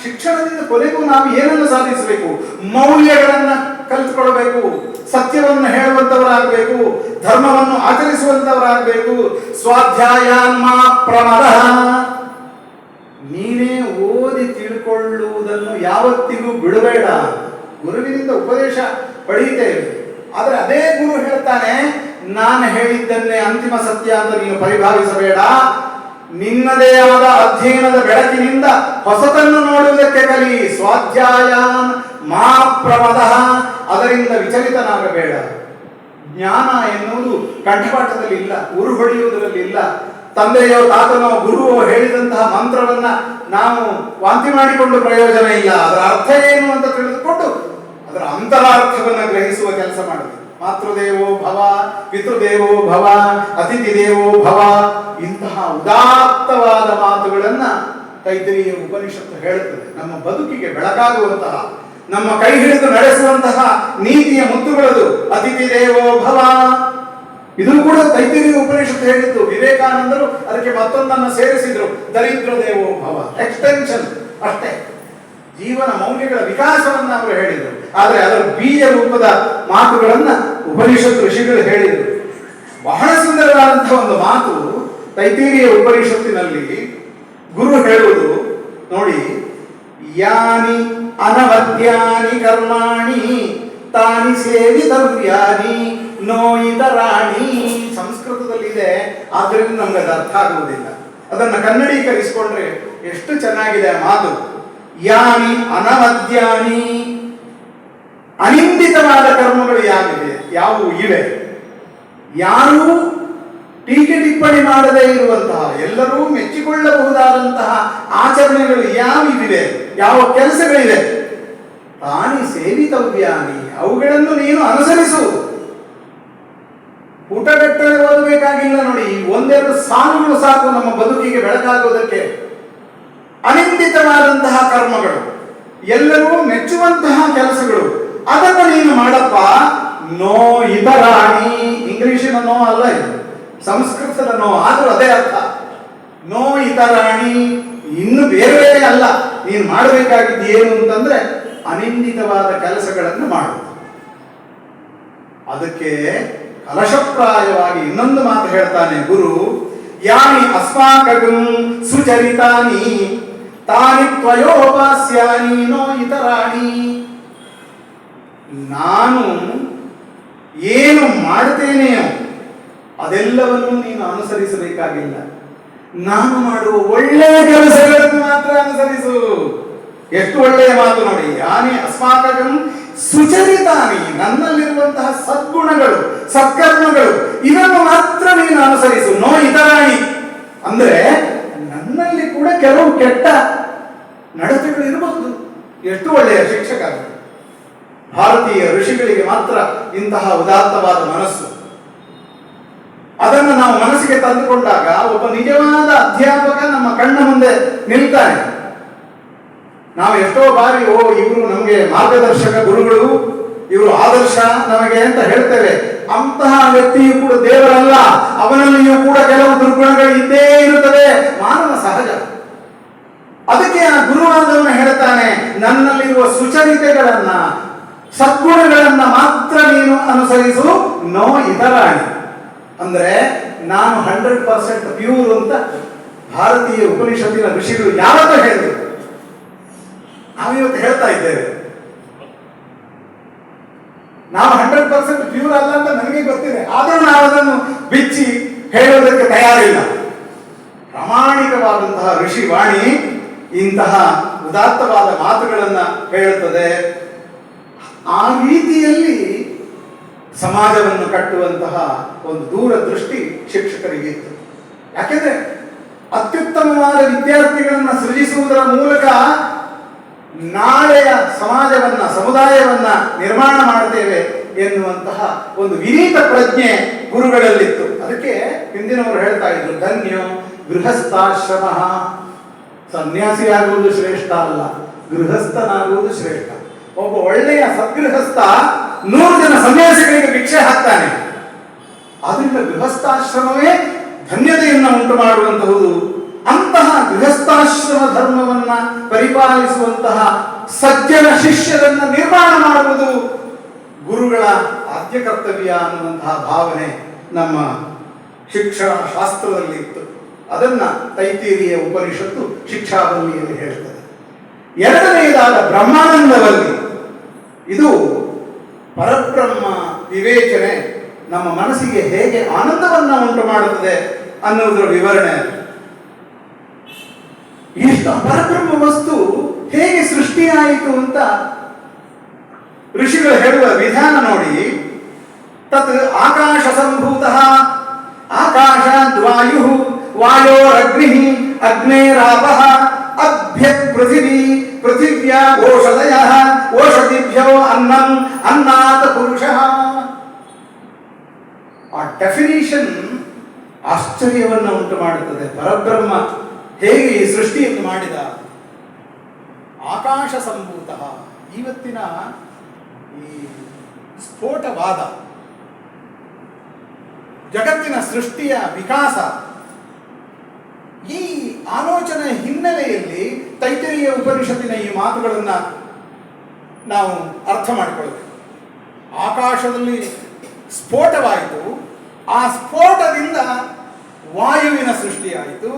ಶಿಕ್ಷಣದಿಂದ ಕೊನೆಗೂ ನಾವು ಏನನ್ನು ಸಾಧಿಸಬೇಕು? ಮೌಲ್ಯಗಳನ್ನ ಕಲಿತುಕೊಳ್ಬೇಕು, ಸತ್ಯವನ್ನು ಹೇಳುವಂತವರಾಗಬೇಕು, ಧರ್ಮವನ್ನು ಆಚರಿಸುವಂತವರಾಗಬೇಕು. ಸ್ವಾಧ್ಯಾಯಾನ್ಮ ಪ್ರಮದ. ನೀನೇ ಓದಿ ತಿಳ್ಕೊಳ್ಳುವುದನ್ನು ಯಾವತ್ತಿಗೂ ಬಿಡಬೇಡ. ಗುರುವಿನಿಂದ ಉಪದೇಶ ಪಡೆಯುತ್ತೇವೆ, ಆದರೆ ಅದೇ ಗುರು ಹೇಳ್ತಾನೆ ನಾನು ಹೇಳಿದ್ದನ್ನೇ ಅಂತಿಮ ಸತ್ಯ ಅಂತ ನೀನು ಪರಿಭಾವಿಸಬೇಡ. ನಿನ್ನದೇ ಆದ ಅಧ್ಯಯನದ ಬೆಳಕಿನಿಂದ ಹೊಸತನ್ನು ನೋಡುವುದಕ್ಕೆ ಕಲಿ. ಸ್ವಾಧ್ಯಾಯಾನ್ ಮಾ ಪ್ರಮದ, ಅದರಿಂದ ವಿಚಲಿತನಾಗಬೇಡ. ಜ್ಞಾನ ಎನ್ನುವುದು ಕಂಠಪಾಠದಲ್ಲಿ ಇಲ್ಲ, ಉರು ಹೊಡೆಯುವುದರಲ್ಲಿ ಇಲ್ಲ. ತಂದೆಯೋ ತಾತನೋ ಗುರುವೋ ಹೇಳಿದಂತಹ ಮಂತ್ರವನ್ನ ನಾವು ವಾಂತಿ ಮಾಡಿಕೊಂಡು ಪ್ರಯೋಜನ ಇಲ್ಲ. ಅದರ ಅರ್ಥ ಏನು ಅಂತ ತಿಳಿದುಕೊಂಡು ಅದರ ಅಂತರಾರ್ಥವನ್ನು ಗ್ರಹಿಸುವ ಕೆಲಸ ಮಾಡಬೇಕು. ಮಾತೃದೇವೋ ಭವ, ಪಿತೃದೇವೋ ಭವ, ಅತಿಥಿ ದೇವೋ ಭವ, ಇಂತಹ ಉದಾತ್ತವಾದ ಮಾತುಗಳನ್ನ ತೈತರೀಯ ಉಪನಿಷತ್ತು ಹೇಳುತ್ತದೆ. ನಮ್ಮ ಬದುಕಿಗೆ ಬೆಳಕಾಗುವಂತಹ, ನಮ್ಮ ಕೈ ಹಿಡಿದು ನಡೆಸುವಂತಹ ನೀತಿಯ ಮುತ್ತುಗಳದು. ಅತಿಥಿ ದೇವೋ ಭವ, ಇದು ಕೂಡ ತೈತರೀಯ ಉಪನಿಷತ್ತು ಹೇಳಿದ್ದು. ವಿವೇಕಾನಂದರು ಅದಕ್ಕೆ ಮತ್ತೊಂದನ್ನು ಸೇರಿಸಿದ್ರು, ದರಿದ್ರ ದೇವೋ ಭವ. ಎಕ್ಸ್ಟೆನ್ಷನ್ ಅಷ್ಟೇ, ಜೀವನ ಮೌಲ್ಯಗಳ ವಿಕಾಸವನ್ನ ಅವರು ಹೇಳಿದರು. ಆದರೆ ಅದರ ಬೀಜ ರೂಪದ ಮಾತುಗಳನ್ನ ಉಪನಿಷತ್ತು ಋಷಿಗಳು ಹೇಳಿದರು. ಬಹಳ ಸುಂದರವಾದಂತಹ ಒಂದು ಮಾತು ತೈತರೀಯ ಉಪನಿಷತ್ತಿನಲ್ಲಿ ಗುರು ಹೇಳುವುದು ನೋಡಿ, ಯಾನಿ ಅನವದ್ಯಾನಿ ಕರ್ಮಾಣಿ ತಾನಿ ಸೇವಿತವ್ಯಾನಿ ನೋಯಿತರಾಣಿ. ಸಂಸ್ಕೃತದಲ್ಲಿದೆ, ಆದ್ದರಿಂದ ನಮ್ಗೆ ಅದು ಅರ್ಥ ಆಗುವುದಿಲ್ಲ. ಅದನ್ನು ಕನ್ನಡೀಕರಿಸಿಕೊಂಡ್ರೆ ಎಷ್ಟು ಚೆನ್ನಾಗಿದೆ ಆ ಮಾತು. ಯಾನಿ ಅನವದ್ಯಾನಿ, ಅನಿಂದಿತವಾದ ಕರ್ಮಗಳು ಯಾವುವು ಇವೆ, ಯಾರೂ ಟೀಕೆ ಟಿಪ್ಪಣಿ ಮಾಡದೇ ಇರುವಂತಹ, ಎಲ್ಲರೂ ಮೆಚ್ಚಿಕೊಳ್ಳಬಹುದಾದಂತಹ ಆಚರಣೆಗಳು ಯಾವಿವೆ, ಯಾವ ಕೆಲಸಗಳಿವೆ. ತಾನಿ ಸೇವಿತವ್ಯಾನಿ, ಅವುಗಳನ್ನು ನೀನು ಅನುಸರಿಸು. ಊಟಗಟ್ಟಲೆ ಓದಬೇಕಾಗಿಲ್ಲ ನೋಡಿ, ಒಂದೆರಡು ಸಾಲುಗಳು ಸಾಕು ನಮ್ಮ ಬದುಕಿಗೆ ಬೆಳಕಾಗುವುದಕ್ಕೆ. ಅನಿಂದಿತವಾದಂತಹ ಕರ್ಮಗಳು, ಎಲ್ಲರೂ ಮೆಚ್ಚುವಂತಹ ಕೆಲಸಗಳು, ಅದನ್ನು ನೀನು ಮಾಡಪ್ಪ. ನೋ ಇತರಾಣಿ, ಇಂಗ್ಲಿಷಿನ ನೋ ಅಲ್ಲ ಇದು, ಸಂಸ್ಕೃತದ ನೋ, ಆದ್ರೂ ಅದೇ ಅರ್ಥ. ನೋ ಇತರಾಣಿ, ಇನ್ನು ಬೇರೆ ಬೇರೆ ಅಲ್ಲ. ನೀನು ಮಾಡಬೇಕಾಗಿದ್ದು ಏನು ಅಂತಂದ್ರೆ ಅನಿಂದಿತವಾದ ಕೆಲಸಗಳನ್ನು ಮಾಡು. ಅದಕ್ಕೆ ಕಲಶಪ್ರಾಯವಾಗಿ ಇನ್ನೊಂದು ಮಾತು ಹೇಳ್ತಾನೆ ಗುರು. ಯಾನಿ ಅಸ್ಮಾಕಂ ಸುಚರಿತಾನಿ ತಾನಿ ತ್ವಯೋಪಾಸ್ಯಾನಿ ನೋ ಇತರಾಣಿ. ನಾನು ಏನು ಮಾಡ್ತೇನೆಯೋ ಅದೆಲ್ಲವನ್ನು ನೀನು ಅನುಸರಿಸಬೇಕಾಗಿಲ್ಲ. ನಾನು ಮಾಡುವ ಒಳ್ಳೆಯ ಕೆಲಸಗಳನ್ನು ಮಾತ್ರ ಅನುಸರಿಸು. ಎಷ್ಟು ಒಳ್ಳೆಯ ಮಾತು ನೋಡಿ. ಯಾನಿ ಅಸ್ಮಾಕಂ ಸುಚರಿತಾನಿ, ನನ್ನಲ್ಲಿರುವಂತಹ ಸದ್ಗುಣಗಳು, ಸತ್ಕರ್ಮಗಳು, ಇದನ್ನು ಮಾತ್ರ ನೀನು ಅನುಸರಿಸು. ನೋ ಇತರಾಣಿ ಅಂದ್ರೆ ನನ್ನಲ್ಲಿ ಕೂಡ ಕೆಲವು ಕೆಟ್ಟ ನಡತೆಗಳು ಇರಬಹುದು. ಎಷ್ಟು ಒಳ್ಳೆಯ ಶಿಕ್ಷಕ. ಭಾರತೀಯ ಋಷಿಗಳಿಗೆ ಮಾತ್ರ ಇಂತಹ ಉದಾತ್ತವಾದ ಮನಸ್ಸು. ಅದನ್ನು ನಾವು ಮನಸ್ಸಿಗೆ ತಂದುಕೊಂಡಾಗ ಒಬ್ಬ ನಿಜವಾದ ಅಧ್ಯಾಪಕ ನಮ್ಮ ಕಣ್ಣ ಮುಂದೆ ನಿಲ್ತಾನೆ. ನಾವು ಎಷ್ಟೋ ಬಾರಿ ಇವರು ನಮಗೆ ಮಾರ್ಗದರ್ಶಕ ಗುರುಗಳು, ಇವರು ಆದರ್ಶ ನಮಗೆ ಅಂತ ಹೇಳ್ತೇವೆ. ಅಂತಹ ವ್ಯಕ್ತಿಯು ಕೂಡ ದೇವರಲ್ಲ, ಅವನಲ್ಲಿಯೂ ಕೂಡ ಕೆಲವು ದುರ್ಗುಣಗಳು ಇದ್ದೇ ಇರುತ್ತದೆ, ಮಾನವ ಸಹಜ. ಅದಕ್ಕೆ ಆ ಗುರುವಾದವನು ಹೇಳ್ತಾನೆ, ನನ್ನಲ್ಲಿರುವ ಸುಚರಿತೆಗಳನ್ನ, ಸದ್ಗುಣಗಳನ್ನ ಮಾತ್ರ ನೀನು ಅನುಸರಿಸು. ನೋ ಇತರಾಣಿ ಅಂದ್ರೆ ನಾನು 100% ಪ್ಯೂರ್ ಅಂತ ಭಾರತೀಯ ಉಪನಿಷತ್ತಿನ ಋಷಿಗಳು ಯಾವತ್ತೂ ಹೇಳಿದ್ರು. ನಾವಿವತ್ತು ಹೇಳ್ತಾ ಇದ್ದೇವೆ ನಾವು 100% ಪ್ಯೂರ್ ಅಲ್ಲ ಅಂತ ನನಗೆ ಗೊತ್ತಿದೆ, ಆದರೂ ನಾವು ಅದನ್ನು ಬಿಚ್ಚಿ ಹೇಳುವುದಕ್ಕೆ ತಯಾರಿಲ್ಲ. ಪ್ರಾಮಾಣಿಕವಾದಂತಹ ಋಷಿ ವಾಣಿ ಇಂತಹ ಉದಾತ್ತವಾದ ಮಾತುಗಳನ್ನ ಹೇಳುತ್ತದೆ. ಆ ರೀತಿಯಲ್ಲಿ ಸಮಾಜವನ್ನು ಕಟ್ಟುವಂತಹ ಒಂದು ದೂರದೃಷ್ಟಿ ಶಿಕ್ಷಕರಿಗೆ ಇತ್ತು. ಯಾಕೆಂದ್ರೆ ಅತ್ಯುತ್ತಮವಾದ ವಿದ್ಯಾರ್ಥಿಗಳನ್ನ ಸೃಜಿಸುವುದರ ಮೂಲಕ ನಾಳೆಯ ಸಮಾಜವನ್ನ, ಸಮುದಾಯವನ್ನ ನಿರ್ಮಾಣ ಮಾಡ್ತೇವೆ ಎನ್ನುವಂತಹ ಒಂದು ವಿನೀತ ಪ್ರಜ್ಞೆ ಗುರುಗಳಲ್ಲಿತ್ತು. ಅದಕ್ಕೆ ಹಿಂದಿನವರು ಹೇಳ್ತಾ ಇದ್ರು, ಧನ್ಯೋ ಗೃಹಸ್ಥಾಶ್ರಮ. ಸನ್ಯಾಸಿಯಾಗುವುದು ಶ್ರೇಷ್ಠ ಅಲ್ಲ, ಗೃಹಸ್ಥನಾಗುವುದು ಶ್ರೇಷ್ಠ. ಒಬ್ಬ ಒಳ್ಳೆಯ ಸದ್ಗೃಹಸ್ಥ 100 ಜನ ಸನ್ಯಾಸಿಗಳಿಗೆ ಭಿಕ್ಷೆ ಹಾಕ್ತಾನೆ. ಆದ್ರಿಂದ ಗೃಹಸ್ಥಾಶ್ರಮವೇ ಧನ್ಯತೆಯನ್ನು ಉಂಟು ಮಾಡುವಂತಹುದು. ಅಂತಹ ಗೃಹಸ್ಥಾಶ್ರಮ ಧರ್ಮವನ್ನ ಪರಿಪಾಲಿಸುವಂತಹ ಸಜ್ಜನ ಶಿಷ್ಯರನ್ನ ನಿರ್ಮಾಣ ಮಾಡುವುದು ಗುರುಗಳ ಆದ್ಯ ಕರ್ತವ್ಯ ಅನ್ನುವಂತಹ ಭಾವನೆ ನಮ್ಮ ಶಿಕ್ಷಣ ಶಾಸ್ತ್ರದಲ್ಲಿ ಇತ್ತು. ಅದನ್ನ ತೈತರೀಯ ಉಪನಿಷತ್ತು ಶಿಕ್ಷಾವಲ್ಲಿಯಲ್ಲಿ ಹೇಳುತ್ತದೆ. ಎರಡನೆಯದಾದ ಬ್ರಹ್ಮಾನಂದವಲ್ಲಿ, ಇದು ಪರಬ್ರಹ್ಮ ವಿವೇಚನೆ ನಮ್ಮ ಮನಸ್ಸಿಗೆ ಹೇಗೆ ಆನಂದವನ್ನ ಉಂಟು ಮಾಡುತ್ತದೆ ಅನ್ನುವುದರ ವಿವರಣೆ ಅದು. ಇಷ್ಟು ಪರಬ್ರಹ್ಮ ವಸ್ತು ಹೇಗೆ ಸೃಷ್ಟಿಯಾಯಿತು ಅಂತ ಋಷಿಗಳು ಹೇಳುವ ವಿಧಾನ ನೋಡಿ. ತತ್ ಆಕಾಶ ಸಂಭೂತಃ ಆಕಾಶಾದ್ ವಾಯು ವಾಯೋರಗ್ನಿ ಅಗ್ನೇರಾಪಃ ಅಭ್ಯಕ್ ಪೃಥಿವಿ ಪೃಥಿವ್ಯಾ ಓಷಧಯಃ ಓಷಧಿಭ್ಯೋ ಅನ್ನಂ ಅನ್ನಾತ್ ಪುರುಷಃ. ಆ ಡೆಫಿನಿಷನ್ ಆಶ್ಚರ್ಯವನ್ನು ಉಂಟು ಮಾಡುತ್ತದೆ. ಪರಬ್ರಹ್ಮ ಹೇಗೆ ಈ ಸೃಷ್ಟಿಯನ್ನು ಮಾಡಿದ. ಆಕಾಶ ಸಂಭೂತಃ. ಇವತ್ತಿನ ಈ ಸ್ಫೋಟವಾದ, ಜಗತ್ತಿನ ಸೃಷ್ಟಿಯ ವಿಕಾಸ, ಈ ಆಲೋಚನೆ ಹಿನ್ನೆಲೆಯಲ್ಲಿ ತೈತರೀಯ ಉಪನಿಷತ್ತಿನ ಈ ಮಾತುಗಳನ್ನು ನಾವು ಅರ್ಥ ಮಾಡಿಕೊಳ್ಳಬೇಕು. ಆಕಾಶದಲ್ಲಿ ಸ್ಫೋಟವಾಯಿತು, ಆ ಸ್ಫೋಟದಿಂದ ವಾಯುವಿನ ಸೃಷ್ಟಿಯಾಯಿತು,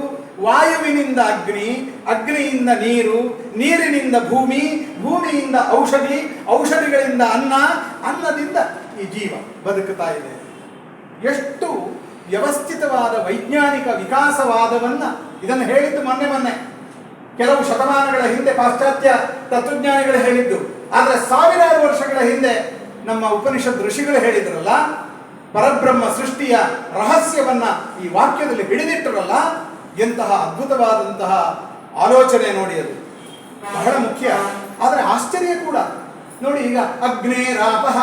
ವಾಯುವಿನಿಂದ ಅಗ್ನಿ, ಅಗ್ನಿಯಿಂದ ನೀರು, ನೀರಿನಿಂದ ಭೂಮಿ, ಭೂಮಿಯಿಂದ ಔಷಧಿ, ಔಷಧಿಗಳಿಂದ ಅನ್ನ, ಅನ್ನದಿಂದ ಈ ಜೀವ ಬದುಕುತ್ತಾ ಇದೆ. ಎಷ್ಟು ವ್ಯವಸ್ಥಿತವಾದ ವೈಜ್ಞಾನಿಕ ವಿಕಾಸವಾದವನ್ನ, ಇದನ್ನು ಹೇಳಿದ್ದು ಮೊನ್ನೆ ಕೆಲವು ಶತಮಾನಗಳ ಹಿಂದೆ ಪಾಶ್ಚಾತ್ಯ ತತ್ವಜ್ಞಾನಿಗಳು ಹೇಳಿದ್ದು. ಆದರೆ ಸಾವಿರಾರು ವರ್ಷಗಳ ಹಿಂದೆ ನಮ್ಮ ಉಪನಿಷತ್ ಋಷಿಗಳು ಹೇಳಿದ್ರಲ್ಲ, ಪರಬ್ರಹ್ಮ ಸೃಷ್ಟಿಯ ರಹಸ್ಯವನ್ನ ಈ ವಾಕ್ಯದಲ್ಲಿ ಹಿಡಿದಿಟ್ಟರಲ್ಲ, ಎಂತಹ ಅದ್ಭುತವಾದಂತಹ ಆಲೋಚನೆ ನೋಡಿ. ಅದು ಬಹಳ ಮುಖ್ಯ. ಆದರೆ ಆಶ್ಚರ್ಯ ಕೂಡ ನೋಡಿ. ಈಗ ಅಗ್ನೇರಾಪಃ,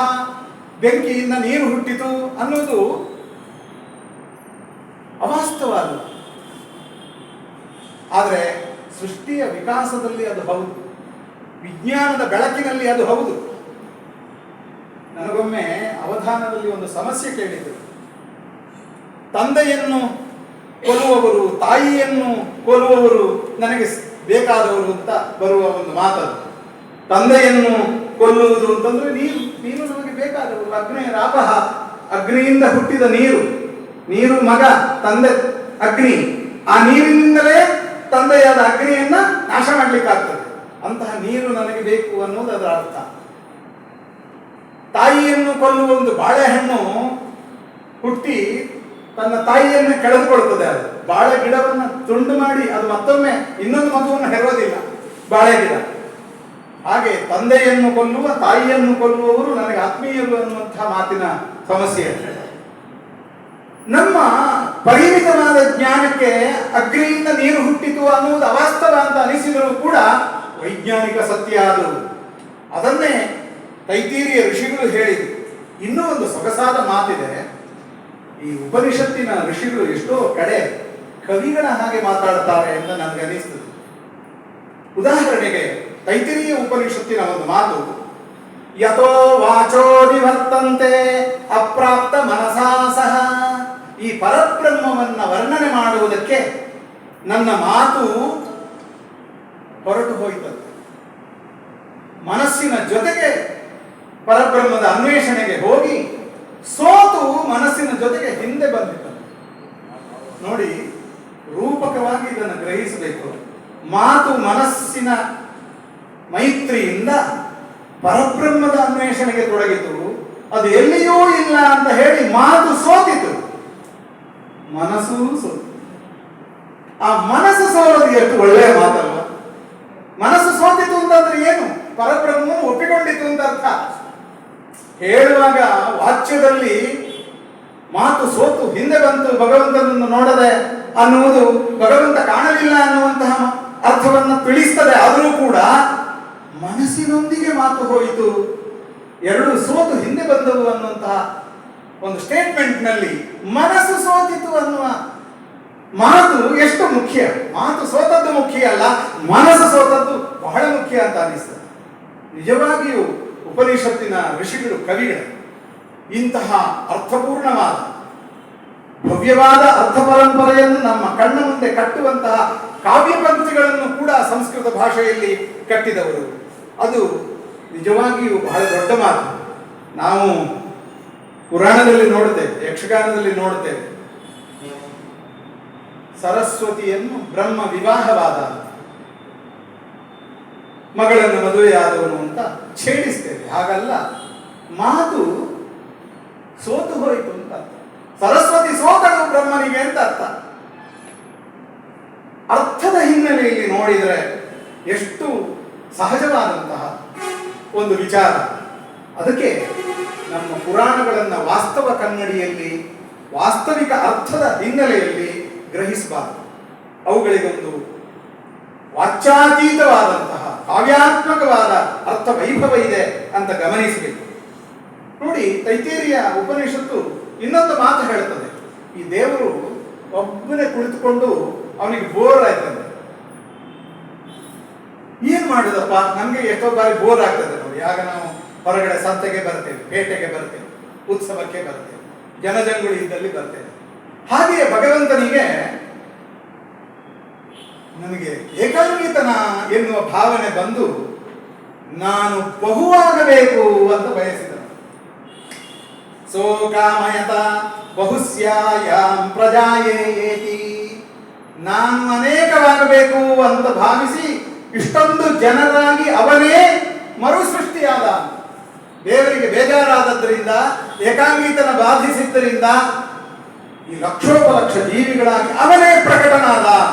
ಬೆಂಕಿಯಿಂದ ನೀರು ಹುಟ್ಟಿತು ಅನ್ನೋದು ಅವಾಸ್ತವ ಅಲ್ಲ. ಆದರೆ ಸೃಷ್ಟಿಯ ವಿಕಾಸದಲ್ಲಿ ಅದು ಹೌದು, ವಿಜ್ಞಾನದ ಬೆಳಕಿನಲ್ಲಿ ಅದು ಹೌದು. ನನಗೊಮ್ಮೆ ಅವಧಾನದಲ್ಲಿ ಒಂದು ಸಮಸ್ಯೆ ಕೇಳಿದರು. ತಂದೆಯನ್ನು ಕೊಲ್ಲುವವರು, ತಾಯಿಯನ್ನು ಕೊಲ್ಲುವವರು ನನಗೆ ಬೇಕಾದವರು ಅಂತ ಬರುವ ಒಂದು ಮಾತದು. ತಂದೆಯನ್ನು ಕೊಲ್ಲುವುದು ಅಂತಂದ್ರೆ ನೀರು ನಮಗೆ ಬೇಕಾದವರು. ಅಗ್ನೇರಾಪಃ, ಅಗ್ನಿಯಿಂದ ಹುಟ್ಟಿದ ನೀರು, ನೀರು ಮಗ, ತಂದೆ ಅಗ್ನಿ, ಆ ನೀರಿನಿಂದಲೇ ತಂದೆಯಾದ ಅಗ್ನಿಯನ್ನ ನಾಶ ಮಾಡಲಿಕ್ಕಾಗ್ತದೆ. ಅಂತಹ ನೀರು ನನಗೆ ಬೇಕು ಅನ್ನೋದು ಅದರ ಅರ್ಥ. ತಾಯಿಯನ್ನು ಕೊಲ್ಲುವ ಒಂದು ಬಾಳೆಹಣ್ಣು ಹುಟ್ಟಿ ತನ್ನ ತಾಯಿಯನ್ನು ಕಳೆದುಕೊಳ್ತದೆ. ಅದು ಬಾಳೆ ಗಿಡವನ್ನು ತುಂಡು ಮಾಡಿ ಅದು ಮತ್ತೊಮ್ಮೆ ಇನ್ನೊಂದು ಮಗುವನ್ನು ಹೆರೋದಿಲ್ಲ, ಬಾಳೆ ಗಿಡ. ಹಾಗೆ ತಂದೆಯನ್ನು ಕೊಲ್ಲುವ, ತಾಯಿಯನ್ನು ಕೊಲ್ಲುವವರು ನನಗೆ ಆತ್ಮೀಯರು ಅನ್ನುವಂತಹ ಮಾತಿನ ಸಮಸ್ಯೆ. ನಮ್ಮ ಪರಿಮಿತವಾದ ಜ್ಞಾನಕ್ಕೆ ಅಗ್ನಿಯಿಂದ ನೀರು ಹುಟ್ಟಿತು ಅನ್ನುವುದು ಅವಾಸ್ತವ ಅಂತ ಅನಿಸಿದರೂ ಕೂಡ ವೈಜ್ಞಾನಿಕ ಸತ್ಯ ಅದು. ಅದನ್ನೇ ತೈತೀರಿಯ ಋಷಿಗಳು ಹೇಳಿದರು. ಇನ್ನೂ ಒಂದು ಸೊಗಸಾದ ಮಾತಿದೆ. ಈ ಉಪನಿಷತ್ತಿನ ಋಷಿಗಳು ಎಷ್ಟೋ ಕಡೆ ಕವಿಗಳ ಹಾಗೆ ಮಾತಾಡ್ತಾರೆ ಅಂತ ನನಗೆ ಅನಿಸ್ತದೆ. ಉದಾಹರಣೆಗೆ ತೈತಿರೀಯ ಉಪನಿಷತ್ತಿನ ಒಂದು ಮಾತು, ಯಥೋ ವಾಚೋ ನಿವರ್ತಂತೆ ಅಪ್ರಾಪ್ತ ಮನಸಾ ಸಹ. ಈ ಪರಬ್ರಹ್ಮವನ್ನ ವರ್ಣನೆ ಮಾಡುವುದಕ್ಕೆ ನನ್ನ ಮಾತು ಹೊರಟು ಹೋಯಿತಂತೆ. ಮನಸ್ಸಿನ ಜೊತೆಗೆ ಪರಬ್ರಹ್ಮದ ಅನ್ವೇಷಣೆಗೆ ಹೋಗಿ ಸೋತು ಮನಸ್ಸಿನ ಜೊತೆಗೆ ಹಿಂದೆ ಬಂದಿದ್ದಂತೆ. ನೋಡಿ, ರೂಪಕವಾಗಿ ಇದನ್ನು ಗ್ರಹಿಸಬೇಕು. ಮಾತು ಮನಸ್ಸಿನ ಮೈತ್ರಿಯಿಂದ ಪರಬ್ರಹ್ಮದ ಅನ್ವೇಷಣೆಗೆ ತೊಡಗಿತು. ಅದು ಎಲ್ಲಿಯೂ ಇಲ್ಲ ಅಂತ ಹೇಳಿ ಮಾತು ಸೋತಿತು, ಮನಸ್ಸೂ ಸೋತು. ಆ ಮನಸ್ಸು ಸೋಲೋದು ಎಷ್ಟು ಒಳ್ಳೆಯ ಮಾತಲ್ವ. ಮನಸ್ಸು ಸೋತಿತು ಅಂತಂದ್ರೆ ಏನು? ಪರಬ್ರಹ್ಮನು ಒಪ್ಪಿಕೊಂಡಿತು ಅಂತ ಅರ್ಥ. ಹೇಳುವಾಗ ವಾಚ್ಯದಲ್ಲಿ ಮಾತು ಸೋತು ಹಿಂದೆ ಬಂತು, ಭಗವಂತನನ್ನು ನೋಡದೆ ಅನ್ನುವುದು ಭಗವಂತ ಕಾಣಲಿಲ್ಲ ಅನ್ನುವಂತಹ ಅರ್ಥವನ್ನು ತಿಳಿಸ್ತದೆ. ಆದರೂ ಕೂಡ ಮನಸ್ಸಿನೊಂದಿಗೆ ಮಾತು ಹೋಯಿತು, ಎರಡು ಸೋತು ಹಿಂದೆ ಬಂದವು ಅನ್ನುವಂತಹ ಒಂದು ಸ್ಟೇಟ್ಮೆಂಟ್ ನಲ್ಲಿ ಮನಸ್ಸು ಸೋತಿತು ಅನ್ನುವ ಮಾತು ಎಷ್ಟು ಮುಖ್ಯ. ಮಾತು ಸೋತದ್ದು ಮುಖ್ಯ ಅಲ್ಲ, ಮನಸ್ಸು ಸೋತದ್ದು ಬಹಳ ಮುಖ್ಯ ಅಂತ ಅನಿಸ್ತದೆ. ನಿಜವಾಗಿಯೂ ಉಪನಿಷತ್ತಿನ ಋಷಿಗಳು, ಕವಿಗಳು ಇಂತಹ ಅರ್ಥಪೂರ್ಣವಾದ ಭವ್ಯವಾದ ಅರ್ಥ ಪರಂಪರೆಯನ್ನು ನಮ್ಮ ಕಣ್ಣ ಮುಂದೆ ಕಟ್ಟುವಂತಹ ಕಾವ್ಯ ಪಂಕ್ತಿಗಳನ್ನು ಕೂಡ ಸಂಸ್ಕೃತ ಭಾಷೆಯಲ್ಲಿ ಕಟ್ಟಿದವರು. ಅದು ನಿಜವಾಗಿಯೂ ಬಹಳ ದೊಡ್ಡ ಮಾತು. ನಾವು ಪುರಾಣದಲ್ಲಿ ನೋಡುತ್ತೇವೆ, ಯಕ್ಷಗಾನದಲ್ಲಿ ನೋಡುತ್ತೇವೆ, ಸರಸ್ವತಿಯನ್ನು ಬ್ರಹ್ಮ ವಿವಾಹವಾದ ಮಗಳನ್ನು ಮದುವೆಯಾದವನು ಅಂತ ಛೇಡಿಸ್ತೇವೆ. ಹಾಗಲ್ಲ, ಮಾತು ಸೋತು ಹೋಯಿತು ಅಂತ ಅರ್ಥ. ಸರಸ್ವತಿ ಸೋತಳು ಬ್ರಹ್ಮನಿಗೆ ಅಂತ ಅರ್ಥ. ಅರ್ಥದ ಹಿನ್ನೆಲೆಯಲ್ಲಿ ನೋಡಿದರೆ ಎಷ್ಟು ಸಹಜವಾದಂತಹ ಒಂದು ವಿಚಾರ. ಅದಕ್ಕೆ ನಮ್ಮ ಪುರಾಣಗಳನ್ನು ವಾಸ್ತವ ಕನ್ನಡಿಯಲ್ಲಿ, ವಾಸ್ತವಿಕ ಅರ್ಥದ ಹಿನ್ನೆಲೆಯಲ್ಲಿ ಗ್ರಹಿಸಬಾರದು. ಅವುಗಳಿಗೊಂದು ವಾಚ್ಯಾತೀತವಾದಂತಹ ಕಾವ್ಯಾತ್ಮಕವಾದ ಅರ್ಥ ವೈಭವ ಇದೆ ಅಂತ ಗಮನಿಸಬೇಕು. ನೋಡಿ, ತೈತೇರಿಯ ಉಪನಿಷತ್ತು ಇನ್ನೊಂದು ಮಾತು ಹೇಳ್ತದೆ. ಈ ದೇವರು ಒಬ್ಬನೇ ಕುಳಿತುಕೊಂಡು ಅವನಿಗೆ ಬೋರ್ ಆಯ್ತದೆ. ಏನ್ ಮಾಡುದಪ್ಪ, ನಮ್ಗೆ ಎಷ್ಟೋ ಬಾರಿ ಬೋರ್ ಆಗ್ತದೆ ನೋಡಿ. ಆಗ ನಾವು ಹೊರಗಡೆ ಸಂತೆಗೆ ಬರ್ತೇವೆ, ಪೇಟೆಗೆ ಬರ್ತೇವೆ, ಉತ್ಸವಕ್ಕೆ ಬರ್ತೇವೆ, ಜನಜಂಗುಳಿ ಇದ್ದಲ್ಲಿ ಬರ್ತೇವೆ. ಹಾಗೆಯೇ ಭಗವಂತನಿಗೆ ನಮಗೆ ಏಕಾಂಗಿತನ ಎನ್ನುವ ಭಾವನೆ ಬಂದು ನಾನು ಬಹುವಾಗಬೇಕು ಅಂತ ಬಯಸಿದನು. ಸೋಕಾಮಯತ ಬಹುಸ್ಯಾಯಾಂ ಪ್ರಜಾಯೇತಿ, ನಾನು ಅನೇಕವಾಗಬೇಕು ಅಂತ ಭಾವಿಸಿ ಇಷ್ಟೊಂದು ಜನರಾಗಿ ಅವನೇ ಮರುಸೃಷ್ಟಿಯಾದ. ದೇವರಿಗೆ ಬೇಜಾರಾದದ್ರಿಂದ, ಏಕಾಂಗಿತನ ಬಾಧಿಸಿದ್ದರಿಂದ ಈ ಲಕ್ಷೋಪಲಕ್ಷ ಜೀವಿಗಳಾಗಿ ಅವನೇ ಪ್ರಕಟನಾದ.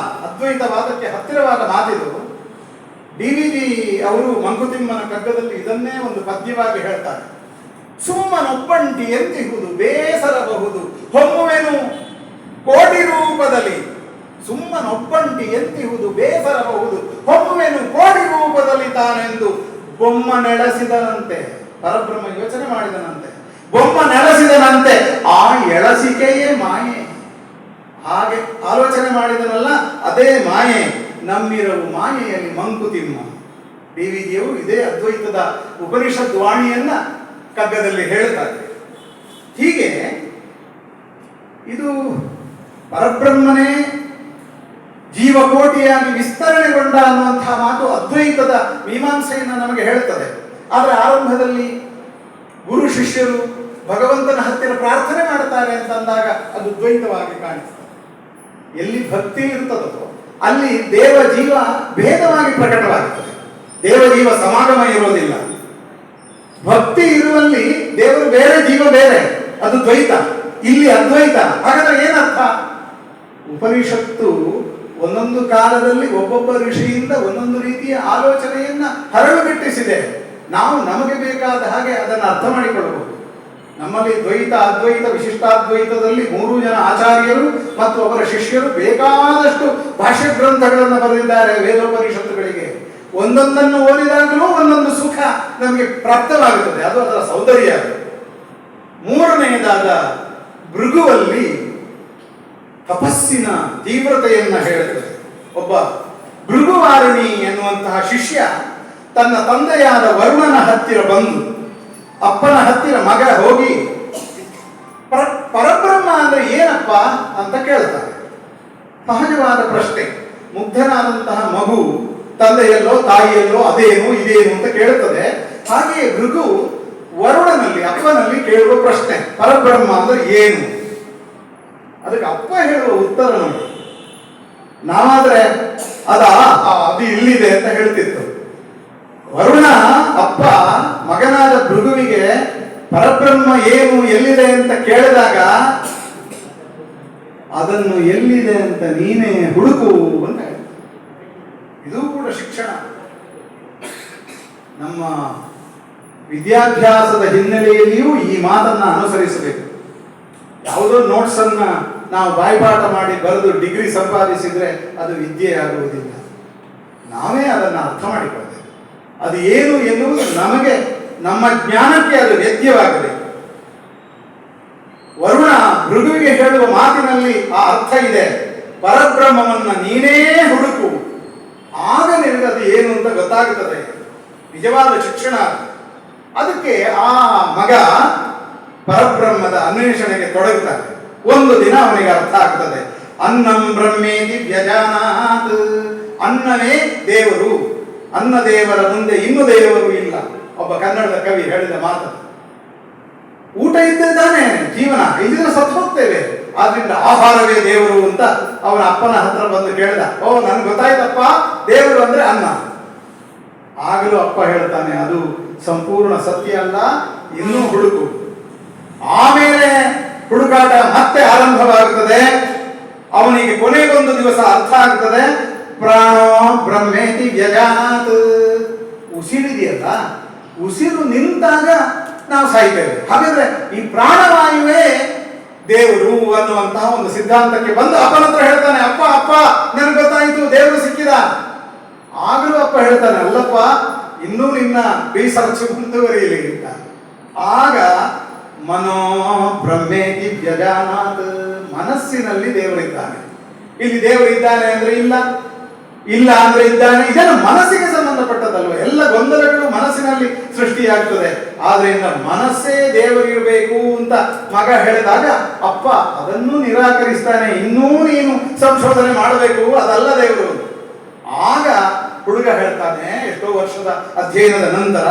ಅದ್ವೈತವಾದಕ್ಕೆ ಹತ್ತಿರವಾದ ಮಾತಿದು. DVG ಅವರು ಮಂಕುತಿಮ್ಮನ ಕಗ್ಗದಲ್ಲಿ ಇದನ್ನೇ ಒಂದು ಪದ್ಯವಾಗಿ ಹೇಳ್ತಾರೆ. ಸುಮ್ಮನೊಬ್ಬಂಟಿ ಎಂತಿಹುದು ಬೇಸರಬಹುದು ಹೊಮ್ಮುವೆನು ಕೋಟಿ ರೂಪದಲ್ಲಿ. ಸುಮ್ಮನೊಬ್ಬಂಟಿ ಎಂತಿಹುದು ಬೇಸರಬಹುದು ಹೊಮ್ಮುವೆನು ಕೋಟಿ ರೂಪದಲ್ಲಿ ತಾನೆಂದು ಬೊಮ್ಮ ನೆಲೆಸಿದನಂತೆ. ಪರಬ್ರಹ್ಮ ಯೋಚನೆ ಮಾಡಿದನಂತೆ, ಬೊಮ್ಮ ನೆಲೆಸಿದನಂತೆ. ಆ ಎಳಸಿಕೆಯೇ ಮಾಯೆ. ಹಾಗೆ ಆಲೋಚನೆ ಮಾಡಿದನಲ್ಲ, ಅದೇ ಮಾಯೆ. ನಮ್ಮಿರವು ಮಾಯೆಯಲ್ಲಿ ಮಂಕುತಿಮ್ಮ. DVG ಅವರು ಇದೇ ಅದ್ವೈತದ ಉಪನಿಷದ್ ವಾಣಿಯನ್ನ ಕಗ್ಗದಲ್ಲಿ ಹೇಳ್ತಾರೆ. ಹೀಗೆ ಇದು ಪರಬ್ರಹ್ಮನೇ ಜೀವಕೋಟಿಯಾಗಿ ವಿಸ್ತರಣೆಗೊಂಡ ಅನ್ನುವಂತಹ ಮಾತು ಅದ್ವೈತದ ಮೀಮಾಂಸೆಯನ್ನು ನಮಗೆ ಹೇಳುತ್ತದೆ. ಆದರೆ ಆರಂಭದಲ್ಲಿ ಗುರು ಶಿಷ್ಯರು ಭಗವಂತನ ಹತ್ತಿರ ಪ್ರಾರ್ಥನೆ ಮಾಡುತ್ತಾರೆ ಅಂತಂದಾಗ ಅದು ದ್ವೈತವಾಗಿ ಕಾಣಿಸ್ತದೆ. ಎಲ್ಲಿ ಭಕ್ತಿ ಇರ್ತದೋ ಅಲ್ಲಿ ದೇವ ಜೀವ ಭೇದವಾಗಿ ಪ್ರಕಟವಾಗುತ್ತದೆ. ದೇವ ಜೀವ ಸಮಾಗಮ ಇರೋದಿಲ್ಲ. ಭಕ್ತಿ ಇರುವಲ್ಲಿ ದೇವರು ಬೇರೆ, ಜೀವ ಬೇರೆ, ಅದು ದ್ವೈತ. ಇಲ್ಲಿ ಅದ್ವೈತ. ಹಾಗಾದ್ರೆ ಏನರ್ಥ? ಉಪನಿಷತ್ತು ಒಂದೊಂದು ಕಾಲದಲ್ಲಿ ಒಬ್ಬೊಬ್ಬ ಋಷಿಯಿಂದ ಒಂದೊಂದು ರೀತಿಯ ಆಲೋಚನೆಯನ್ನ ಹರಳುಗಟ್ಟಿಸಿದೆ. ನಾವು ನಮಗೆ ಬೇಕಾದ ಹಾಗೆ ಅದನ್ನು ಅರ್ಥ ಮಾಡಿಕೊಳ್ಳಬಹುದು. ನಮ್ಮಲ್ಲಿ ದ್ವೈತ, ಅದ್ವೈತ, ವಿಶಿಷ್ಟಾದ್ವೈತದಲ್ಲಿ 3 ಜನ ಆಚಾರ್ಯರು ಮತ್ತು ಅವರ ಶಿಷ್ಯರು ಬೇಕಾದಷ್ಟು ಭಾಷ್ಯ ಗ್ರಂಥಗಳನ್ನು ಬರೆದಿದ್ದಾರೆ ವೇದೋಪನಿಷತ್ತುಗಳಿಗೆ. ಒಂದೊಂದನ್ನು ಓದಿದಾಗಲೂ ಒಂದೊಂದು ಸುಖ ನಮಗೆ ಪ್ರಾಪ್ತವಾಗುತ್ತದೆ. ಅದು ಅದರ ಸೌಂದರ್ಯ. ಮೂರನೆಯದಾದ ಭೃಗುವಲ್ಲಿ ತಪಸ್ಸಿನ ತೀವ್ರತೆಯನ್ನ ಹೇಳುತ್ತದೆ. ಒಬ್ಬ ಭೃಗುವಾರುಣಿ ಎನ್ನುವಂತಹ ಶಿಷ್ಯ ತನ್ನ ತಂದೆಯಾದ ವರುಣನ ಹತ್ತಿರ ಬಂದು, ಅಪ್ಪನ ಹತ್ತಿರ ಮಗ ಹೋಗಿ ಪರಬ್ರಹ್ಮ ಅಂದ್ರೆ ಏನಪ್ಪ ಅಂತ ಕೇಳ್ತಾರೆ. ಸಹಜವಾದ ಪ್ರಶ್ನೆ. ಮುಗ್ಧನಾದಂತಹ ಮಗು ತಂದೆಯಲ್ಲೋ ತಾಯಿಯಲ್ಲೋ ಅದೇನು ಇದೇನು ಅಂತ ಕೇಳುತ್ತದೆ. ಹಾಗೆಯೇ ಭೃಗು ವರುಣನಲ್ಲಿ, ಅಪ್ಪನಲ್ಲಿ ಕೇಳುವ ಪ್ರಶ್ನೆ, ಪರಬ್ರಹ್ಮ ಅಂದ್ರೆ ಏನು? ಅದಕ್ಕೆ ಅಪ್ಪ ಹೇಳುವ ಉತ್ತರ ನೋಡಿ. ನಾವಾದ್ರೆ ಅದು ಇಲ್ಲಿದೆ ಅಂತ ಹೇಳ್ತಿತ್ತು. ವರುಣ ಅಪ್ಪ ಮಗನಾದ ಭೃಗುವಿಗೆ ಪರಬ್ರಹ್ಮ ಏನು, ಎಲ್ಲಿದೆ ಅಂತ ಕೇಳಿದಾಗ ಅದನ್ನು ಎಲ್ಲಿದೆ ಅಂತ ನೀನೇ ಹುಡುಕು ಅಂತ ಹೇಳಿ. ಇದು ಕೂಡ ಶಿಕ್ಷಣ. ನಮ್ಮ ವಿದ್ಯಾಭ್ಯಾಸದ ಹಿನ್ನೆಲೆಯಲ್ಲಿಯೂ ಈ ಮಾತನ್ನ ಅನುಸರಿಸಬೇಕು. ಯಾವುದೋ ನೋಟ್ಸ್ ಅನ್ನ ನಾವು ಬಾಯ್ಪಾಠ ಮಾಡಿ ಬರೆದು ಡಿಗ್ರಿ ಸಂಪಾದಿಸಿದ್ರೆ ಅದು ವಿದ್ಯೆ ಆಗುವುದಿಲ್ಲ. ನಾವೇ ಅದನ್ನು ಅರ್ಥ ಮಾಡಿಕೊಳ್ಳಬೇಕು. ಅದು ಏನು ಎನ್ನುವುದು ನಮಗೆ, ನಮ್ಮ ಜ್ಞಾನಕ್ಕೆ ಅದು ವೇದ್ಯವಾಗಬೇಕು. ವರುಣ ಭೃಗುವಿಗೆ ಹೇಳುವ ಮಾತಿನಲ್ಲಿ ಆ ಅರ್ಥ ಇದೆ. ಪರಬ್ರಹ್ಮವನ್ನ ನೀನೇ ಹುಡುಕು, ಆಗ ನಿನಗೆ ಅದು ಏನು ಅಂತ ಗೊತ್ತಾಗುತ್ತದೆ. ನಿಜವಾದ ಶಿಕ್ಷಣ. ಅದಕ್ಕೆ ಆ ಮಗ ಪರಬ್ರಹ್ಮದ ಅನ್ವೇಷಣೆಗೆ ತೊಡಗುತ್ತಾನೆ. ಒಂದು ದಿನ ಅವನಿಗೆ ಅರ್ಥ ಆಗ್ತದೆ. ಅನ್ನಂ ಬ್ರಹ್ಮೇತಿ ವ್ಯಜಾನಾತ್. ಅನ್ನವೇ ದೇವರು, ಅನ್ನ ದೇವರ ಮುಂದೆ ಇನ್ನು ದೇವರು ಇಲ್ಲ. ಒಬ್ಬ ಕನ್ನಡದ ಕವಿ ಹೇಳಿದ ಮಾತು. ಊಟ ಇದ್ದಾನೆ ಜೀವನ, ಇಲ್ಲಿಂದ ಸತ್ತು ಹೋಗ್ತೇವೆ, ಆದ್ರಿಂದ ಆಹಾರವೇ ದೇವರು ಅಂತ ಅವನ ಅಪ್ಪನ ಹತ್ರ ಬಂದು ಕೇಳಿದ. ಓ, ನನ್ಗೆ ಗೊತ್ತಾಯ್ತಪ್ಪ, ದೇವರು ಅಂದ್ರೆ ಅನ್ನ. ಆಗಲೂ ಅಪ್ಪ ಹೇಳ್ತಾನೆ, ಅದು ಸಂಪೂರ್ಣ ಸತ್ಯ ಅಲ್ಲ, ಇನ್ನೂ ಹುಡುಕು. ಆಮೇಲೆ ಹುಡುಕಾಟ ಮತ್ತೆ ಆರಂಭವಾಗುತ್ತದೆ. ಅವನಿಗೆ ಕೊನೆಗೊಂದು ದಿವಸ ಅರ್ಥ ಆಗ್ತದೆ, ಪ್ರಾಣೋ ಬ್ರಹ್ಮೇತಿ ವ್ಯಜಾನಾತ್. ಉಸಿರಿದೆಯಲ್ಲ, ಉಸಿರು ನಿಂತಾಗ ನಾವು ಸಾಯ್ತೇವೆ. ಹಾಗಾದ್ರೆ ಈ ಪ್ರಾಣವಾಯುವೇ ದೇವರು ಅನ್ನುವಂತಹ ಒಂದು ಸಿದ್ಧಾಂತಕ್ಕೆ ಬಂದು ಅಪ್ಪನ ಹತ್ರ ಹೇಳ್ತಾನೆ, ಅಪ್ಪ ಅಪ್ಪ ನನಗೆ ಗೊತ್ತಾಯಿತು, ದೇವರು ಸಿಕ್ಕಿದ. ಆಗಲೂ ಅಪ್ಪ ಹೇಳ್ತಾನೆ, ಅಲ್ಲಪ್ಪ ಇನ್ನೂ ನಿನ್ನ ರಿಸರ್ಚ್ ಮುಂದುವರಿಯಲಿ ಅಂತ. ಆಗ ಮನೋ ಬ್ರಹ್ಮೇತಿ ವ್ಯಜಾನಾತ್, ಮನಸ್ಸಿನಲ್ಲಿ ದೇವರಿದ್ದಾನೆ. ಇಲ್ಲಿ ದೇವರಿದ್ದಾನೆ ಅಂದ್ರೆ ಇಲ್ಲ, ಇಲ್ಲ ಅಂದ್ರೆ ಇದ್ದಾನೆ. ಇದನ್ನು ಮನಸ್ಸಿಗೆ ಸಂಬಂಧಪಟ್ಟದಲ್ವ, ಎಲ್ಲ ಗೊಂದಲಗಳು ಮನಸ್ಸಿನಲ್ಲಿ ಸೃಷ್ಟಿಯಾಗ್ತದೆ. ಆದ್ರಿಂದ ಮನಸ್ಸೇ ದೇವರಿರಬೇಕು ಅಂತ ಮಗ ಹೇಳಿದಾಗ ಅಪ್ಪ ಅದನ್ನು ನಿರಾಕರಿಸ್ತಾನೆ, ಇನ್ನೂ ನೀನು ಸಂಶೋಧನೆ ಮಾಡಬೇಕು, ಅದಲ್ಲ ದೇವರು. ಆಗ ಹುಡುಗ ಹೇಳ್ತಾನೆ, ಎಷ್ಟೋ ವರ್ಷದ ಅಧ್ಯಯನದ ನಂತರ,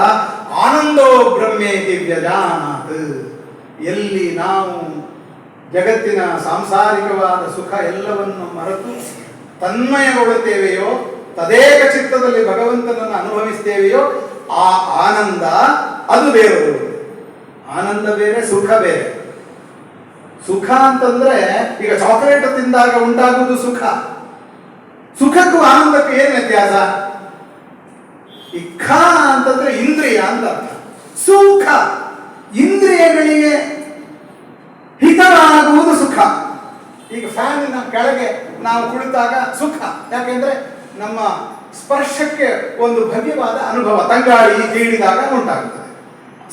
ಆನಂದೋ ಬ್ರಹ್ಮೇತಿ ವ್ಯಜಾನಾತ್. ಎಲ್ಲಿ ನಾವು ಜಗತ್ತಿನ ಸಾಂಸಾರಿಕವಾದ ಸುಖ ಎಲ್ಲವನ್ನು ಮರೆತು ತನ್ಮಯಗೊಳ್ಳುತ್ತೇವೆಯೋ, ತದೇಕ ಚಿತ್ತದಲ್ಲಿ ಭಗವಂತನನ್ನು ಅನುಭವಿಸ್ತೇವೆಯೋ, ಆ ಆನಂದ ಅದು ದೇವರು. ಆನಂದ ಬೇರೆ, ಸುಖ ಬೇರೆ. ಸುಖ ಅಂತಂದ್ರೆ ಈಗ ಚಾಕ್ಲೇಟ್ ತಿಂದಾಗ ಉಂಟಾಗುವುದು ಸುಖ. ಸುಖಕ್ಕೂ ಆನಂದಕ್ಕೂ ಏನು ವ್ಯತ್ಯಾಸ? ಈ ಖ ಅಂತಂದ್ರೆ ಇಂದ್ರಿಯ ಅಂತ ಅರ್ಥ. ಸುಖ ಇಂದ್ರಿಯಗಳಿಗೆ ಹಿತವಾಗುವುದು ಸುಖ. ಈಗ ಫ್ಯಾನಿನ ಕೆಳಗೆ ನಾವು ಕುಳಿತಾಗ ಸುಖ, ಯಾಕೆಂದ್ರೆ ನಮ್ಮ ಸ್ಪರ್ಶಕ್ಕೆ ಒಂದು ಭವ್ಯವಾದ ಅನುಭವ ತಂಗಾಳಿ ತೀಡಿದಾಗ ಉಂಟಾಗುತ್ತದೆ.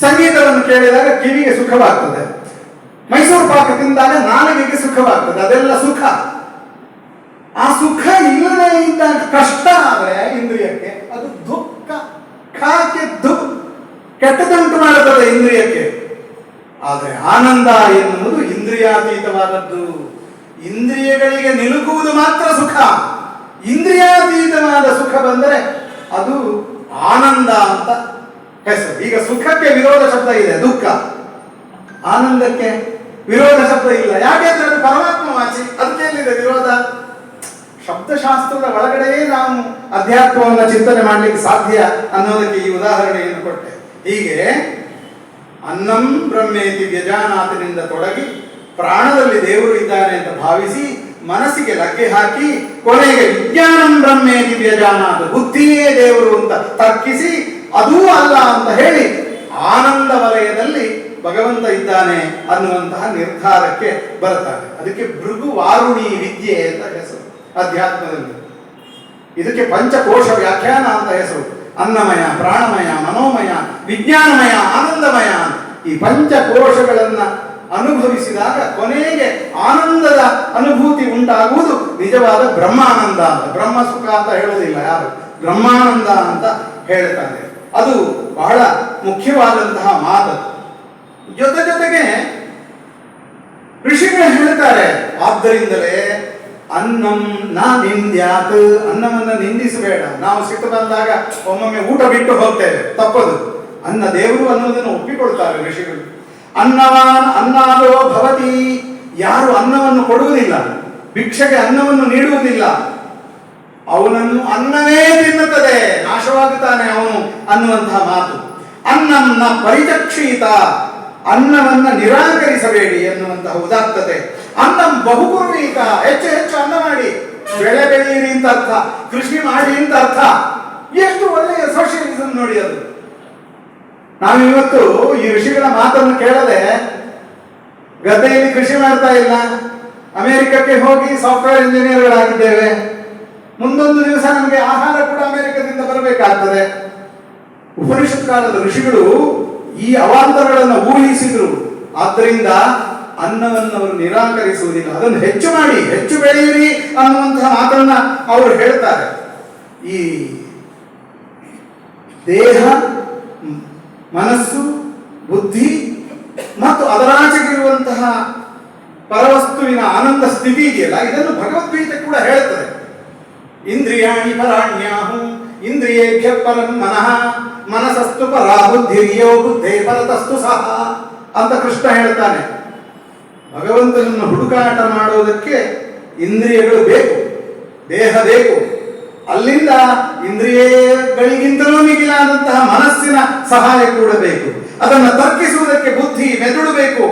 ಸಂಗೀತವನ್ನು ಕೇಳಿದಾಗ ಕಿವಿಗೆ ಸುಖವಾಗ್ತದೆ. ಮೈಸೂರು ಪಾಕ ತಿಂದಾಗ ನಾಲಿಗೆಗೆ ಸುಖವಾಗ್ತದೆ. ಅದೆಲ್ಲ ಸುಖ. ಆ ಸುಖ ಇಲ್ಲದೆ ಇದ್ದಾಗ ಕಷ್ಟ ಆದ್ರೆ ಇಂದ್ರಿಯಕ್ಕೆ ಅದು ದುಃಖ. ಖಾಕೆ ಕೆಟ್ಟದಂಟು ಮಾಡುತ್ತದೆ ಇಂದ್ರಿಯಕ್ಕೆ. ಆದರೆ ಆನಂದ ಎನ್ನುವುದು ಇಂದ್ರಿಯಾತೀತವಾದದ್ದು. ಇಂದ್ರಿಯಗಳಿಗೆ ನಿಲುಕುವುದು ಮಾತ್ರ ಸುಖ. ಇಂದ್ರಿಯಾತೀತವಾದ ಸುಖ ಬಂದರೆ ಅದು ಆನಂದ ಅಂತ ಹೆಸರು. ಈಗ ಸುಖಕ್ಕೆ ವಿರೋಧ ಶಬ್ದ ಇದೆ, ದುಃಖ. ಆನಂದಕ್ಕೆ ವಿರೋಧ ಶಬ್ದ ಇಲ್ಲ, ಯಾಕೆಂದ್ರೆ ಅದು ಪರಮಾತ್ಮವಾಚಿ. ಅದಕ್ಕೆಲ್ಲಿದೆ ವಿರೋಧ? ಶಬ್ದಶಾಸ್ತ್ರದ ಒಳಗಡೆಯೇ ನಾವು ಅಧ್ಯಾತ್ಮವನ್ನು ಚಿಂತನೆ ಮಾಡಲಿಕ್ಕೆ ಸಾಧ್ಯ ಅನ್ನೋದಕ್ಕೆ ಈ ಉದಾಹರಣೆಯನ್ನು ಕೊಟ್ಟೆ. ಹೀಗೆ ಅನ್ನಂ ಬ್ರಹ್ಮೇತಿ ವ್ಯಜಾನಾಥನಿಂದ ತೊಡಗಿ ಪ್ರಾಣದಲ್ಲಿ ದೇವರು ಇದ್ದಾನೆ ಅಂತ ಭಾವಿಸಿ ಮನಸ್ಸಿಗೆ ಲಗ್ಗೆ ಹಾಕಿ ಕೊನೆಗೆ ವಿಜ್ಞಾನಂ ಬ್ರಹ್ಮೇತಿ ವ್ಯಜಾನಾಥ, ಬುದ್ಧಿಯೇ ದೇವರು ಅಂತ ತರ್ಕಿಸಿ ಅದೂ ಅಲ್ಲ ಅಂತ ಹೇಳಿ ಆನಂದ ವಲಯದಲ್ಲಿ ಭಗವಂತ ಇದ್ದಾನೆ ಅನ್ನುವಂತಹ ನಿರ್ಧಾರಕ್ಕೆ ಬರ್ತಾನೆ. ಅದಕ್ಕೆ ಭೃಗು ವಾರುಣಿ ವಿದ್ಯೆ ಅಂತ ಹೆಸರು ಅಧ್ಯಾತ್ಮದಲ್ಲಿ. ಇದಕ್ಕೆ ಪಂಚಕೋಶ ವ್ಯಾಖ್ಯಾನ ಅಂತ ಹೆಸರು. ಅನ್ನಮಯ, ಪ್ರಾಣಮಯ, ಮನೋಮಯ, ವಿಜ್ಞಾನಮಯ, ಆನಂದಮಯ. ಈ ಪಂಚಕೋಶಗಳನ್ನ ಅನುಭವಿಸಿದಾಗ ಕೊನೆಗೆ ಆನಂದದ ಅನುಭೂತಿ ಉಂಟಾಗುವುದು ನಿಜವಾದ ಬ್ರಹ್ಮಾನಂದ ಅಂತ. ಬ್ರಹ್ಮ ಸುಖ ಅಂತ ಹೇಳೋದಿಲ್ಲ ಯಾರು, ಬ್ರಹ್ಮಾನಂದ ಅಂತ ಹೇಳ್ತಾರೆ. ಅದು ಬಹಳ ಮುಖ್ಯವಾದಂತಹ ಮಾತು. ಜೊತೆಗೆ ಋಷಿಗಳು ಹೇಳ್ತಾರೆ, ಆದ್ದರಿಂದಲೇ ಅನ್ನಂ ನಾ ನಿಂದ್ಯಾತ್, ಅನ್ನವನ್ನು ನಿಂದಿಸಬೇಡ. ನಾವು ಸಿಟ್ಟು ಬಂದಾಗ ಒಮ್ಮೊಮ್ಮೆ ಊಟ ಬಿಟ್ಟು ಹೋಗ್ತೇವೆ, ತಪ್ಪದು. ಅನ್ನ ದೇವರು ಅನ್ನೋದನ್ನು ಒಪ್ಪಿಕೊಳ್ತಾರೆ ಋಷಿಗಳು. ಅನ್ನವಾನ್ ಅನ್ನಾದೋ ಭವತಿ, ಯಾರು ಅನ್ನವನ್ನು ಕೊಡುವುದಿಲ್ಲ, ಭಿಕ್ಷೆಗೆ ಅನ್ನವನ್ನು ನೀಡುವುದಿಲ್ಲ, ಅವನನ್ನು ಅನ್ನವೇ ತಿನ್ನುತ್ತದೆ, ನಾಶವಾಗುತ್ತಾನೆ ಅವನು ಅನ್ನುವಂತಹ ಮಾತು. ಅನ್ನಂ ನ ಪರಿಚಕ್ಷೀತ, ಅನ್ನವನ್ನ ನಿರಾಕರಿಸಬೇಡಿ ಎನ್ನುವಂತಹ ಉದಾತ್ತತೆ. ಅನ್ನಂ ಬಹುಕುರ್ವೀತ, ಹೆಚ್ಚು ಹೆಚ್ಚು ಅನ್ನ ಮಾಡಿ, ಬೆಳೆ ಬೆಳೆಯಿರಿ ಅಂತ ಅರ್ಥ, ಕೃಷಿ ಮಾಡಿ ಅಂತ ಅರ್ಥ. ಎಷ್ಟು ಒಳ್ಳೆಯ ಸೋಷಿಯಲಿಸಂ ನೋಡಿ ಅದು. ನಾವಿವತ್ತು ಈ ಋಷಿಗಳ ಮಾತನ್ನು ಕೇಳದೆ ಗದ್ದೆಯಲ್ಲಿ ಕೃಷಿ ಮಾಡ್ತಾ ಇಲ್ಲ, ಅಮೆರಿಕಕ್ಕೆ ಹೋಗಿ ಸಾಫ್ಟ್ವೇರ್ ಇಂಜಿನಿಯರ್ಗಳಾಗಿದ್ದೇವೆ. ಮುಂದೊಂದು ದಿವಸ ನಮಗೆ ಆಹಾರ ಕೂಡ ಅಮೆರಿಕದಿಂದ ಬರಬೇಕಾಗ್ತದೆ. ಉಪನಿಷತ್ ಕಾಲದ ಋಷಿಗಳು ಈ ಅವಾಂತರಗಳನ್ನು ಊಹಿಸಿದ್ರು. ಆದ್ದರಿಂದ ಅನ್ನವನ್ನು ಅವರು ನಿರಾಕರಿಸುವುದಿಲ್ಲ, ಅದನ್ನು ಹೆಚ್ಚು ಮಾಡಿ, ಹೆಚ್ಚು ಬೆಳೆಯಿರಿ ಅನ್ನುವಂತಹ ಮಾತನ್ನ ಅವರು ಹೇಳ್ತಾರೆ. ಈ ದೇಹ, ಮನಸ್ಸು, ಬುದ್ಧಿ ಮತ್ತು ಅದರಾಚೆಗಿರುವಂತಹ ಪರವಸ್ತುವಿನ ಆನಂದ ಸ್ಥಿತಿ ಇದೆಯಲ್ಲ, ಇದನ್ನು ಭಗವದ್ಗೀತೆ ಕೂಡ ಹೇಳ್ತದೆ. ಇಂದ್ರಿಯಾಣಿ ಪರಾಣ್ಯಾಹು ಇಂದ್ರಿಯೇಭ್ಯ ಪರಂ ಮನಃ ಮನಸಸ್ತು ಪರಾ ಬುದ್ಧಿರ್ಯೋ ಬುದ್ಧೇ ಪರತಸ್ತು ಸಹ ಅಂತ ಕೃಷ್ಣ ಹೇಳ್ತಾನೆ. ಭಗವಂತನನ್ನು ಹುಡುಕಾಟ ಮಾಡುವುದಕ್ಕೆ ಇಂದ್ರಿಯಗಳು ಬೇಕು, ದೇಹ ಬೇಕು. ಅಲ್ಲಿಂದ ಇಂದ್ರಿಯಗಳಿಗಿಂತಲೂ ಮಿಗಿಲಾದಂತಹ ಮನಸ್ಸಿನ ಸಹಾಯ ಕೂಡ ಬೇಕು. ಅದನ್ನು ತರ್ಕಿಸುವುದಕ್ಕೆ ಬುದ್ಧಿ ಮೆದುಳು ಬೇಕು.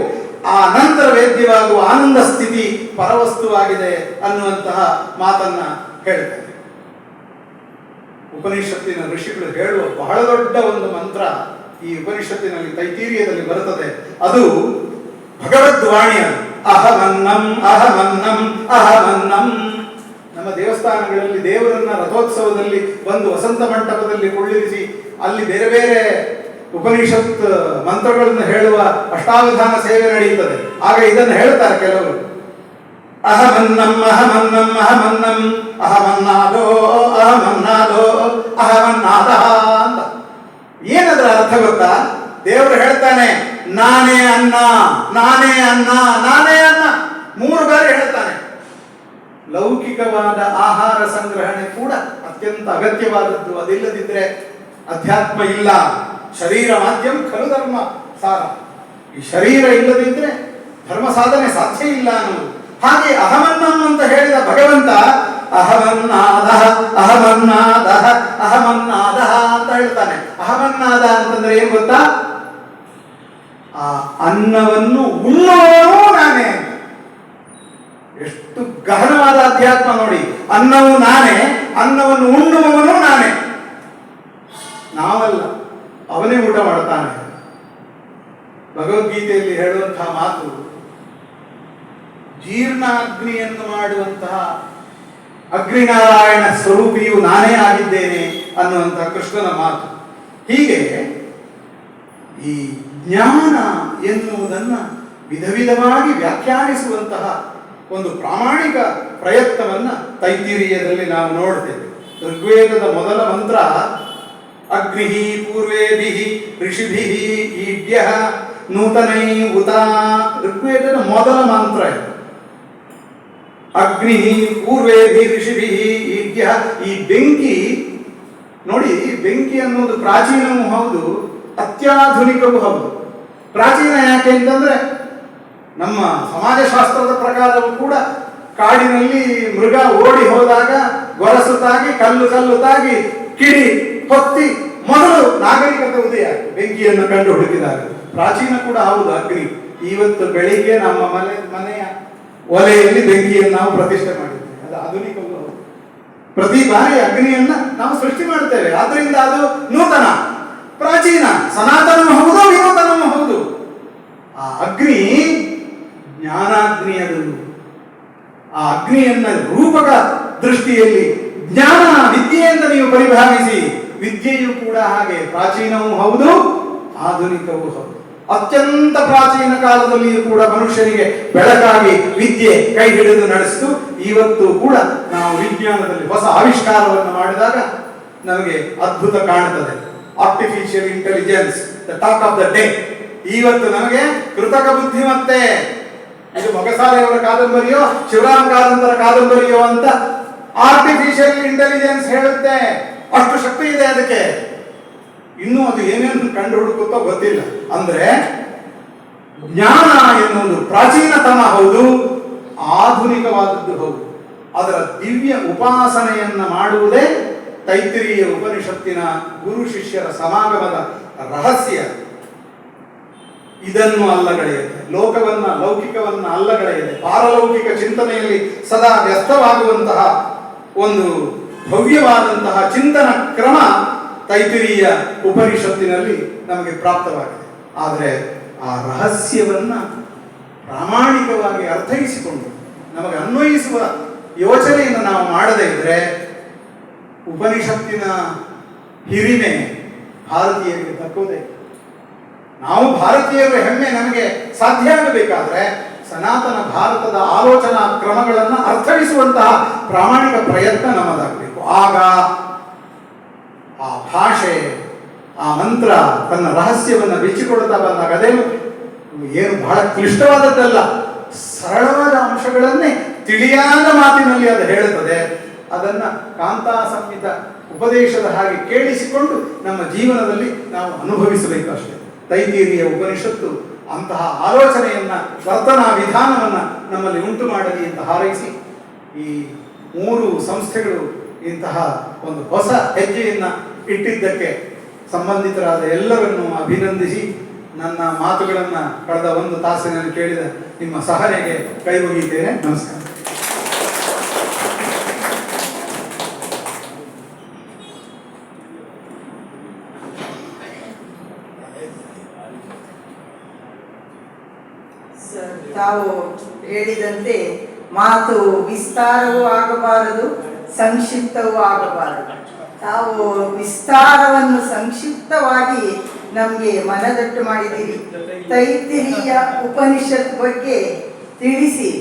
ಆ ನಂತರ ವೇದ್ಯವಾಗುವ ಆನಂದ ಸ್ಥಿತಿ ಪರವಸ್ತುವಾಗಿದೆ ಅನ್ನುವಂತಹ ಮಾತನ್ನ ಹೇಳ್ತಾರೆ. ಉಪನಿಷತ್ತಿನ ಋಷಿಗಳು ಹೇಳುವ ಬಹಳ ದೊಡ್ಡ ಒಂದು ಮಂತ್ರ ಈ ಉಪನಿಷತ್ತಿನಲ್ಲಿ ತೈತೀರಿಯದಲ್ಲಿ ಬರುತ್ತದೆ. ಅದು ಭಗವದ್ವಾಣಿಯ ಅಹಮನ್ನಂ ಅಹಮನ್ನಂ ಅಹಮನ್ನಂ. ನಮ್ಮ ದೇವಸ್ಥಾನಗಳಲ್ಲಿ ದೇವರನ್ನ ರಥೋತ್ಸವದಲ್ಲಿ ಒಂದು ವಸಂತ ಮಂಟಪದಲ್ಲಿ ಕೊಳ್ಳಿರಿಸಿ ಅಲ್ಲಿ ಬೇರೆ ಬೇರೆ ಉಪನಿಷತ್ ಮಂತ್ರಗಳನ್ನು ಹೇಳುವ ಅಷ್ಟಾವಧಾನ ಸೇವೆ ನಡೆಯುತ್ತದೆ. ಆಗ ಇದನ್ನು ಹೇಳ್ತಾರೆ ಕೆಲವರು, ಅಹಮನ್ನಂ ಅಹಮನ್ನಂ ಅಹಮನ್ನಂ ಅಹಮನ್ನಾದೋ ಅಹಮನ್ನಾದೋ ಅಹಮನ್ನಾದ ಅಂತ. ಏನದರ ಅರ್ಥ ಗೊತ್ತಾ? ದೇವರು ಹೇಳ್ತಾನೆ ನಾನೇ ಅನ್ನ ನಾನೇ ಅನ್ನ ನಾನೇ ಅನ್ನ 3 ಬಾರಿ ಹೇಳ್ತಾನೆ. ಲೌಕಿಕವಾದ ಆಹಾರ ಸಂಗ್ರಹಣೆ ಕೂಡ ಅತ್ಯಂತ ಅಗತ್ಯವಾದದ್ದು. ಅದಿಲ್ಲದಿದ್ರೆ ಅಧ್ಯಾತ್ಮ ಇಲ್ಲ. ಶರೀರ ಮಾಧ್ಯಮ ಖಲು ಧರ್ಮ ಸಾರ. ಈ ಶರೀರ ಇಲ್ಲದಿದ್ರೆ ಧರ್ಮ ಸಾಧನೆ ಸಾಧ್ಯ ಇಲ್ಲ ಅನ್ನೋದು. ಹಾಗೆ ಅಹಮನ್ನಂ ಅಂತ ಹೇಳಿದ ಭಗವಂತ ಅಹಮನ್ನಾದ ಅಹಮನ್ನಾದ ಅಹಮನ್ನಾದ ಅಂತ ಹೇಳ್ತಾನೆ. ಅಹಮನ್ನಾದ ಅಂತಂದ್ರೆ ಏನ್ ಗೊತ್ತಾ? ಆ ಅನ್ನವನ್ನು ಉಣ್ಣುವವನು ನಾನೇ. ಎಷ್ಟು ಗಹನವಾದ ಅಧ್ಯಾತ್ಮ ನೋಡಿ. ಅನ್ನವು ನಾನೇ, ಅನ್ನವನ್ನು ಉಣ್ಣುವವನು ನಾನೇ. ನಾವಲ್ಲ, ಅವನೇ ಊಟ ಮಾಡ್ತಾನೆ. ಭಗವದ್ಗೀತೆಯಲ್ಲಿ ಹೇಳುವಂತಹ ಮಾತು, ಜೀರ್ಣಾಗ್ನಿಯನ್ನು ಮಾಡುವಂತಹ ಅಗ್ನಿನಾರಾಯಣ ಸ್ವರೂಪಿಯು ನಾನೇ ಆಗಿದ್ದೇನೆ ಅನ್ನುವಂತಹ ಕೃಷ್ಣನ ಮಾತು. ಹೀಗೆ ಈ ಜ್ಞಾನ ಎನ್ನುವುದನ್ನು ವಿಧ ವಿಧವಾಗಿ ವ್ಯಾಖ್ಯಾನಿಸುವಂತಹ ಒಂದು ಪ್ರಾಮಾಣಿಕ ಪ್ರಯತ್ನವನ್ನ ತೈತಿರೀಯದಲ್ಲಿ ನಾವು ನೋಡ್ತೇವೆ. ಋಗ್ವೇದದ ಮೊದಲ ಮಂತ್ರ ಅಗ್ನಿಃ ಪೂರ್ವೇಭಿಃ ಋಷಿಭಿಃ ಈಡ್ಯಃ ನೂತನೈ ಉತ. ಋಗ್ವೇದದ ಮೊದಲ ಮಂತ್ರ ಇದು. ಅಗ್ನಿಃ ಪೂರ್ವೇಭಿಃ ಋಷಿಭಿಃ ಈಡ್ಯಃ. ಈ ಬೆಂಕಿ ನೋಡಿ, ಬೆಂಕಿ ಅನ್ನೋದು ಪ್ರಾಚೀನವೂ ಹೌದು, ಅತ್ಯಾಧುನಿಕವೂ ಹೌದು. ಪ್ರಾಚೀನ ಯಾಕೆ ಅಂತಂದ್ರೆ ನಮ್ಮ ಸಮಾಜಶಾಸ್ತ್ರದ ಪ್ರಕಾರವೂ ಕೂಡ ಕಾಡಿನಲ್ಲಿ ಮೃಗ ಓಡಿ ಹೋದಾಗ ಗೊರಸು ತಾಗಿ ಕಲ್ಲು ತಾಗಿ ಕಿಡಿ ಹೊತ್ತಿ ಮೊದಲು ನಾಗರಿಕತೆ ಉದಯ ಬೆಂಕಿಯನ್ನು ಕಂಡು ಹುಡುಕಿದಾಗ. ಪ್ರಾಚೀನ ಕೂಡ ಹೌದು ಅಗ್ನಿ. ಇವತ್ತು ಬೆಳಿಗ್ಗೆ ನಮ್ಮ ಮನೆಯ ಒಲೆಯಲ್ಲಿ ಬೆಂಕಿಯನ್ನು ನಾವು ಪ್ರತಿಷ್ಠೆ ಮಾಡಿದ್ದೇವೆ. ಅದು ಆಧುನಿಕವೂ ಹೌದು. ಪ್ರತಿ ಬಾರಿ ಅಗ್ನಿಯನ್ನ ನಾವು ಸೃಷ್ಟಿ ಮಾಡ್ತೇವೆ. ಆದ್ರಿಂದ ಅದು ನೂತನ, ಪ್ರಾಚೀನ, ಸನಾತನವೂ ಹೌದು, ವಿನೂತನವೂ ಹೌದು. ಆ ಅಗ್ನಿ ಜ್ಞಾನಾಗ್ನಿಯದು. ಆ ಅಗ್ನಿಯನ್ನ ರೂಪಕ ದೃಷ್ಟಿಯಲ್ಲಿ ಜ್ಞಾನ ವಿದ್ಯೆ ಅಂತ ನೀವು ಪರಿಭಾವಿಸಿ. ವಿದ್ಯೆಯು ಕೂಡ ಹಾಗೆ ಪ್ರಾಚೀನವೂ ಹೌದು, ಆಧುನಿಕವೂ ಹೌದು. ಅತ್ಯಂತ ಪ್ರಾಚೀನ ಕಾಲದಲ್ಲಿಯೂ ಕೂಡ ಮನುಷ್ಯನಿಗೆ ಬೆಳಕಾಗಿ ವಿದ್ಯೆ ಕೈ ಹಿಡಿದು ನಡೆಸಿತು. ಇವತ್ತು ಕೂಡ ನಾವು ವಿಜ್ಞಾನದಲ್ಲಿ ಹೊಸ ಆವಿಷ್ಕಾರವನ್ನು ಮಾಡಿದಾಗ ನಮಗೆ ಅದ್ಭುತ ಕಾಣುತ್ತದೆ. Artificial intelligence, the talk of the day. ಇವತ್ತು ನಮಗೆ ಕೃತಕ ಬುದ್ಧಿಮತ್ತೆ. ಇದು ಮೊಗಸಾಲೆಯವರ ಕಾದಂಬರಿಯೋ ಶಿವರಾಮ್ ಕಾರಂತರ ಕಾದಂಬರಿಯೋ ಅಂತ ಆರ್ಟಿಫಿಷಿಯಲ್ ಇಂಟೆಲಿಜೆನ್ಸ್ ಹೇಳುತ್ತೆ. ಅಷ್ಟು ಶಕ್ತಿ ಇದೆ ಅದಕ್ಕೆ. ಇನ್ನೂ ಅದು ಏನೇನು ಕಂಡು ಹುಡುಕುತ್ತೋ ಗೊತ್ತಿಲ್ಲ. ಅಂದ್ರೆ ಜ್ಞಾನ ಎನ್ನುವುದು ಪ್ರಾಚೀನತಮ ಹೌದು, ಆಧುನಿಕವಾದದ್ದು ಹೌದು. ಅದರ ದಿವ್ಯ ಉಪಾಸನೆಯನ್ನ ಮಾಡುವುದೇ ತೈತ್ತಿರೀಯ ಉಪನಿಷತ್ತಿನ ಗುರು ಶಿಷ್ಯರ ಸಮಾಗಮದ ರಹಸ್ಯ. ಇದನ್ನು ಅಲ್ಲಗಳೆಯದೆ, ಲೌಕಿಕವನ್ನ ಅಲ್ಲಗಳೆಯದೆ, ಪಾರಲೌಕಿಕ ಚಿಂತನೆಯಲ್ಲಿ ಸದಾ ವ್ಯಸ್ತವಾಗುವಂತಹ ಒಂದು ಭವ್ಯವಾದಂತಹ ಚಿಂತನ ಕ್ರಮ ತೈತ್ತಿರೀಯ ಉಪನಿಷತ್ತಿನಲ್ಲಿ ನಮಗೆ ಪ್ರಾಪ್ತವಾಗಿದೆ. ಆದರೆ ಆ ರಹಸ್ಯವನ್ನ ಪ್ರಾಮಾಣಿಕವಾಗಿ ಅರ್ಥೈಸಿಕೊಂಡು ನಮಗೆ ಅನ್ವಯಿಸುವ ಯೋಚನೆಯನ್ನು ನಾವು ಮಾಡದೇ ಇದ್ರೆ ಉಪನಿಷತ್ತಿನ ಹಿರಿಮೆ ಭಾರತೀಯರಿಗೆ ದಕ್ಕುವುದೇ. ನಾವು ಭಾರತೀಯರ ಹೆಮ್ಮೆ ನಮಗೆ ಸಾಧ್ಯ ಆಗಬೇಕಾದ್ರೆ ಸನಾತನ ಭಾರತದ ಆಲೋಚನಾ ಕ್ರಮಗಳನ್ನು ಅರ್ಥೈಸುವಂತಹ ಪ್ರಾಮಾಣಿಕ ಪ್ರಯತ್ನ ನಮ್ಮದಾಗಬೇಕು. ಆಗ ಆ ಭಾಷೆ, ಆ ಮಂತ್ರ ತನ್ನ ರಹಸ್ಯವನ್ನು ಬಿಚ್ಚಿಕೊಡುತ್ತಾ ಬಂದಾಗ ಅದೇನು ಏನು ಬಹಳ ಕ್ಲಿಷ್ಟವಾದದ್ದಲ್ಲ, ಸರಳವಾದ ಅಂಶಗಳನ್ನೇ ತಿಳಿಯಾದ ಮಾತಿನಲ್ಲಿ ಅದು ಹೇಳುತ್ತದೆ. ಅದನ್ನ ಕಾಂತಾ ಸಂಹಿತ ಉಪದೇಶದ ಹಾಗೆ ಕೇಳಿಸಿಕೊಂಡು ನಮ್ಮ ಜೀವನದಲ್ಲಿ ನಾವು ಅನುಭವಿಸಬೇಕು ಅಷ್ಟೇ. ತೈತ್ತಿರೀಯ ಉಪನಿಷತ್ತು ಅಂತಹ ಆಲೋಚನೆಯನ್ನ, ವರ್ತನಾ ವಿಧಾನವನ್ನ ನಮ್ಮಲ್ಲಿ ಉಂಟು ಮಾಡಲಿ ಅಂತ ಹಾರೈಸಿ, ಈ 3 ಸಂಸ್ಥೆಗಳು ಇಂತಹ ಒಂದು ಹೊಸ ಹೆಜ್ಜೆಯನ್ನು ಇಟ್ಟಿದ್ದಕ್ಕೆ ಸಂಬಂಧಿತರಾದ ಎಲ್ಲರನ್ನು ಅಭಿನಂದಿಸಿ ನನ್ನ ಮಾತುಗಳನ್ನು ಕಳೆದ ಒಂದು ತಾಸಿನಲ್ಲಿ ಕೇಳಿದ ನಿಮ್ಮ ಸಹನೆಗೆ ಕೈ ಮುಗಿಯುತ್ತೇನೆ. ನಮಸ್ಕಾರ. ತಾವು ಹೇಳಿದಂತೆ ಮಾತು ವಿಸ್ತಾರವೂ ಆಗಬಾರದು, ಸಂಕ್ಷಿಪ್ತವೂ ಆಗಬಾರದು. ತಾವು ವಿಸ್ತಾರವನ್ನು ಸಂಕ್ಷಿಪ್ತವಾಗಿ ನಮಗೆ ಮನದಟ್ಟು ಮಾಡಿದ್ದೀರಿ. ತೈತ್ತಿರೀಯ ಉಪನಿಷತ್ ಬಗ್ಗೆ ತಿಳಿಸಿ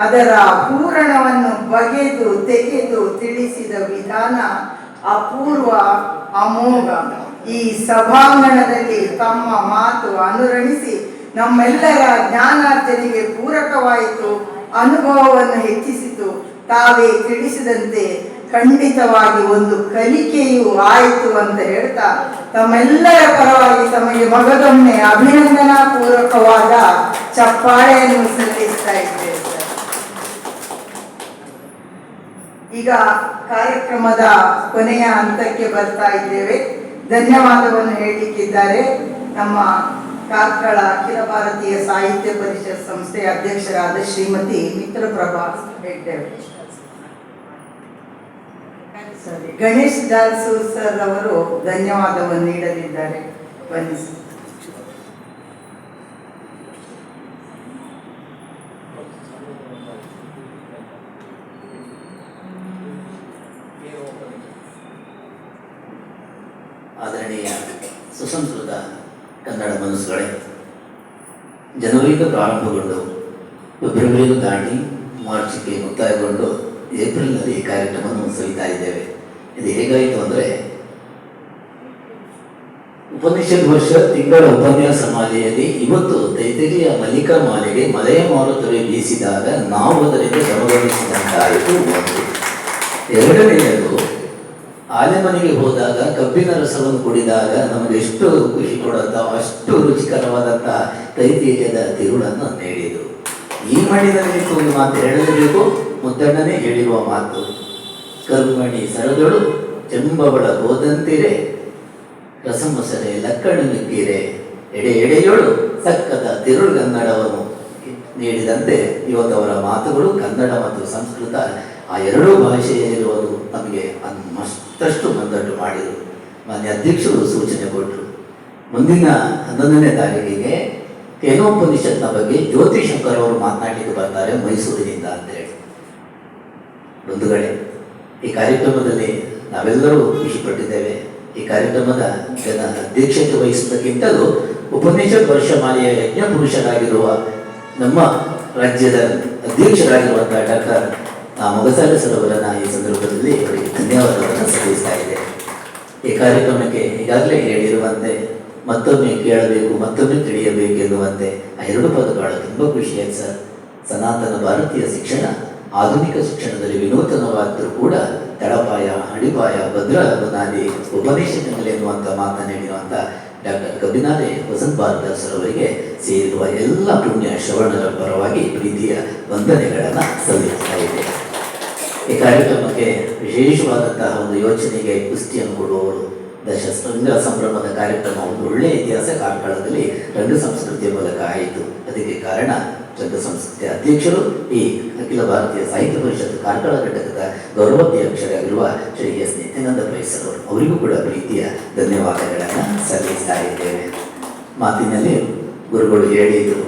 ಅದರ ಪೂರಣವನ್ನು ಬಗೆದು ತೆಗೆದು ತಿಳಿಸಿದ ವಿಧಾನ ಅಪೂರ್ವ, ಅಮೋಘ. ಈ ಸಭಾಂಗಣದಲ್ಲಿ ತಮ್ಮ ಮಾತು ಅನುರಣಿಸಿ ನಮ್ಮೆಲ್ಲರ ಜ್ಞಾನಾರ್ಜನೆಗೆ ಪೂರಕವಾಯಿತು, ಅನುಭವವನ್ನು ಹೆಚ್ಚಿಸಿತು. ತಾವೇ ತಿಳಿಸಿದಂತೆ ಖಂಡಿತವಾಗಿ ಒಂದು ಕಲಿಕೆಯೂ ಆಯಿತು ಅಂತ ಹೇಳ್ತಾ ತಮ್ಮೆಲ್ಲರ ಪರವಾಗಿ ತಮಗೆ ಮಗದೊಮ್ಮೆ ಅಭಿನಂದನಾ ಪೂರ್ವಕವಾದ ಚಪ್ಪಾಳೆಯನ್ನು ಸಲ್ಲಿಸ್ತಾ ಇದ್ದೇವೆ. ಈಗ ಕಾರ್ಯಕ್ರಮದ ಕೊನೆಯ ಹಂತಕ್ಕೆ ಬರ್ತಾ ಇದ್ದೇವೆ. ಧನ್ಯವಾದವನ್ನು ಹೇಳಲಿಕ್ಕಿದ್ದಾರೆ ನಮ್ಮ ಕಾರ್ಕಳ ಅಖಿಲ ಭಾರತೀಯ ಸಾಹಿತ್ಯ ಪರಿಷತ್ ಸಂಸ್ಥೆಯ ಅಧ್ಯಕ್ಷರಾದ ಶ್ರೀಮತಿ ಮಿತ್ರಪ್ರಭಾ ಹೆಗ್ಡೆ. ಗಣೇಶ್ ದಾಲ್ಸೂರ್ ಸರ್ ಅವರು ಧನ್ಯವಾದವನ್ನು ನೀಡಲಿದ್ದಾರೆ. ಬನ್ನಿ ಸರ್. ಆದರಣೀಯ ಸುಸಂಸ್ಕೃತ ಕನ್ನಡ ಮನಸ್ಸುಗಳೇ, ಜನವರಿಯಿಂದ ಪ್ರಾರಂಭಗೊಂಡು ಫೆಬ್ರವರಿಯನ್ನು ದಾಟಿ ಮಾರ್ಚ್ಗೆ ಮುಕ್ತಾಯಗೊಂಡು ಏಪ್ರಿಲ್ನಲ್ಲಿ ಈ ಕಾರ್ಯಕ್ರಮವನ್ನು ಸವಿತಾ ಇದ್ದೇವೆ. ಇದು ಹೇಗಾಯಿತು ಅಂದರೆ, ಉಪನಿಷತ್ ವರ್ಷ ತಿಂಗಳ ಉಪನ್ಯಾಸ ಮಾಲೆಯಲ್ಲಿ ಇವತ್ತು ತೈತರಿಯ ಮಲ್ಲಿಕಾ ಮಾಲೆಗೆ ಮಲೆಯ ಮಾರುತವೇ ಬೀಸಿದಾಗ ನಾವು ಅದರಿಂದ ಗಮನಿಸಿದಂತಾಯಿತು. ಒಂದು ಎರಡನೆಯದು, ಆಲೆಮನೆಗೆ ಹೋದಾಗ ಕಬ್ಬಿನ ರಸವನ್ನು ಕುಡಿದಾಗ ನಮಗೆ ಎಷ್ಟು ಖುಷಿ ಕೊಡುತ್ತ ಅಷ್ಟು ರುಚಿಕರವಾದಂಥ ತೈತೇರಿಯದ ತಿರುಳನ್ನು ನೀಡಿದರು. ಈ ಮಣ್ಣಿನಲ್ಲಿ ಒಂದು ಮಾತು ಹೇಳಲೇಬೇಕು. ಮುದ್ದಣ್ಣನೇ ಹೇಳಿರುವ ಮಾತು, ಕರುಮಣಿ ಸರದೊಳು ಚೆಂಬವಳ ಹೋದಂತಿರೆ ರಸಮೊಸರೆ ಲಕ್ಕಣ ಮಿಕ್ಕಿರೆ ಎಡೆ ಎಡೆಯೊಳು ಸಕ್ಕದ ತಿರುಳುಗನ್ನಡವನ್ನು ನೀಡಿದಂತೆ ಇವತ್ತು ಅವರ ಮಾತುಗಳು ಕನ್ನಡ ಮತ್ತು ಸಂಸ್ಕೃತ ಆ ಎರಡೂ ಭಾಷೆಯಲ್ಲಿರುವುದು ನಮಗೆ ಮತ್ತಷ್ಟು ಮಂದಟ್ಟು ಮಾಡಿದರು. ಮಾನ್ಯ ಅಧ್ಯಕ್ಷರು ಸೂಚನೆ ಕೊಟ್ಟರು, ಮುಂದಿನ 11ನೇ ತಾರೀಕಿಗೆ ಕೇನೋಪನಿಷತ್ನ ಬಗ್ಗೆ ಜ್ಯೋತಿ ಶಂಕರ್ ಅವರು ಮಾತನಾಡಲಿಕ್ಕೆ ಬರ್ತಾರೆ ಮೈಸೂರಿನಿಂದ ಅಂತೇಳಿ. ಬಂಧುಗಳೇ, ಈ ಕಾರ್ಯಕ್ರಮದಲ್ಲಿ ನಾವೆಲ್ಲರೂ ಖುಷಿಪಟ್ಟಿದ್ದೇವೆ. ಈ ಕಾರ್ಯಕ್ರಮದ ಅಧ್ಯಕ್ಷತೆ ವಹಿಸುವುದಕ್ಕಿಂತಲೂ ಉಪನಿಷತ್ ವರ್ಷಮಾಲೆಯ ಯಜ್ಞ ಪುರುಷರಾಗಿರುವ ನಮ್ಮ ರಾಜ್ಯದ ಅಧ್ಯಕ್ಷರಾಗಿರುವಂತಹ ಡಾಕ್ಟರ್ ಮೊಗಸಾಲೆ ಸರ್ ಅವರನ್ನು ಈ ಸಂದರ್ಭದಲ್ಲಿ ಅವರಿಗೆ ಧನ್ಯವಾದಗಳನ್ನು ಸಲ್ಲಿಸ್ತಾ ಇದೆ. ಈ ಕಾರ್ಯಕ್ರಮಕ್ಕೆ ಈಗಾಗಲೇ ಹೇಳಿರುವಂತೆ ಮತ್ತೊಮ್ಮೆ ಕೇಳಬೇಕು, ಮತ್ತೊಮ್ಮೆ ತಿಳಿಯಬೇಕು ಎನ್ನುವಂತೆ ಆ ಎರಡು ಪದಗಳು ತುಂಬ ಖುಷಿಯಾಗಿ ಸರ್. ಸನಾತನ ಭಾರತೀಯ ಶಿಕ್ಷಣ ಆಧುನಿಕ ಶಿಕ್ಷಣದಲ್ಲಿ ವಿನೂತನವಾದರೂ ಕೂಡ ತಳಪಾಯ, ಅಡಿಪಾಯ, ಭದ್ರ ಬುನಾದಿ ಉಪನಿಷತ್ತಿನಲ್ಲಿ ಎನ್ನುವಂಥ ಮಾತನ್ನು ನೀಡಿರುವಂಥ ಡಾಕ್ಟರ್ ಕಬ್ಬಿನಾಲೆ ವಸಂತ ಭಾರದಾಸ್ ಅವರಿಗೆ ಸೇರಿರುವ ಎಲ್ಲ ಪುಣ್ಯ ಶ್ರವಣರ ಪರವಾಗಿ ಪ್ರೀತಿಯ ವಂದನೆಗಳನ್ನು ಸಲ್ಲಿಸ್ತಾ ಇದೆ. ಈ ಕಾರ್ಯಕ್ರಮಕ್ಕೆ ವಿಶೇಷವಾದಂತಹ ಒಂದು ಯೋಚನೆಗೆ ಪುಷ್ಟಿಯನ್ನು ಕೊಡುವವರು ರಂಗ ಸಂಭ್ರಮದ ಕಾರ್ಯಕ್ರಮ ಒಂದು ಒಳ್ಳೆಯ ಇತಿಹಾಸ ಕಾರ್ಕಳದಲ್ಲಿ ರಂಗ ಸಂಸ್ಕೃತಿಯ ಮೂಲಕ ಆಯಿತು. ಅದಕ್ಕೆ ಕಾರಣ ರಂಗ ಸಂಸ್ಕೃತಿಯ ಅಧ್ಯಕ್ಷರು, ಈ ಅಖಿಲ ಭಾರತೀಯ ಸಾಹಿತ್ಯ ಪರಿಷತ್ ಕಾರ್ಕಳ ಘಟಕದ ಗೌರವಾಧ್ಯಕ್ಷರಾಗಿರುವ ಶ್ರೀ ಎಸ್ ನಿತ್ಯಾನಂದ ಪೈ ಸರ್ ಅವರು, ಅವರಿಗೂ ಕೂಡ ಪ್ರೀತಿಯ ಧನ್ಯವಾದಗಳನ್ನು ಸಲ್ಲಿಸ್ತಾ ಇದ್ದೇವೆ. ಮಾತಿನಲ್ಲಿ ಗುರುಗಳು ಹೇಳಿದರು,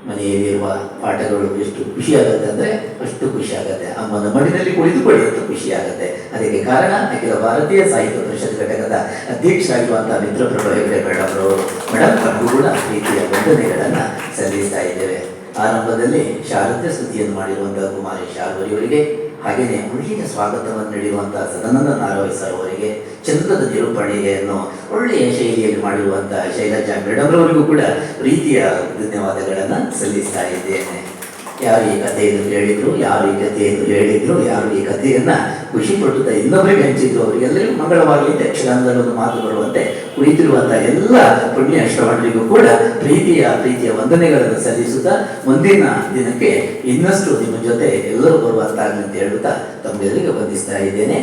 ಮನೆಯಲ್ಲಿರುವ ಪಾಠಗಳು ಎಷ್ಟು ಖುಷಿಯಾಗುತ್ತೆ ಅಂದರೆ ಅಷ್ಟು ಖುಷಿಯಾಗುತ್ತೆ. ಅಮ್ಮನ ಮಡಿನಲ್ಲಿ ಕುಳಿತುಕೊಳ್ಳಿ ಅಂತ ಖುಷಿಯಾಗುತ್ತೆ. ಅದಕ್ಕೆ ಕಾರಣ ಅಖಿಲ ಭಾರತೀಯ ಸಾಹಿತ್ಯ ಪರಿಷತ್ ಘಟಕದ ಅಧ್ಯಕ್ಷರಾಗಿರುವಂತಹ ಮಿತ್ರಪ್ರಭಾ ಹೆಗ್ಡೆ ಮೇಡಮ್ ಅವರು. ಮೇಡಮ್ ತಮಗೂ ಕೂಡ ಪ್ರೀತಿಯ ವಂದನೆಗಳನ್ನು ಸಲ್ಲಿಸ್ತಾ ಇದ್ದೇವೆ. ಆರಂಭದಲ್ಲಿ ಶಾರದ್ಯ ಸ್ತುತಿಯನ್ನು ಮಾಡಿರುವಂತಹ ಕುಮಾರಿ ಶಾರ್ವರಿಯವರಿಗೆ, ಹಾಗೆಯೇ ಒಳ್ಳೆಯ ಸ್ವಾಗತವನ್ನು ನೀಡಿರುವಂತಹ ಸದಾನಂದ ನಾರಾಯಣ ಸರ್ ಅವರಿಗೆ, ಚಂದ್ರದ ನಿರೂಪಣೆಯನ್ನು ಒಳ್ಳೆಯ ಶೈಲಿಯಲ್ಲಿ ಮಾಡಿರುವಂತಹ ಶೈಲಜಾ ಮೇಡಮ್ ಅವರಿಗೂ ಕೂಡ ಪ್ರೀತಿಯ ಧನ್ಯವಾದಗಳನ್ನು ಸಲ್ಲಿಸ್ತಾ ಇದ್ದೇನೆ. ಯಾರು ಈ ಕಥೆಯನ್ನು ಹೇಳಿದ್ರು, ಯಾರು ಈ ಕಥೆಯನ್ನು ಹೇಳಿದ್ರು, ಯಾರು ಈ ಕಥೆಯನ್ನು ಖುಷಿಪಡುತ್ತಾ ಇನ್ನೊಬ್ಬರಿಗೆ ಹಂಚಿದ್ರು, ಅವರಿಗೆಲ್ಲರಿಗೂ ಮಂಗಳವಾಗಲಿ ಯಕ್ಷಗಾನದಲ್ಲಿ ಒಂದು ಮಾತು ಬರುವಂತೆ ಕುಳಿತಿರುವಂತಹ ಎಲ್ಲ ಪುಣ್ಯ ಶ್ರವಣರಿಗೂ ಕೂಡ ಪ್ರೀತಿಯ ವಂದನೆಗಳನ್ನು ಸಲ್ಲಿಸುತ್ತಾ ಮುಂದಿನ ದಿನಕ್ಕೆ ಇನ್ನಷ್ಟು ನಿಮ್ಮ ಜೊತೆ ಎಲ್ಲರೂ ಬರುವಂತಾಗಲಿ ಅಂತ ಹೇಳುತ್ತಾ ತಮ್ಮೆಲ್ಲರಿಗೂ ವಂದಿಸ್ತಾ ಇದ್ದೇನೆ.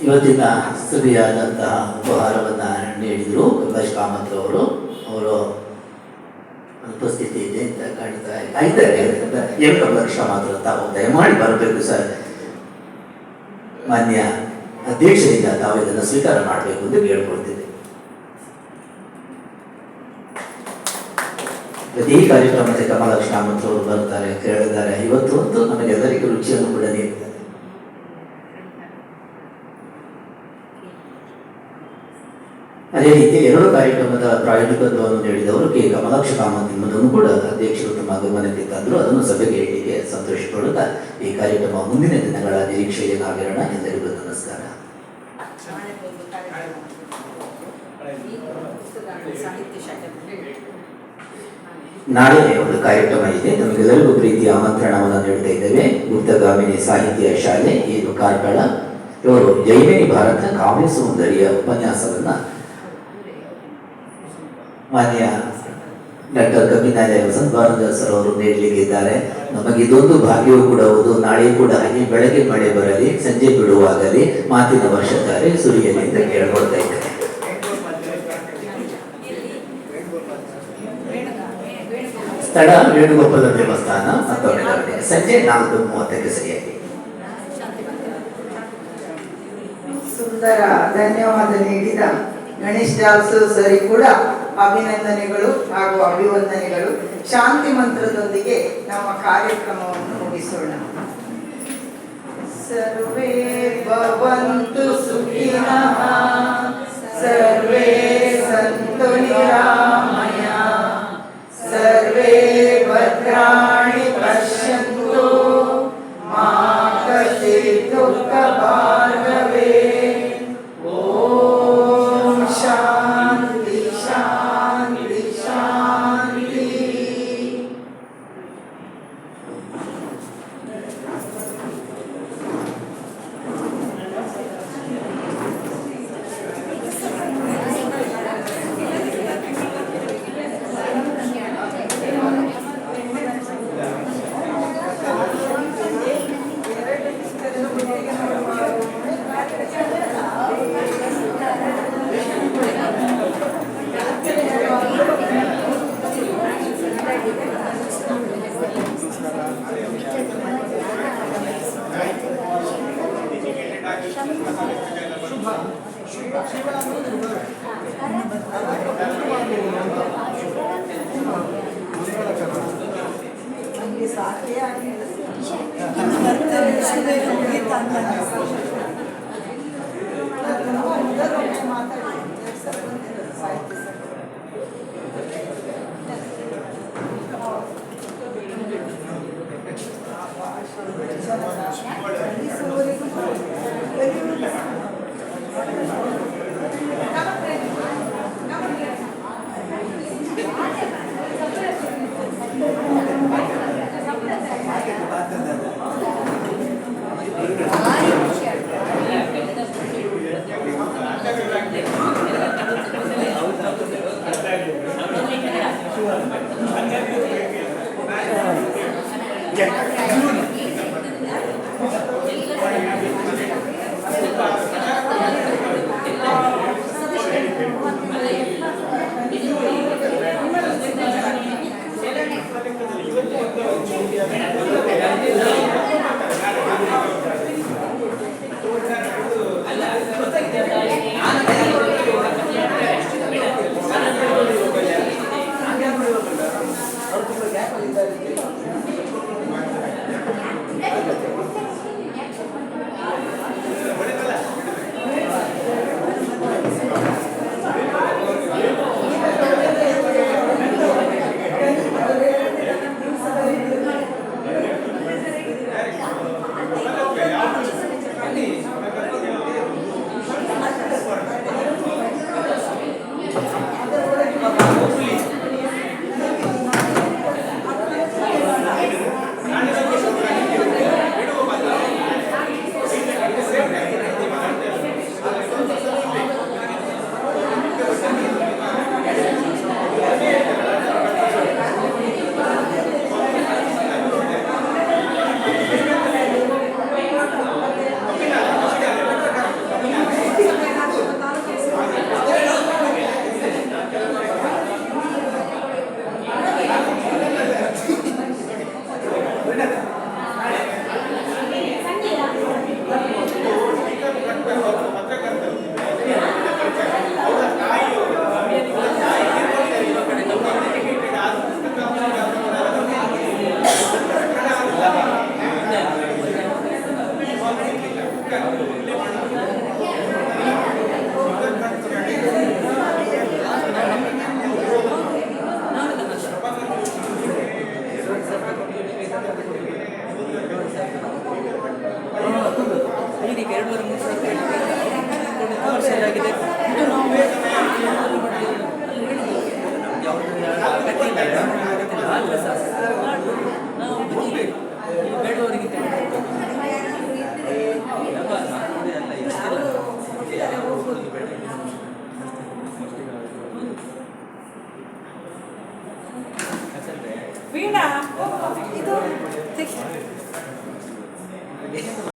ಇವತ್ತಿನ ಸಭೆಯಾದಂತಹ ಉಪಹಾರವನ್ನು ನೀಡಿದರು ಕಮಲೇಶ್ ಕಾಮತ್ ಅವರು. ಅವರು ಉಪಸ್ಥಿತಿ ಇದೆ ಅಂತ ಕಾಣ್ತಾರೆ. ಎಂ ಕಮಲೇಶ್ ಕಾಮತ್ ತಾವು ದಯಮಾಡಿ ಬರಬೇಕು ಸರ್. ಮಾನ್ಯ ಅಧ್ಯಕ್ಷರಿಂದ ತಾವು ಇದನ್ನು ಸ್ವೀಕಾರ ಮಾಡಬೇಕು ಎಂದು ಕೇಳ್ಕೊಳ್ತಿದ್ದೆ. ಪ್ರತಿ ಕಾರ್ಯಕ್ರಮಕ್ಕೆ ಕಮಲೇಶ್ ಕಾಮತ್ ಅವರು ಬರ್ತಾರೆ, ಕೇಳಿದ್ದಾರೆ. ಇವತ್ತು ಅಂತೂ ನಮಗೆಲ್ಲರಿಗೂ ರುಚಿಯನ್ನು ಕೂಡ ನೀಡ್ತಾರೆ. ಅದೇ ರೀತಿ 2 ಕಾರ್ಯಕ್ರಮದ ಪ್ರಾಯೋಜಕತ್ವವನ್ನು ನೀಡಿದವರು ಕೆ ಕಮಲಾಕ್ಷ ಕಾಮತ್ ಎಂಬುದನ್ನು ಕೂಡ ಅಧ್ಯಕ್ಷರು ತಮ್ಮ ಗಮನಕ್ಕೆ ತಂದರು. ಅದನ್ನು ಸಭೆಗೆ ಇಟ್ಟಿಗೆ ಸಂತೋಷಪಡುತ್ತಾ ಈ ಕಾರ್ಯಕ್ರಮ ಮುಂದಿನ ದಿನಗಳ ನಿರೀಕ್ಷೆಯ ನಾಗಿರೋಣ. ಎಲ್ಲರಿಗೂ ನಮಸ್ಕಾರ. ನಾಳೆ ಒಂದು ಕಾರ್ಯಕ್ರಮ ಇದೆ. ನಮಗೆಲ್ಲರಿಗೂ ಪ್ರೀತಿಯ ಆಮಂತ್ರಣವನ್ನು ನೀಡ್ತಾ ಇದ್ದೇವೆ. ಗುಪ್ತಗಾಮಿನಿ ಸಾಹಿತ್ಯ ಶಾಲೆ, ಇದು ಕಾರ್ಕಳ. ಇವರು ಜೈಮಿನಿ ಭಾರತ ಕಾವ್ಯ ಸೌಂದರ್ಯ ಉಪನ್ಯಾಸವನ್ನ ಮಾನ್ಯ ಡಾಕ್ಟರ್ ಕವಿನಾಯ ವಸಂತ ಭಾರತ ಸರ್ ಅವರು ನೀಡಲಿಕ್ಕಿದ್ದಾರೆ. ನಮಗೆ ಇದೊಂದು ಭಾಗ್ಯವೂ ಕೂಡ ಹೌದು. ನಾಳೆ ಕೂಡ ಹಾಗೆ ಬೆಳಗ್ಗೆ ಮಳೆ ಬರಲಿ, ಸಂಜೆ ಬಿಡುವಾಗಲಿ, ಮಾತಿನ ವರ್ಷಧಾರೆ ಸುರಿಯಲಿ ಅಂತ ಕೇಳ್ಕೊಳ್ತಾ ಇದ್ದಾರೆ. ಸ್ಥಳ ವೇಣುಗೋಪಾಲ ದೇವಸ್ಥಾನ, ಮತ್ತೊಮ್ಮೆ ಸಂಜೆ 4:30ಕ್ಕೆ ಸರಿಯಾಗಿ. ಸುಂದರ ಧನ್ಯವಾದ ನೀಡಿದ ಗಣೇಶ್ ದಾಸ್ ಸರಿ ಕೂಡ ಅಭಿನಂದನೆಗಳು ಹಾಗೂ ಅಭಿವಂದನೆಗಳು. ಶಾಂತಿ ಮಂತ್ರದೊಂದಿಗೆ ನಮ್ಮ ಕಾರ್ಯಕ್ರಮವನ್ನು ಮುಗಿಸೋಣ. ಸರ್ವೇ ಭವಂತು ಸುಖಿನಃ, ಸರ್ವೇ ಸಂತು ನಿರಾಮಯ, ಸರ್ವೇ ಭದ್ರಾಣಿ ಪಶ್ಯಂತು ಮಾ ಕಚಿತ್ ದುಃಖ ಭಾರ್ಗವೇ. ಓಂ ಶಾಂತಿ ಶಾಂತಿ ಶಾಂತಿ. ಭಾರಿ ಖುಷಿ ಆಗುತ್ತೆ. ತಯಾರಾಗಿದೆ.